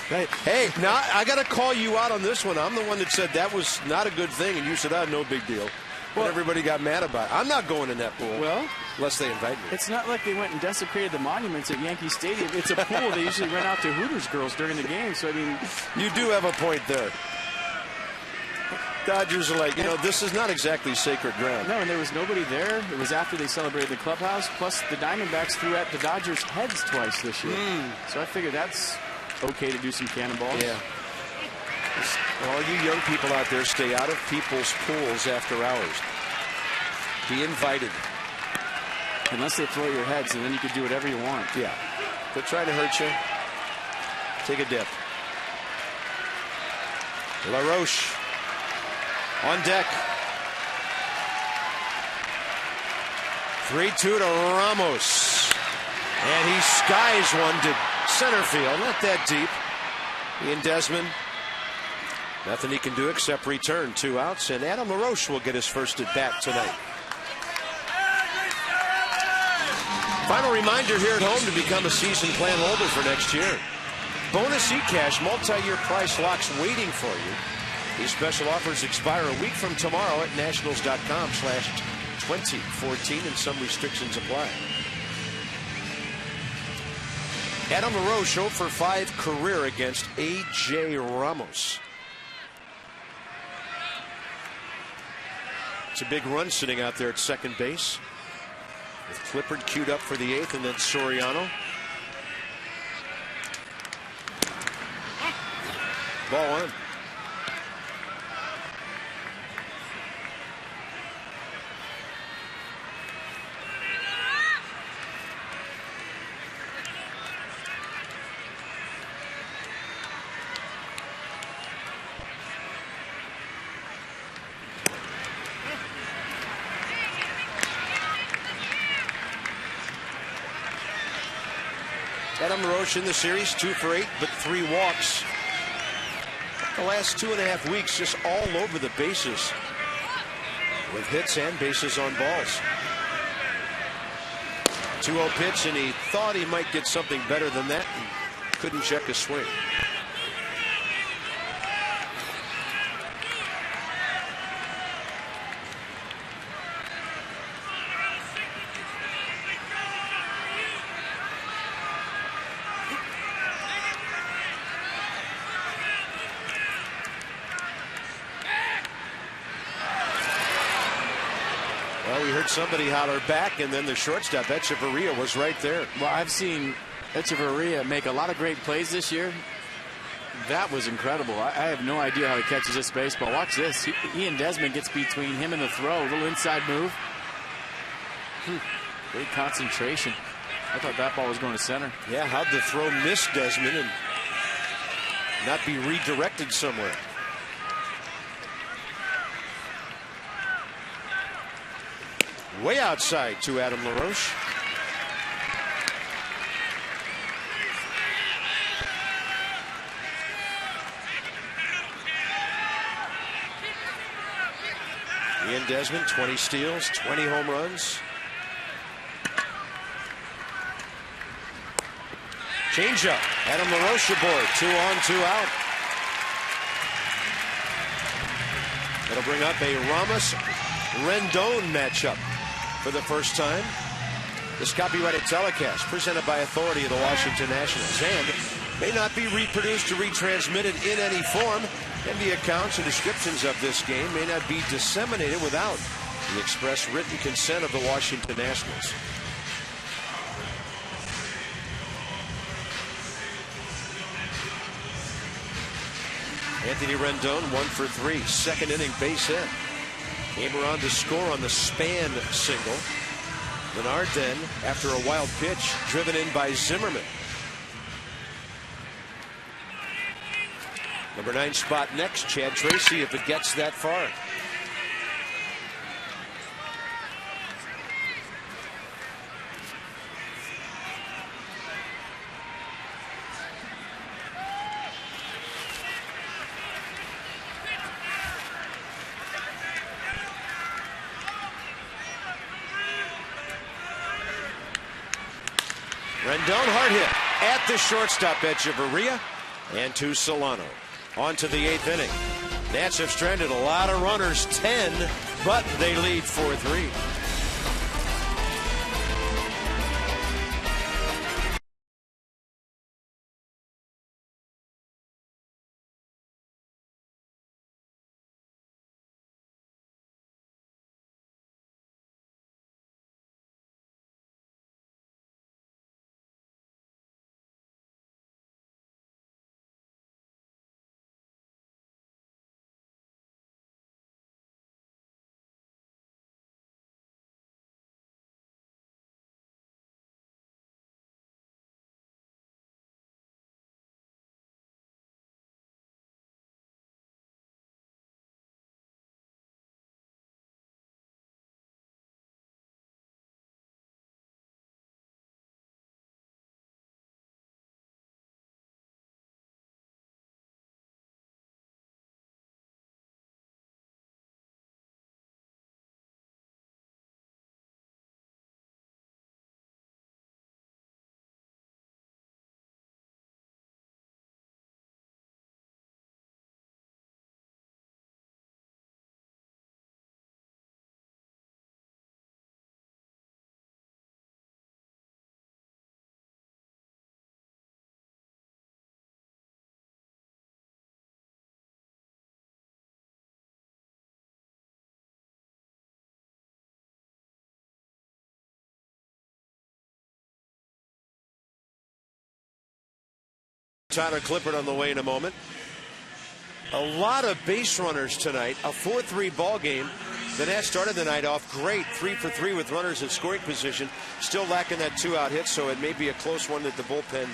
Hey, now I got to call you out on this one. I'm the one that said that was not a good thing, and you said, no big deal. Well, everybody got mad about it. I'm not going in that pool. Well, unless they invite me. It's not like they went and desecrated the monuments at Yankee Stadium. It's a pool they usually rent out to Hooters girls during the game. So, I mean, you do have a point there. Dodgers are like, this is not exactly sacred ground. No, and there was nobody there. It was after they celebrated the clubhouse. Plus, the Diamondbacks threw at the Dodgers' heads twice this year. So I figured that's okay to do some cannonballs. Yeah. All you young people out there, stay out of people's pools after hours. Be invited. Unless they throw your heads, and then you can do whatever you want. Yeah. They're trying to hurt you. Take a dip. LaRoche on deck. 3-2 to Ramos. And he skies one to center field. Not that deep. Ian Desmond. Nothing he can do except return 2 outs. And Adam LaRoche will get his first at bat tonight. Final reminder here at home to become a season plan holder for next year. Bonus eCash multi-year price locks waiting for you. These special offers expire a week from tomorrow at nationals.com/2014 and some restrictions apply. Adam LaRoche 0 for 5 career against A.J. Ramos. It's a big run sitting out there at second base. With Clippard queued up for the 8th, and then Soriano. Ball 1. Adam LaRoche in the series, 2 for 8, but 3 walks. The last 2.5 weeks, just all over the bases with hits and bases on balls. 2-0 pitch, and he thought he might get something better than that and couldn't check his swing. Somebody holler back, and then the shortstop Echeverria was right there. Well, I've seen Echeverria make a lot of great plays this year. That was incredible. I have no idea how he catches this baseball. Watch this. Ian Desmond gets between him and the throw. A little inside move. Great concentration. I thought that ball was going to center. Yeah, how'd the throw miss Desmond and not be redirected somewhere? Way outside to Adam LaRoche. Ian Desmond, 20 steals, 20 home runs. Changeup. Adam LaRoche aboard. 2 on, 2 out. That'll bring up a Ramos-Rendon matchup for the first time. This copyrighted telecast presented by authority of the Washington Nationals and may not be reproduced or retransmitted in any form, and the accounts and descriptions of this game may not be disseminated without the express written consent of the Washington Nationals. Anthony Rendon 1 for 3. Second inning base hit. Came around to score on the Span single. Bernard then, after a wild pitch, driven in by Zimmerman. Number 9 spot next, Chad Tracy, if it gets that far. Rendon, hard hit at the shortstop edge of Area and to Solano. On to the 8th inning. Nats have stranded a lot of runners, 10, but they lead 4-3. Tyler Clippard on the way in a moment. A lot of base runners tonight. A 4-3 ball game. The Nats started the night off great, 3 for 3 with runners in scoring position. Still lacking that 2-out hit, so it may be a close one that the bullpen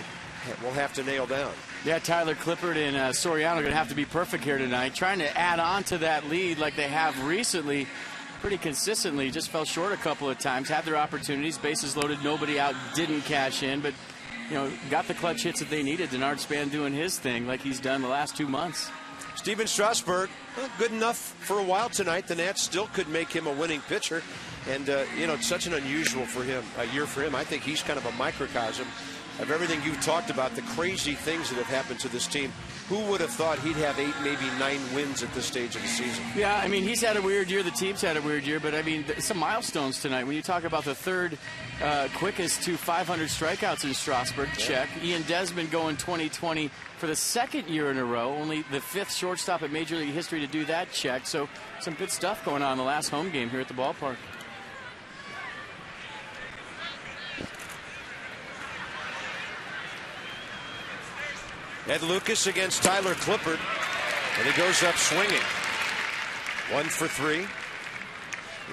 will have to nail down. Yeah, Tyler Clippard and Soriano are going to have to be perfect here tonight. Trying to add on to that lead like they have recently pretty consistently. Just fell short a couple of times. Had their opportunities. Bases loaded, nobody out, didn't cash in. But, you know, got the clutch hits that they needed. Denard Span doing his thing like he's done the last 2 months. Steven Strasburg, good enough for a while tonight. The Nats still could make him a winning pitcher. And, you know, it's such an unusual year for him. I think he's kind of a microcosm of everything you've talked about, the crazy things that have happened to this team. Who would have thought he'd have 8, maybe 9 wins at this stage of the season? Yeah, I mean, he's had a weird year. The team's had a weird year. But, I mean, some milestones tonight. When you talk about the third quickest to 500 strikeouts in Strasburg, check. Ian Desmond going 2020 for the second year in a row. Only the 5th shortstop at Major League history to do that, check. So some good stuff going on in the last home game here at the ballpark. Ed Lucas against Tyler Clippard, and he goes up swinging. 1 for 3.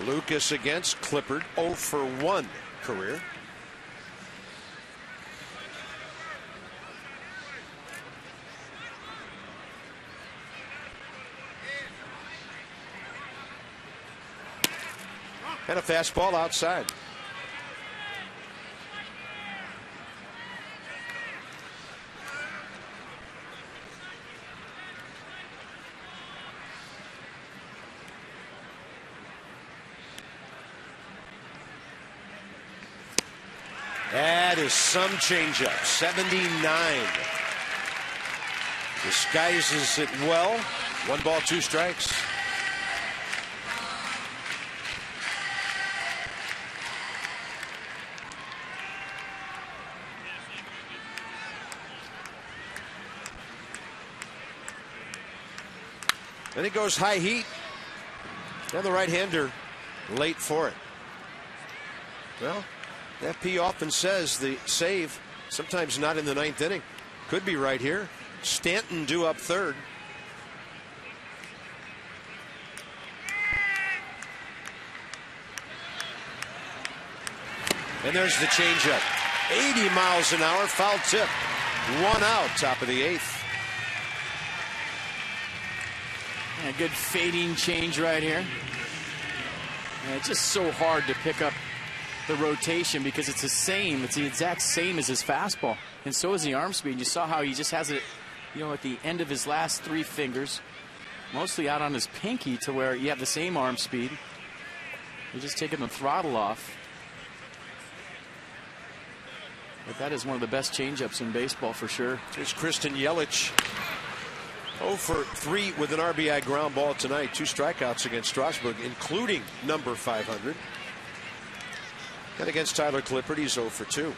Lucas against Clippard, 0 for 1 career. And a fastball outside. That is some changeup. 79. Disguises it well. 1 ball, 2 strikes. Then he goes high heat. And the right-hander late for it. Well, the FP often says the save, sometimes not in the 9th inning. Could be right here. Stanton due up 3rd. And there's the changeup. 80 miles an hour, foul tip. 1 out, top of the 8th. A good fading change right here. And it's just so hard to pick up the rotation because it's the same. It's the exact same as his fastball. And so is the arm speed. You saw how he just has it, you know, at the end of his last 3 fingers, mostly out on his pinky, to where you have the same arm speed. You're just taking the throttle off. But that is one of the best changeups in baseball for sure. Here's Christian Yelich. 0 for 3 with an RBI ground ball tonight. 2 strikeouts against Strasburg, including number 500. And against Tyler Clippard, he's 0 for 2.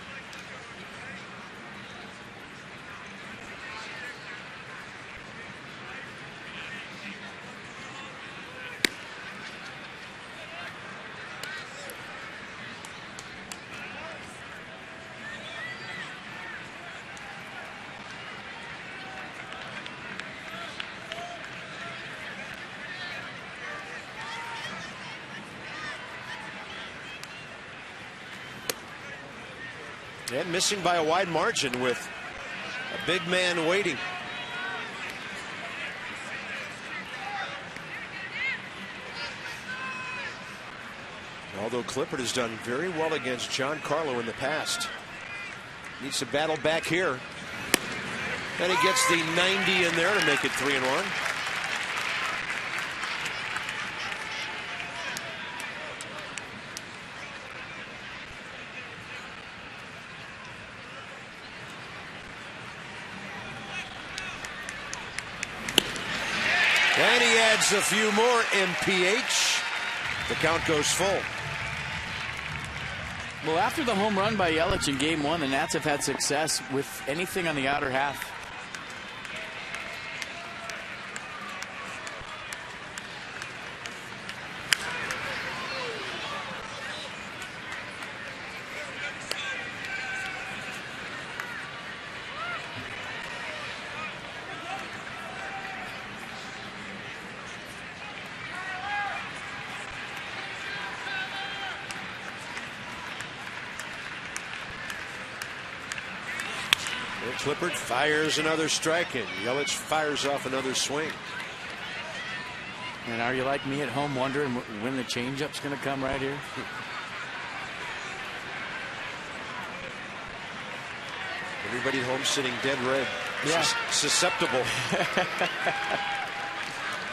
And missing by a wide margin with a big man waiting. Although Clippard has done very well against Giancarlo in the past. Needs to battle back here. And he gets the 90 in there to make it 3-1. And he adds a few more MPH. The count goes full. Well, after the home run by Yelich in Game 1, the Nats have had success with anything on the outer half. Clippard fires another strike in. Yelich fires off another swing. And are you like me at home wondering when the changeup's going to come right here? Everybody at home sitting dead red. Yeah. Susceptible.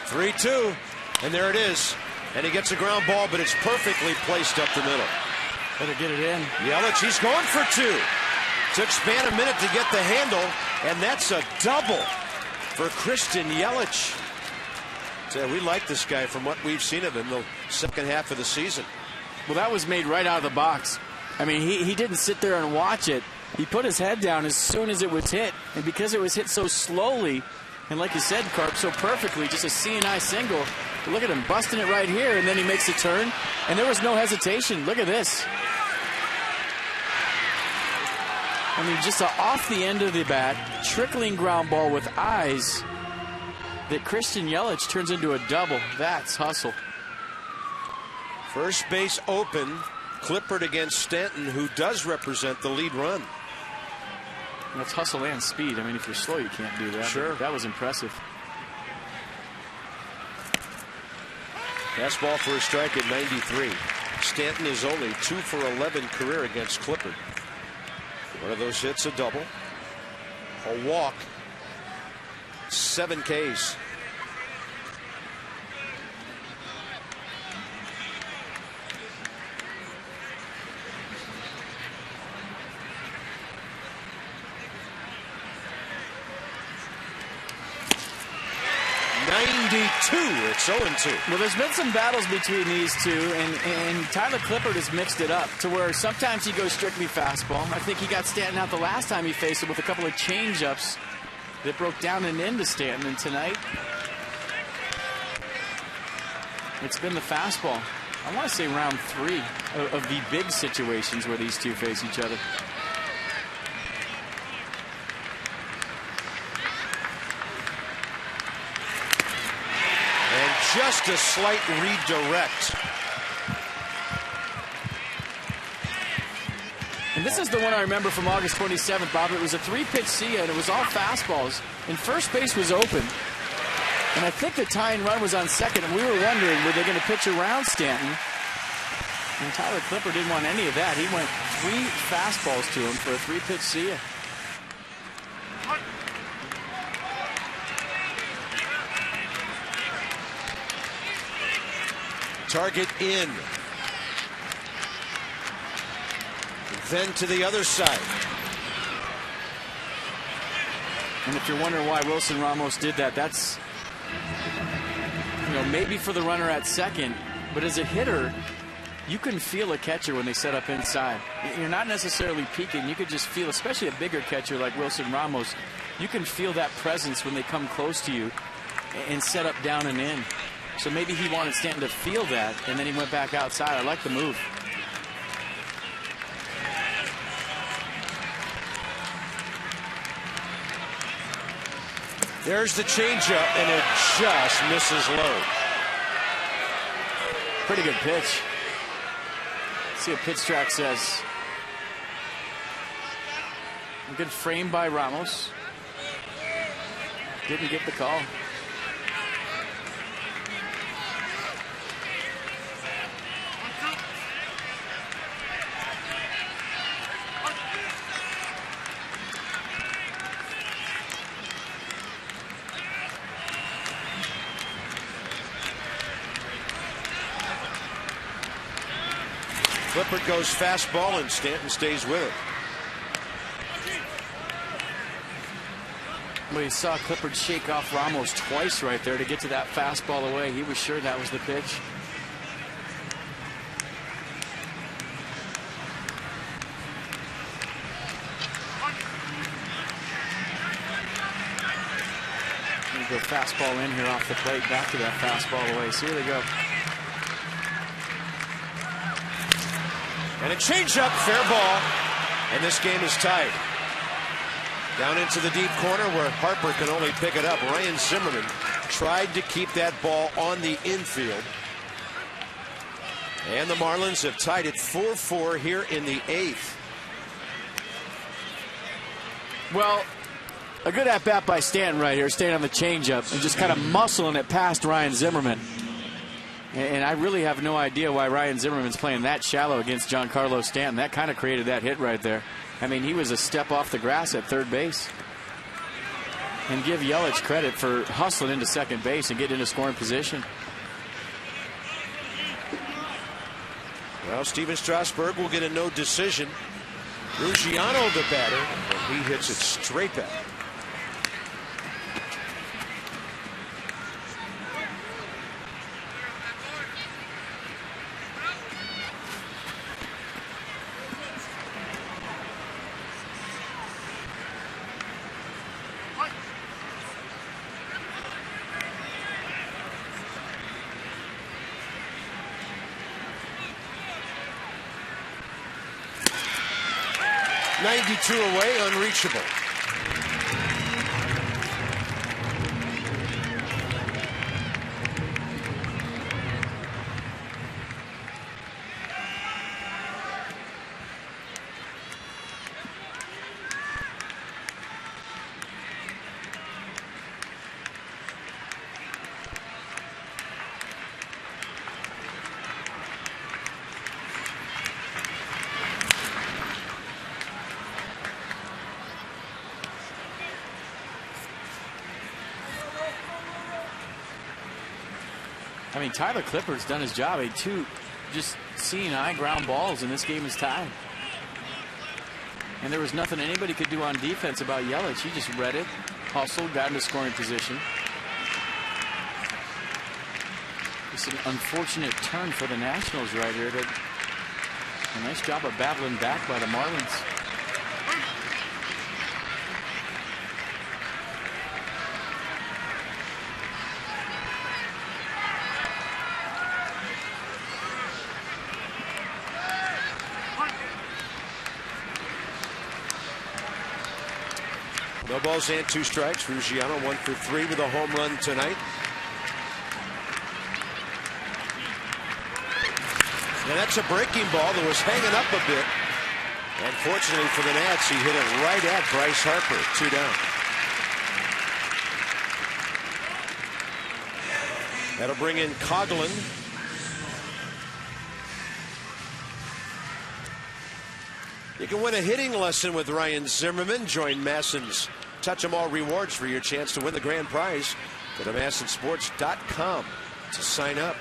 3-2. And there it is. And he gets a ground ball, but it's perfectly placed up the middle. Better get it in. Yelich, he's going for 2. Took Span a minute to get the handle, and that's a double for Christian Yelich. So we like this guy from what we've seen of him the second half of the season. Well, that was made right out of the box. I mean, he didn't sit there and watch it. He put his head down as soon as it was hit, and because it was hit so slowly, and like you said, Carp, so perfectly, just a C&I single. Look at him busting it right here, and then he makes the turn, and there was no hesitation. Look at this. I mean, just off the end of the bat, trickling ground ball with eyes that Christian Yelich turns into a double. That's hustle. First base open. Clippard against Stanton, who does represent the lead run. That's hustle and speed. I mean, if you're slow, you can't do that. Sure. That was impressive. Fastball for a strike at 93. Stanton is only 2 for 11 career against Clippard. One of those hits, a double, a walk, 7 Ks. It's 0-2. Well, there's been some battles between these two, and Tyler Clippard has mixed it up to where sometimes he goes strictly fastball. I think he got Stanton out the last time he faced him with a couple of changeups that broke down and into Stanton. And tonight, it's been the fastball. I want to say round 3 of the big situations where these two face each other. Just a slight redirect. And this is the one I remember from August 27th, Bob. It was a 3-pitch SIA, and it was all fastballs. And first base was open. And I think the tying run was on second, and we were wondering, were they going to pitch around Stanton? And Tyler Clippard didn't want any of that. He went 3 fastballs to him for a 3-pitch SIA. Target in. Then to the other side. And if you're wondering why Wilson Ramos did that, that's, maybe for the runner at second, but as a hitter, you can feel a catcher when they set up inside. You're not necessarily peeking. You could just feel, especially a bigger catcher like Wilson Ramos, you can feel that presence when they come close to you and set up down and in. So maybe he wanted Stanton to feel that, and then he went back outside. I like the move. There's the changeup, and it just misses low. Pretty good pitch. Let's see what pitch track says. A good frame by Ramos. Didn't get the call. Clippard goes fastball, and Stanton stays with it. Well, you saw Clippard shake off Ramos twice right there to get to that fastball away. He was sure that was the pitch. Go fastball in here off the plate, back to that fastball away. See where they go. And a changeup, fair ball, and this game is tied. Down into the deep corner where Harper can only pick it up. Ryan Zimmerman tried to keep that ball on the infield. And the Marlins have tied it 4-4 here in the 8th. Well, a good at-bat by Stanton right here, staying on the changeup and just kind of muscling it past Ryan Zimmerman. And I really have no idea why Ryan Zimmerman's playing that shallow against Giancarlo Stanton. That kind of created that hit right there. I mean, he was a step off the grass at third base. And give Yelich credit for hustling into second base and getting into scoring position. Well, Steven Strasburg will get a no decision. Ruggiano the batter, and he hits it straight back. Away, unreachable. I mean, Tyler Clippard's done his job. Two just seeing eye ground balls, and this game is tied. And there was nothing anybody could do on defense about Yelich. He just read it, hustled, got into scoring position. It's an unfortunate turn for the Nationals right here. A nice job of battling back by the Marlins. No balls and 2 strikes. Ruggiano 1 for 3 with a home run tonight. And that's a breaking ball that was hanging up a bit. And fortunately for the Nats, he hit it right at Bryce Harper. 2 down. That'll bring in Coughlin. You can win a hitting lesson with Ryan Zimmerman. Join Masson's Touch 'em All rewards for your chance to win the grand prize. Go to massonsports.com to sign up.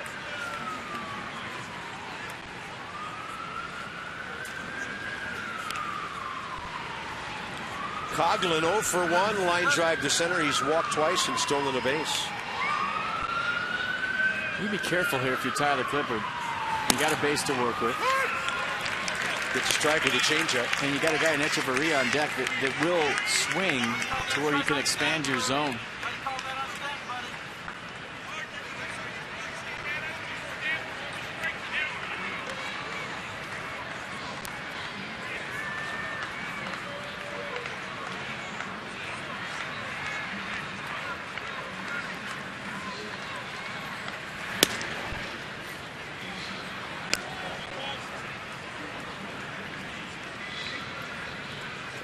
Coughlin 0 for 1, line drive to center. He's walked twice and stolen a base. You be careful here if you're Tyler Clippard. You got a base to work with. Gets a strike with a changeup. And you got a guy in Echeverria on deck that will swing to where you can expand your zone.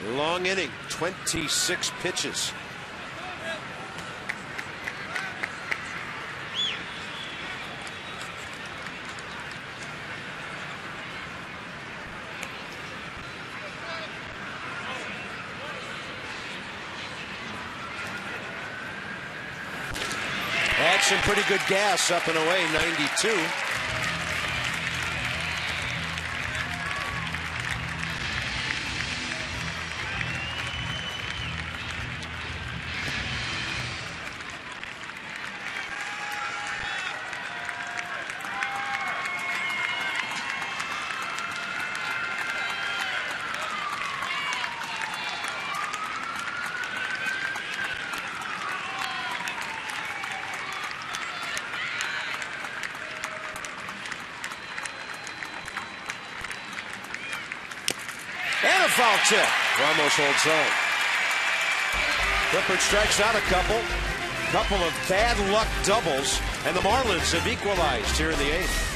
Long inning, 26 pitches. That's some pretty good gas up and away, 92. And a foul tip. Ramos holds on. Clippard strikes out a couple of bad luck doubles, and the Marlins have equalized here in the 8th.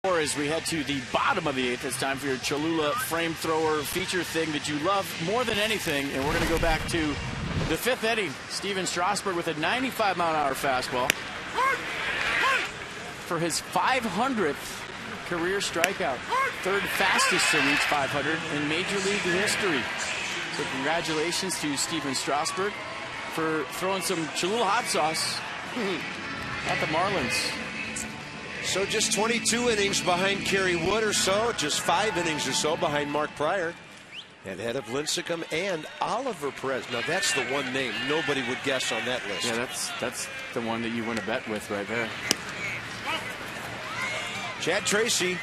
As we head to the bottom of the 8th, it's time for your Cholula frame thrower feature thing that you love more than anything. And we're going to go back to the 5th inning. Steven Strasburg with a 95-mile-an-hour fastball for his 500th career strikeout. 3rd fastest to reach 500 in Major League history. So congratulations to Steven Strasburg for throwing some Cholula hot sauce at the Marlins. So just 22 innings behind Kerry Wood or so, just 5 innings or so behind Mark Pryor, and ahead of Lincecum and Oliver Perez. Now that's the one name nobody would guess on that list. Yeah, that's the one that you win a bet with right there. Chad Tracy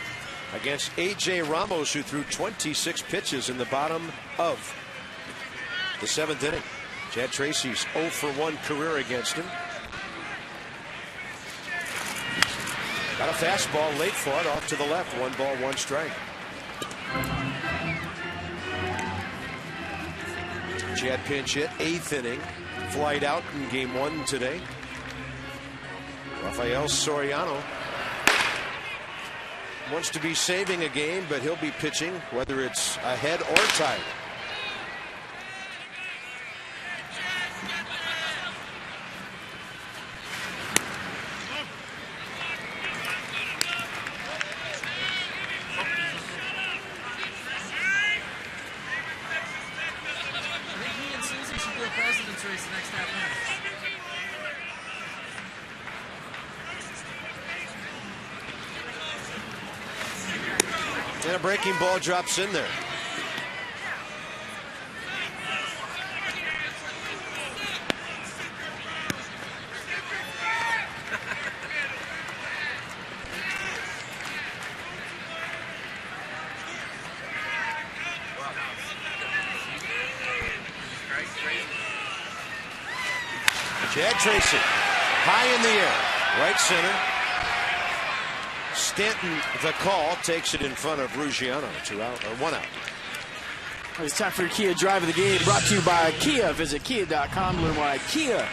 against A.J. Ramos, who threw 26 pitches in the bottom of the 7th inning. Chad Tracy's 0 for 1 career against him. Got a fastball late for it off to the left. 1 ball, 1 strike. Chad pinch hit, 8th inning. Flight out in game 1 today. Rafael Soriano wants to be saving a game, but he'll be pitching whether it's ahead or tied. And a breaking ball drops in there. Chad Tracy, high in the air, right center. Stanton, the call, takes it in front of Ruggiano. 2 out, or 1 out. It's time for your Kia Drive of the Game, brought to you by Kia. Visit kia.com to learn why Kia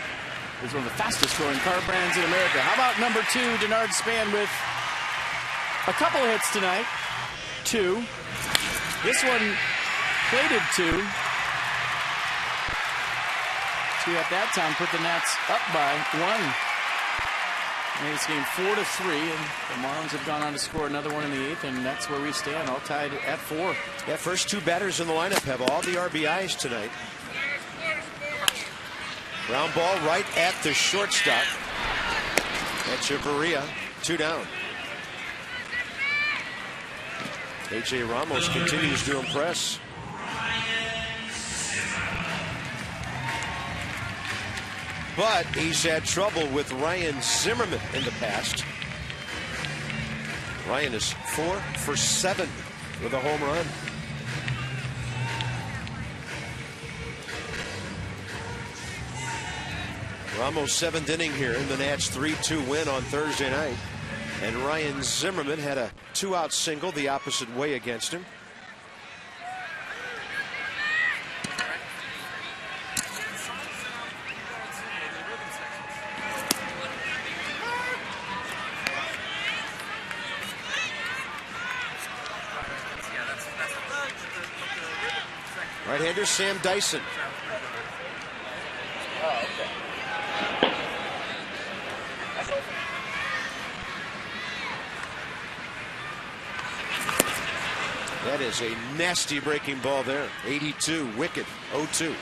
is one of the fastest growing car brands in America. How about number 2, Denard Span, with a couple of hits tonight. 2. This one plated 2. 2 at that time put the Nats up by 1. Made this game 4-3, and the Marlins have gone on to score another one in the 8th, and that's where we stand, all tied at 4. Yeah, first 2 batters in the lineup have all the RBIs tonight. Ground ball right at the shortstop. Echeverria, 2 down. A.J. Ramos continues to impress. But he's had trouble with Ryan Zimmerman in the past. Ryan is 4 for 7 with a home run. Ramos' 7th inning here in the Nats' 3-2 win on Thursday night. And Ryan Zimmerman had a 2-out single the opposite way against him. Right-hander Sam Dyson. That is a nasty breaking ball there. 82, wicked, 0-2.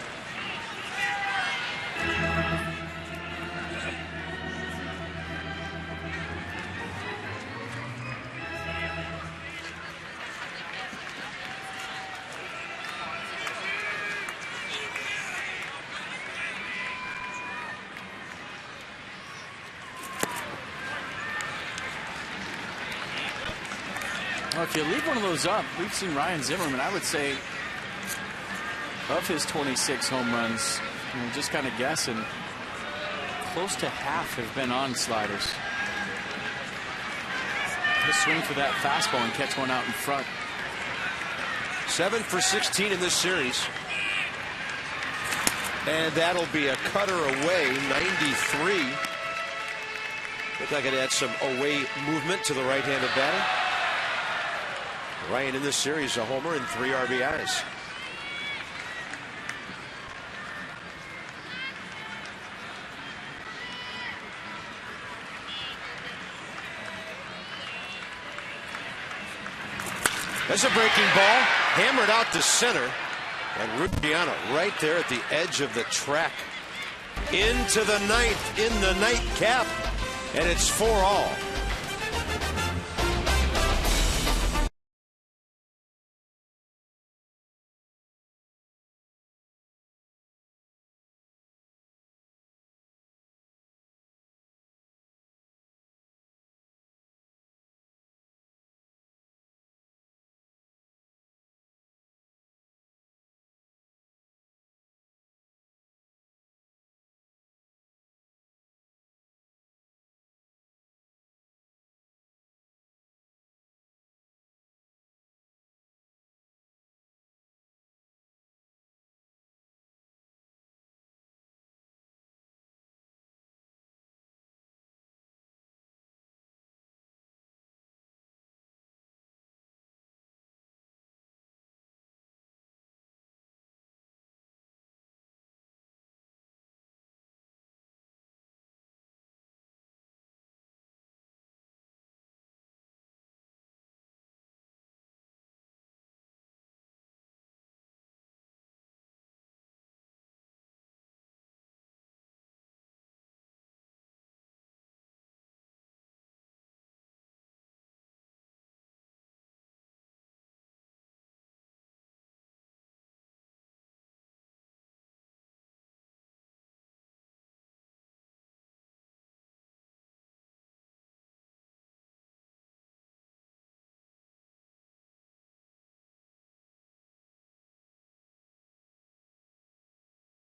Well, if you leave one of those up, we've seen Ryan Zimmerman, I would say, of his 26 home runs, just kind of guessing, close to half have been on sliders. Just swing for that fastball and catch one out in front. 7 for 16 in this series. And that'll be a cutter away, 93. Looked like it had some away movement to the right-handed batter. Ryan in this series, a homer and 3 RBIs. That's a breaking ball, hammered out to center, and Ruggiano right there at the edge of the track. Into the ninth, in the nightcap, and it's 4-all.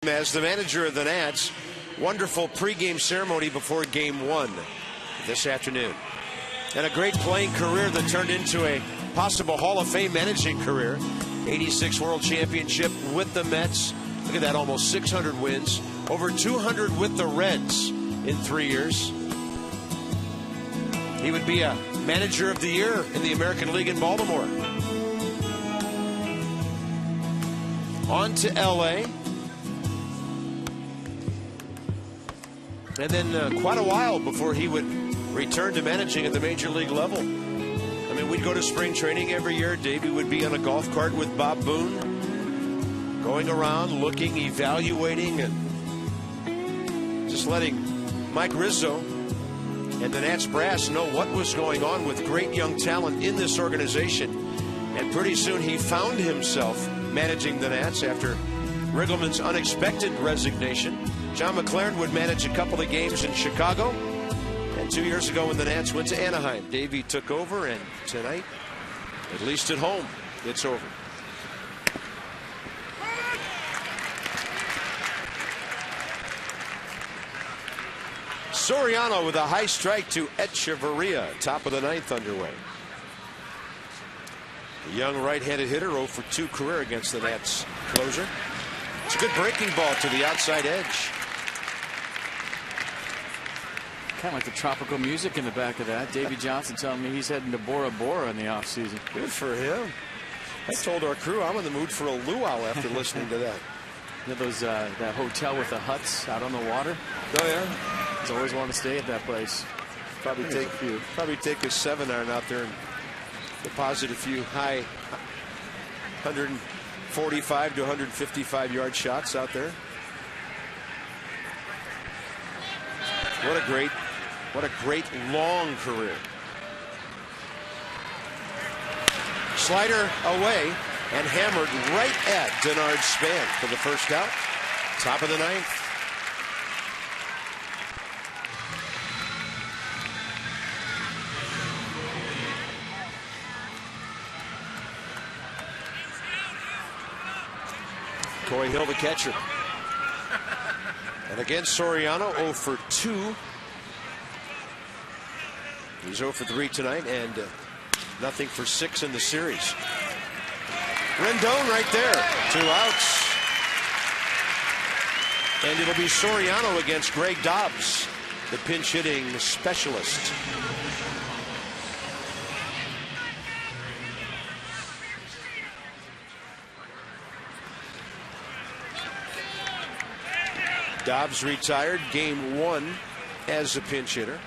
as the manager of the Nats. Wonderful pregame ceremony before Game 1 this afternoon. And a great playing career that turned into a possible Hall of Fame managing career. 86 World Championship with the Mets. Look at that, almost 600 wins. Over 200 with the Reds in 3 years. He would be a manager of the year in the American League in Baltimore. On to L.A. And then quite a while before he would return to managing at the major league level. I mean, we'd go to spring training every year. Davey would be on a golf cart with Bob Boone, going around, looking, evaluating, and just letting Mike Rizzo and the Nats brass know what was going on with great young talent in this organization. And pretty soon he found himself managing the Nats after Riggleman's unexpected resignation. John McLaren would manage a couple of games in Chicago. And 2 years ago when the Nats went to Anaheim, Davey took over, and tonight, at least at home, it's over. Soriano with a high strike to Echeverria. Top of the ninth underway. The young right-handed hitter, 0 for 2 career against the Nats closer. It's a good breaking ball to the outside edge. Kind of like the tropical music in the back of that. Davey Johnson telling me he's heading to Bora Bora in the offseason. Good for him. I told our crew I'm in the mood for a luau after listening to that. You know those that hotel with the huts out on the water? Oh yeah. He's always wanted to stay at that place. Probably take a 7-iron out there and deposit a few high 145 to 155 yard shots out there. What a great long career. Slider away and hammered right at Denard Span for the first out. Top of the ninth. Coy Hill, the catcher. And again, Soriano 0 for 2. He's 0 for 3 tonight, and nothing for 6 in the series. Rendon right there. 2 outs. And it'll be Soriano against Greg Dobbs, the pinch hitting specialist. Dobbs retired game 1 as a pinch hitter.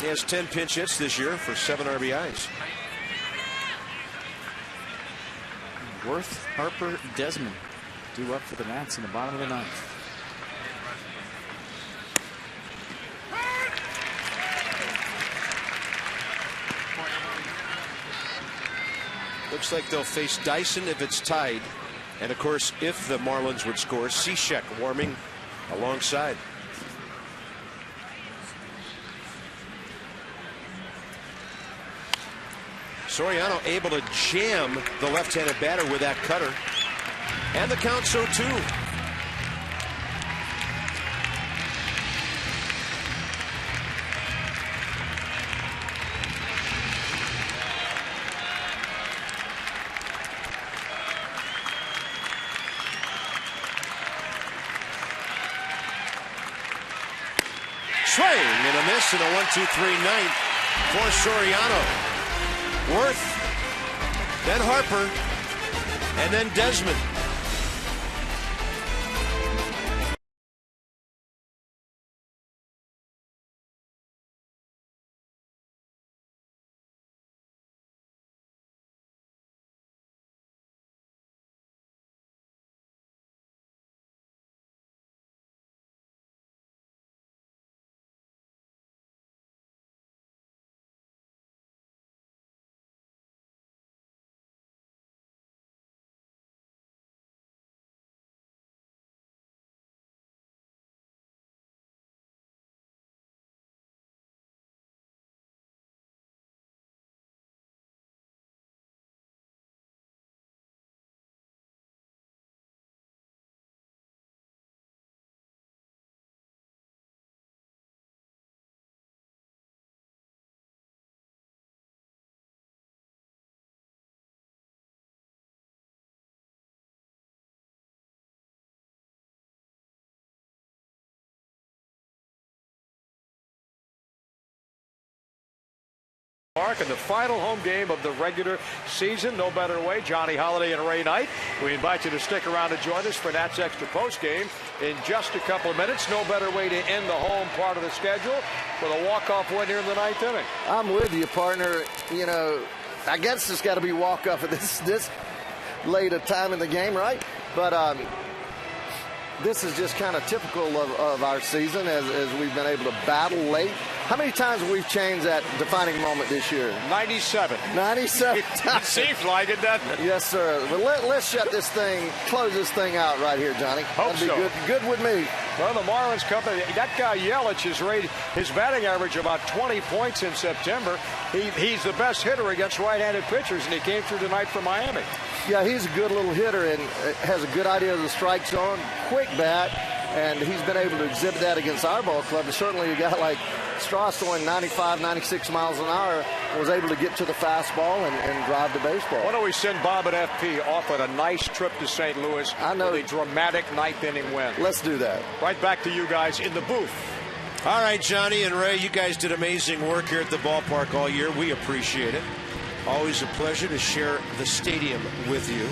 He has 10 pinch hits this year for 7 RBIs. Worth, Harper, Desmond due up for the Nats in the bottom of the ninth. Looks like they'll face Dyson if it's tied. And of course, if the Marlins would score, Cishek warming alongside. Soriano able to jam the left-handed batter with that cutter. And the count so too. Swing and a miss, and a 1-2-3 ninth for Soriano. Worth, then Harper, and then Desmond. Park in the final home game of the regular season. No better way. Johnny Holiday and Ray Knight. We invite you to stick around and join us for Nats Extra Post Game in just a couple of minutes. No better way to end the home part of the schedule with a walk-off win here in the ninth inning. I'm with you, partner. You know, I guess it's got to be walk-off at this late a time in the game, right? But this is just kind of typical of our season as we've been able to battle late. How many times have we changed that defining moment this year? 97. 97 times. Seems like it, doesn't it? Yes, sir. But let's shut this thing, close this thing out right here, Johnny. Hope That'd be so. Good with me. Well, the Marlins company, that guy Yelich has rated his batting average about 20 points in September. He's the best hitter against right-handed pitchers, and he came through tonight for Miami. Yeah, he's a good little hitter and has a good idea of the strike zone, quick bat, and he's been able to exhibit that against our ball club. And certainly a guy like Strauss throwing 95, 96 miles an hour was able to get to the fastball and drive the baseball. Why don't we send Bob and FP off on a nice trip to St. Louis I know. with a dramatic ninth inning win. Let's do that. Right back to you guys in the booth. All right, Johnny and Ray, you guys did amazing work here at the ballpark all year. We appreciate it. Always a pleasure to share the stadium with you.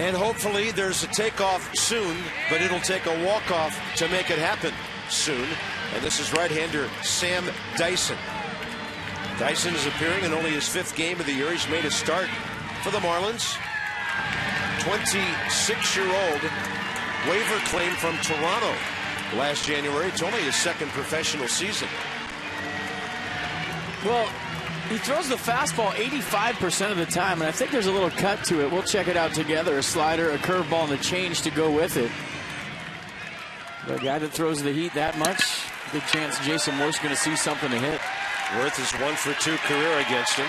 And hopefully there's a takeoff soon, but it'll take a walk-off to make it happen soon. And this is right-hander Sam Dyson. Dyson is appearing in only his 5th game of the year. He's made a start for the Marlins. 26-year-old waiver claim from Toronto last January. It's only his 2nd professional season. Well, he throws the fastball 85% of the time, and I think there's a little cut to it. We'll check it out together. A slider, a curveball, and a change to go with it. The guy that throws the heat that much, good chance Jason Worth's going to see something to hit. Worth is 1 for 2 career against him.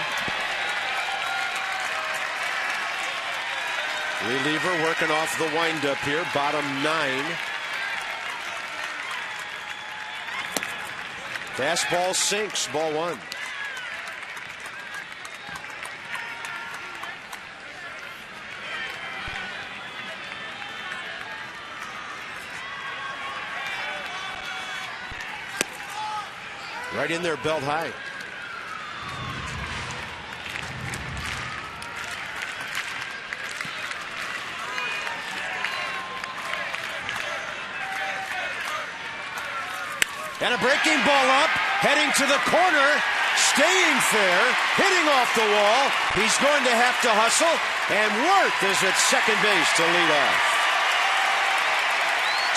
Reliever working off the windup here, bottom 9. Fastball sinks, ball 1. Right in there, belt high. And a breaking ball up, heading to the corner, staying fair, hitting off the wall. He's going to have to hustle, and Worth is at second base to lead off.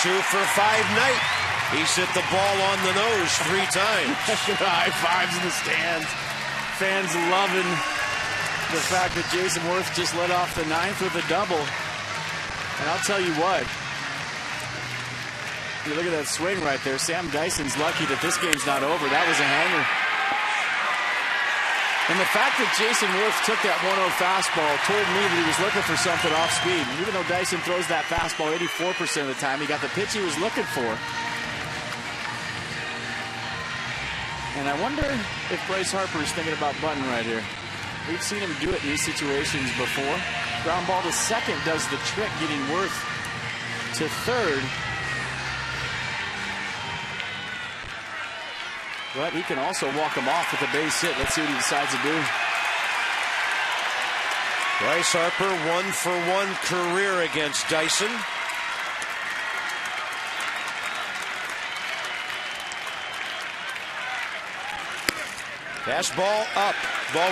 2 for 5 night. He's hit the ball on the nose 3 times. High fives in the stands. Fans loving the fact that Jason Worth just led off the 9th with a double. And I'll tell you what, you look at that swing right there. Sam Dyson's lucky that this game's not over. That was a hanger. And the fact that Jason Worth took that 1-0 fastball told me that he was looking for something off speed. And even though Dyson throws that fastball 84% of the time, he got the pitch he was looking for. And I wonder if Bryce Harper is thinking about bunting right here. We've seen him do it in these situations before. Ground ball to second does the trick, getting Worth to third. But he can also walk him off with a base hit. Let's see what he decides to do. Bryce Harper 1 for 1 career against Dyson. Fastball up, ball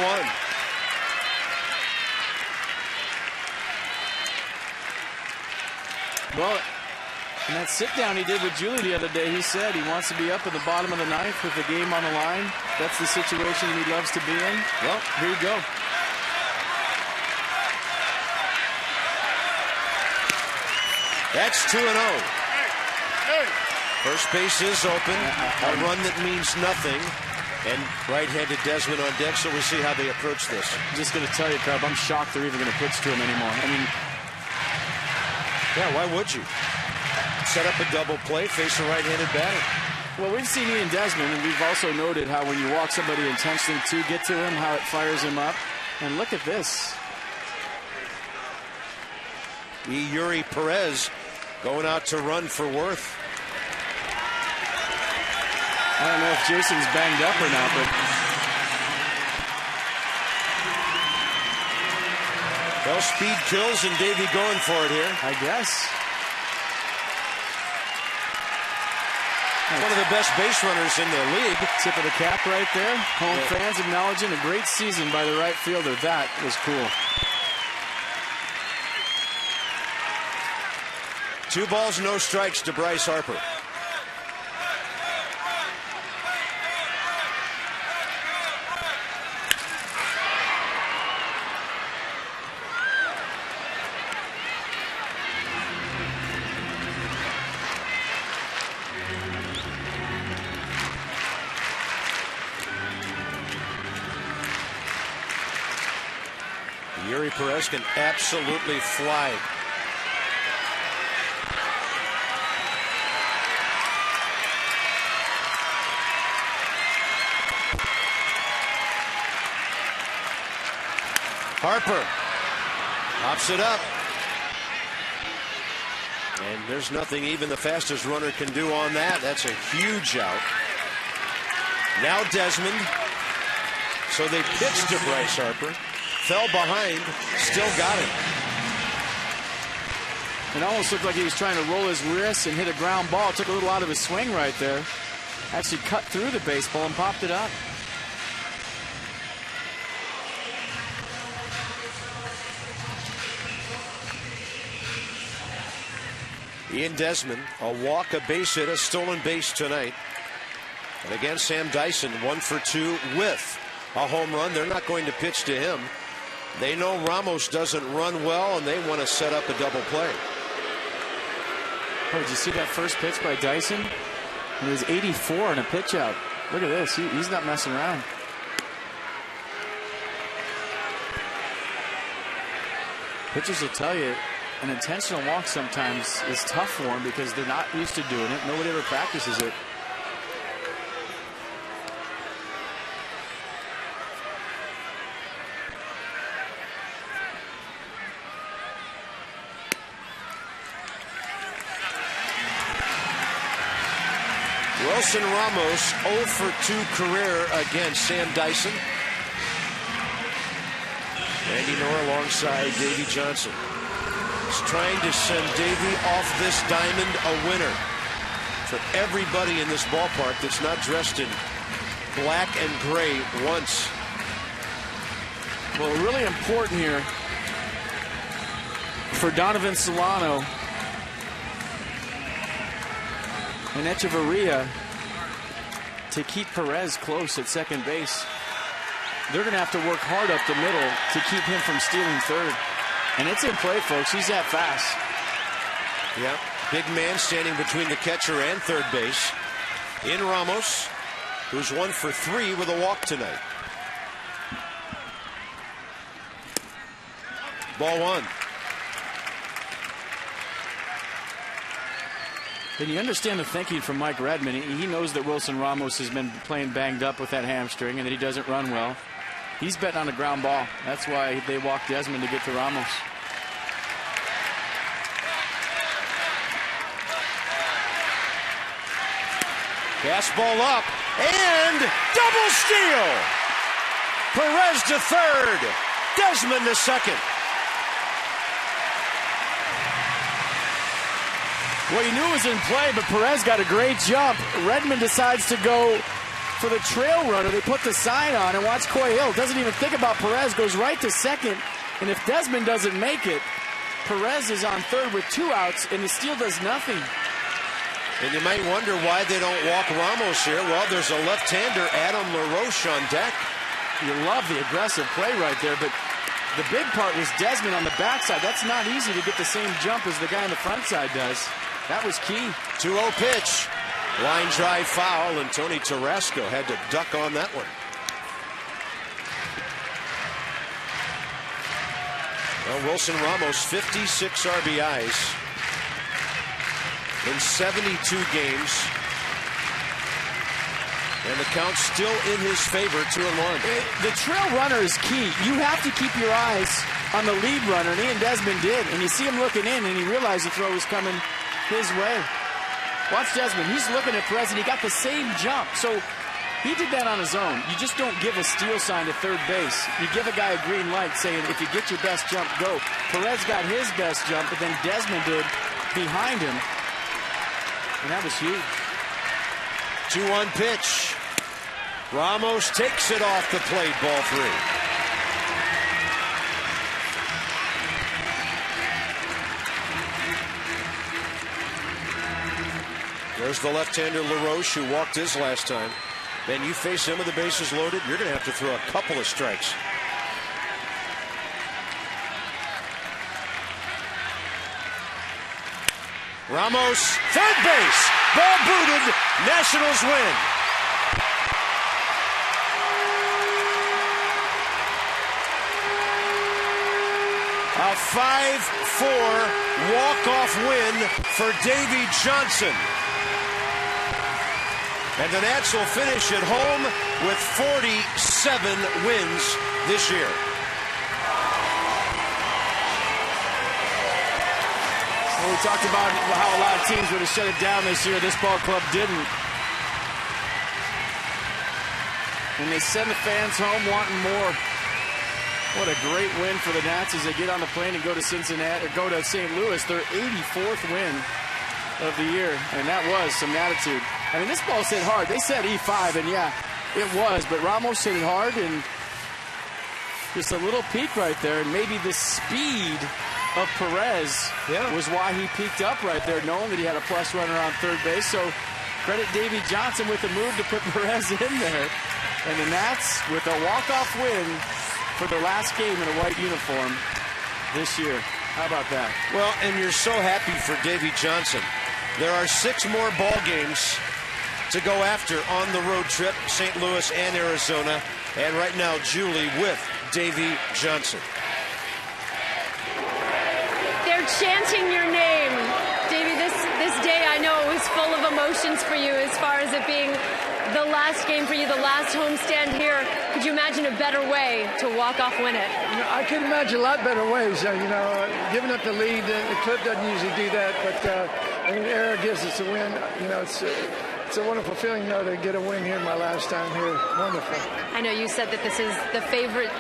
1. Well, in that sit-down he did with Julie the other day, he said he wants to be up at the bottom of the 9th with the game on the line. That's the situation he loves to be in. Well, here you go. That's 2-0. First base is open. A run that means nothing. And right-handed Desmond on deck, so we'll see how they approach this. I'm just going to tell you, Cub, I'm shocked they're even going to pitch to him anymore. I mean, yeah, why would you? Set up a double play, face a right-handed batter. Well, we've seen Ian Desmond, and we've also noted how when you walk somebody intentionally to get to him, how it fires him up. And look at this. Yuri Perez going out to run for Worth. I don't know if Jason's banged up or not, but well, speed kills and Davey going for it here. I guess. One of the best base runners in the league. Tip of the cap right there. Home fans acknowledging a great season by the right fielder. That was cool. 2 balls, no strikes to Bryce Harper. Yuri Perez can absolutely fly. Harper hops it up. And there's nothing even the fastest runner can do on that. That's a huge out. Now Desmond. So they pitched to Bryce Harper. Fell behind. Still got it. It almost looked like he was trying to roll his wrist and hit a ground ball. Took a little out of his swing right there. Actually cut through the baseball and popped it up. Ian Desmond, a walk, a base hit, a stolen base tonight. And again, Sam Dyson, 1 for 2 with a home run. They're not going to pitch to him. They know Ramos doesn't run well, and they want to set up a double play. Oh, did you see that first pitch by Dyson? It was 84 and a pitch out. Look at this. He's not messing around. Pitchers will tell you an intentional walk sometimes is tough for them because they're not used to doing it. Nobody ever practices it. Wilson Ramos 0 for 2 career against Sam Dyson. Randy Knorr alongside Davey Johnson. He's trying to send Davey off this diamond a winner. For everybody in this ballpark that's not dressed in black and gray once. Well, really important here for Donovan Solano and Echeverria to keep Perez close at second base. They're going to have to work hard up the middle to keep him from stealing third. And it's in play, folks. He's that fast. Yeah, big man standing between the catcher and third base. In Ramos, who's 1 for 3 with a walk tonight. Ball 1. And you understand the thinking from Mike Redmond. He knows that Wilson Ramos has been playing banged up with that hamstring and that he doesn't run well. He's betting on a ground ball. That's why they walked Desmond to get to Ramos. Fastball up and double steal. Perez to third. Desmond to second. Well, you knew it was in play, but Perez got a great jump. Redmond decides to go for the trail runner. They put the sign on, and watch Coy Hill. Doesn't even think about Perez, goes right to second. And if Desmond doesn't make it, Perez is on third with 2 outs, and the steal does nothing. And you might wonder why they don't walk Ramos here. Well, there's a left-hander, Adam LaRoche, on deck. You love the aggressive play right there, but the big part was Desmond on the backside. That's not easy to get the same jump as the guy on the front side does. That was key. 2-0 pitch. Line drive foul, and Tony Tarasco had to duck on that one. Well, Wilson Ramos, 56 RBIs in 72 games. And the count's still in his favor, 2-1. The trail runner is key. You have to keep your eyes on the lead runner, and Ian Desmond did. And you see him looking in, and he realized the throw was coming his way. Watch Desmond. He's looking at Perez, and he got the same jump. So he did that on his own. You just don't give a steal sign to third base. You give a guy a green light saying, if you get your best jump, go. Perez got his best jump, but then Desmond did behind him. And that was huge. 2-1 pitch. Ramos takes it off the plate, ball 3. There's the left-hander LaRoche, who walked his last time. Then you face him with the bases loaded, you're going to have to throw a couple of strikes. Ramos, third base, ball booted, Nationals win. A 5-4 walk-off win for Davy Johnson. And the Nats will finish at home with 47 wins this year. Well, we talked about how a lot of teams would have shut it down this year. This ball club didn't. And they send the fans home wanting more. What a great win for the Nats as they get on the plane and go to Cincinnati, or go to St. Louis, their 84th win of the year. And that was some attitude. I mean, this ball's hit hard. They said E5, and yeah, it was. But Ramos hit it hard, and just a little peak right there. And maybe the speed of Perez was why he peaked up right there, knowing that he had a plus runner on third base. So credit Davy Johnson with the move to put Perez in there. And the Nats with a walk-off win for their last game in a white uniform this year. How about that? Well, and you're so happy for Davy Johnson. There are 6 more ball games to go after on the road trip, St. Louis and Arizona. And right now, Julie with Davy Johnson. They're chanting your name. Davy, this day I know it was full of emotions for you as far as it being the last game for you, the last homestand here. Could you imagine a better way to walk off win it? I can imagine a lot better ways. Giving up the lead, the Clip doesn't usually do that, but I mean, error gives us a win. It's a wonderful feeling, to get a win here my last time here. Wonderful. I know you said that this is the favorite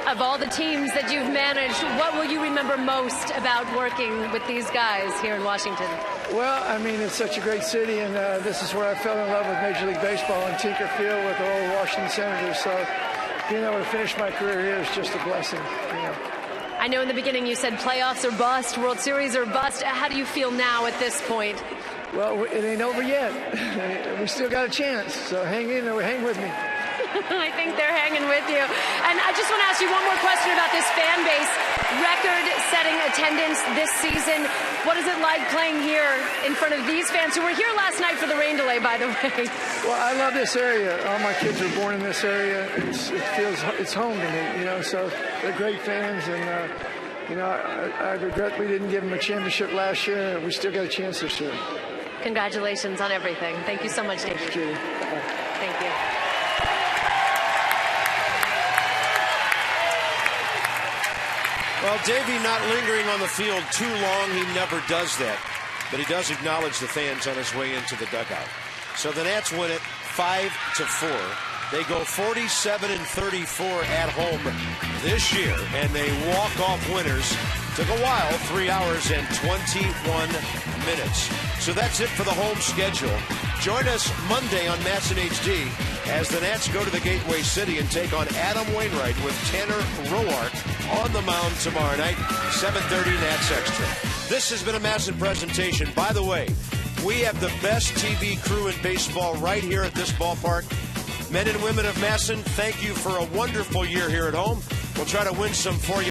of all the teams that you've managed. What will you remember most about working with these guys here in Washington? Well, I mean, it's such a great city, and this is where I fell in love with Major League Baseball in Tinker Field with the old Washington Senators. So being able to finish my career here is just a blessing. I know in the beginning you said playoffs or bust, World Series or bust. How do you feel now at this point? Well, it ain't over yet. We still got a chance, so hang in there, hang with me. I think they're hanging with you. And I just want to ask you one more question about this fan base. Record-setting attendance this season. What is it like playing here in front of these fans who were here last night for the rain delay, by the way? Well, I love this area. All my kids were born in this area. It's home to me, so they're great fans. And, I regret we didn't give them a championship last year. We still got a chance this year. Congratulations on everything. Thank you so much, Dave. Thanks, Judy. Thank you. Well, Davy not lingering on the field too long. He never does that. But he does acknowledge the fans on his way into the dugout. So the Nats win it 5-4. They go 47-34 at home this year. And they walk off winners. Took a while, 3 hours and 21 minutes. So that's it for the home schedule. Join us Monday on Nats in HD as the Nats go to the Gateway City and take on Adam Wainwright with Tanner Roark on the mound tomorrow night, 7:30 Nats Extra. This has been a Masson presentation. By the way, we have the best TV crew in baseball right here at this ballpark. Men and women of Masson, thank you for a wonderful year here at home. We'll try to win some for you.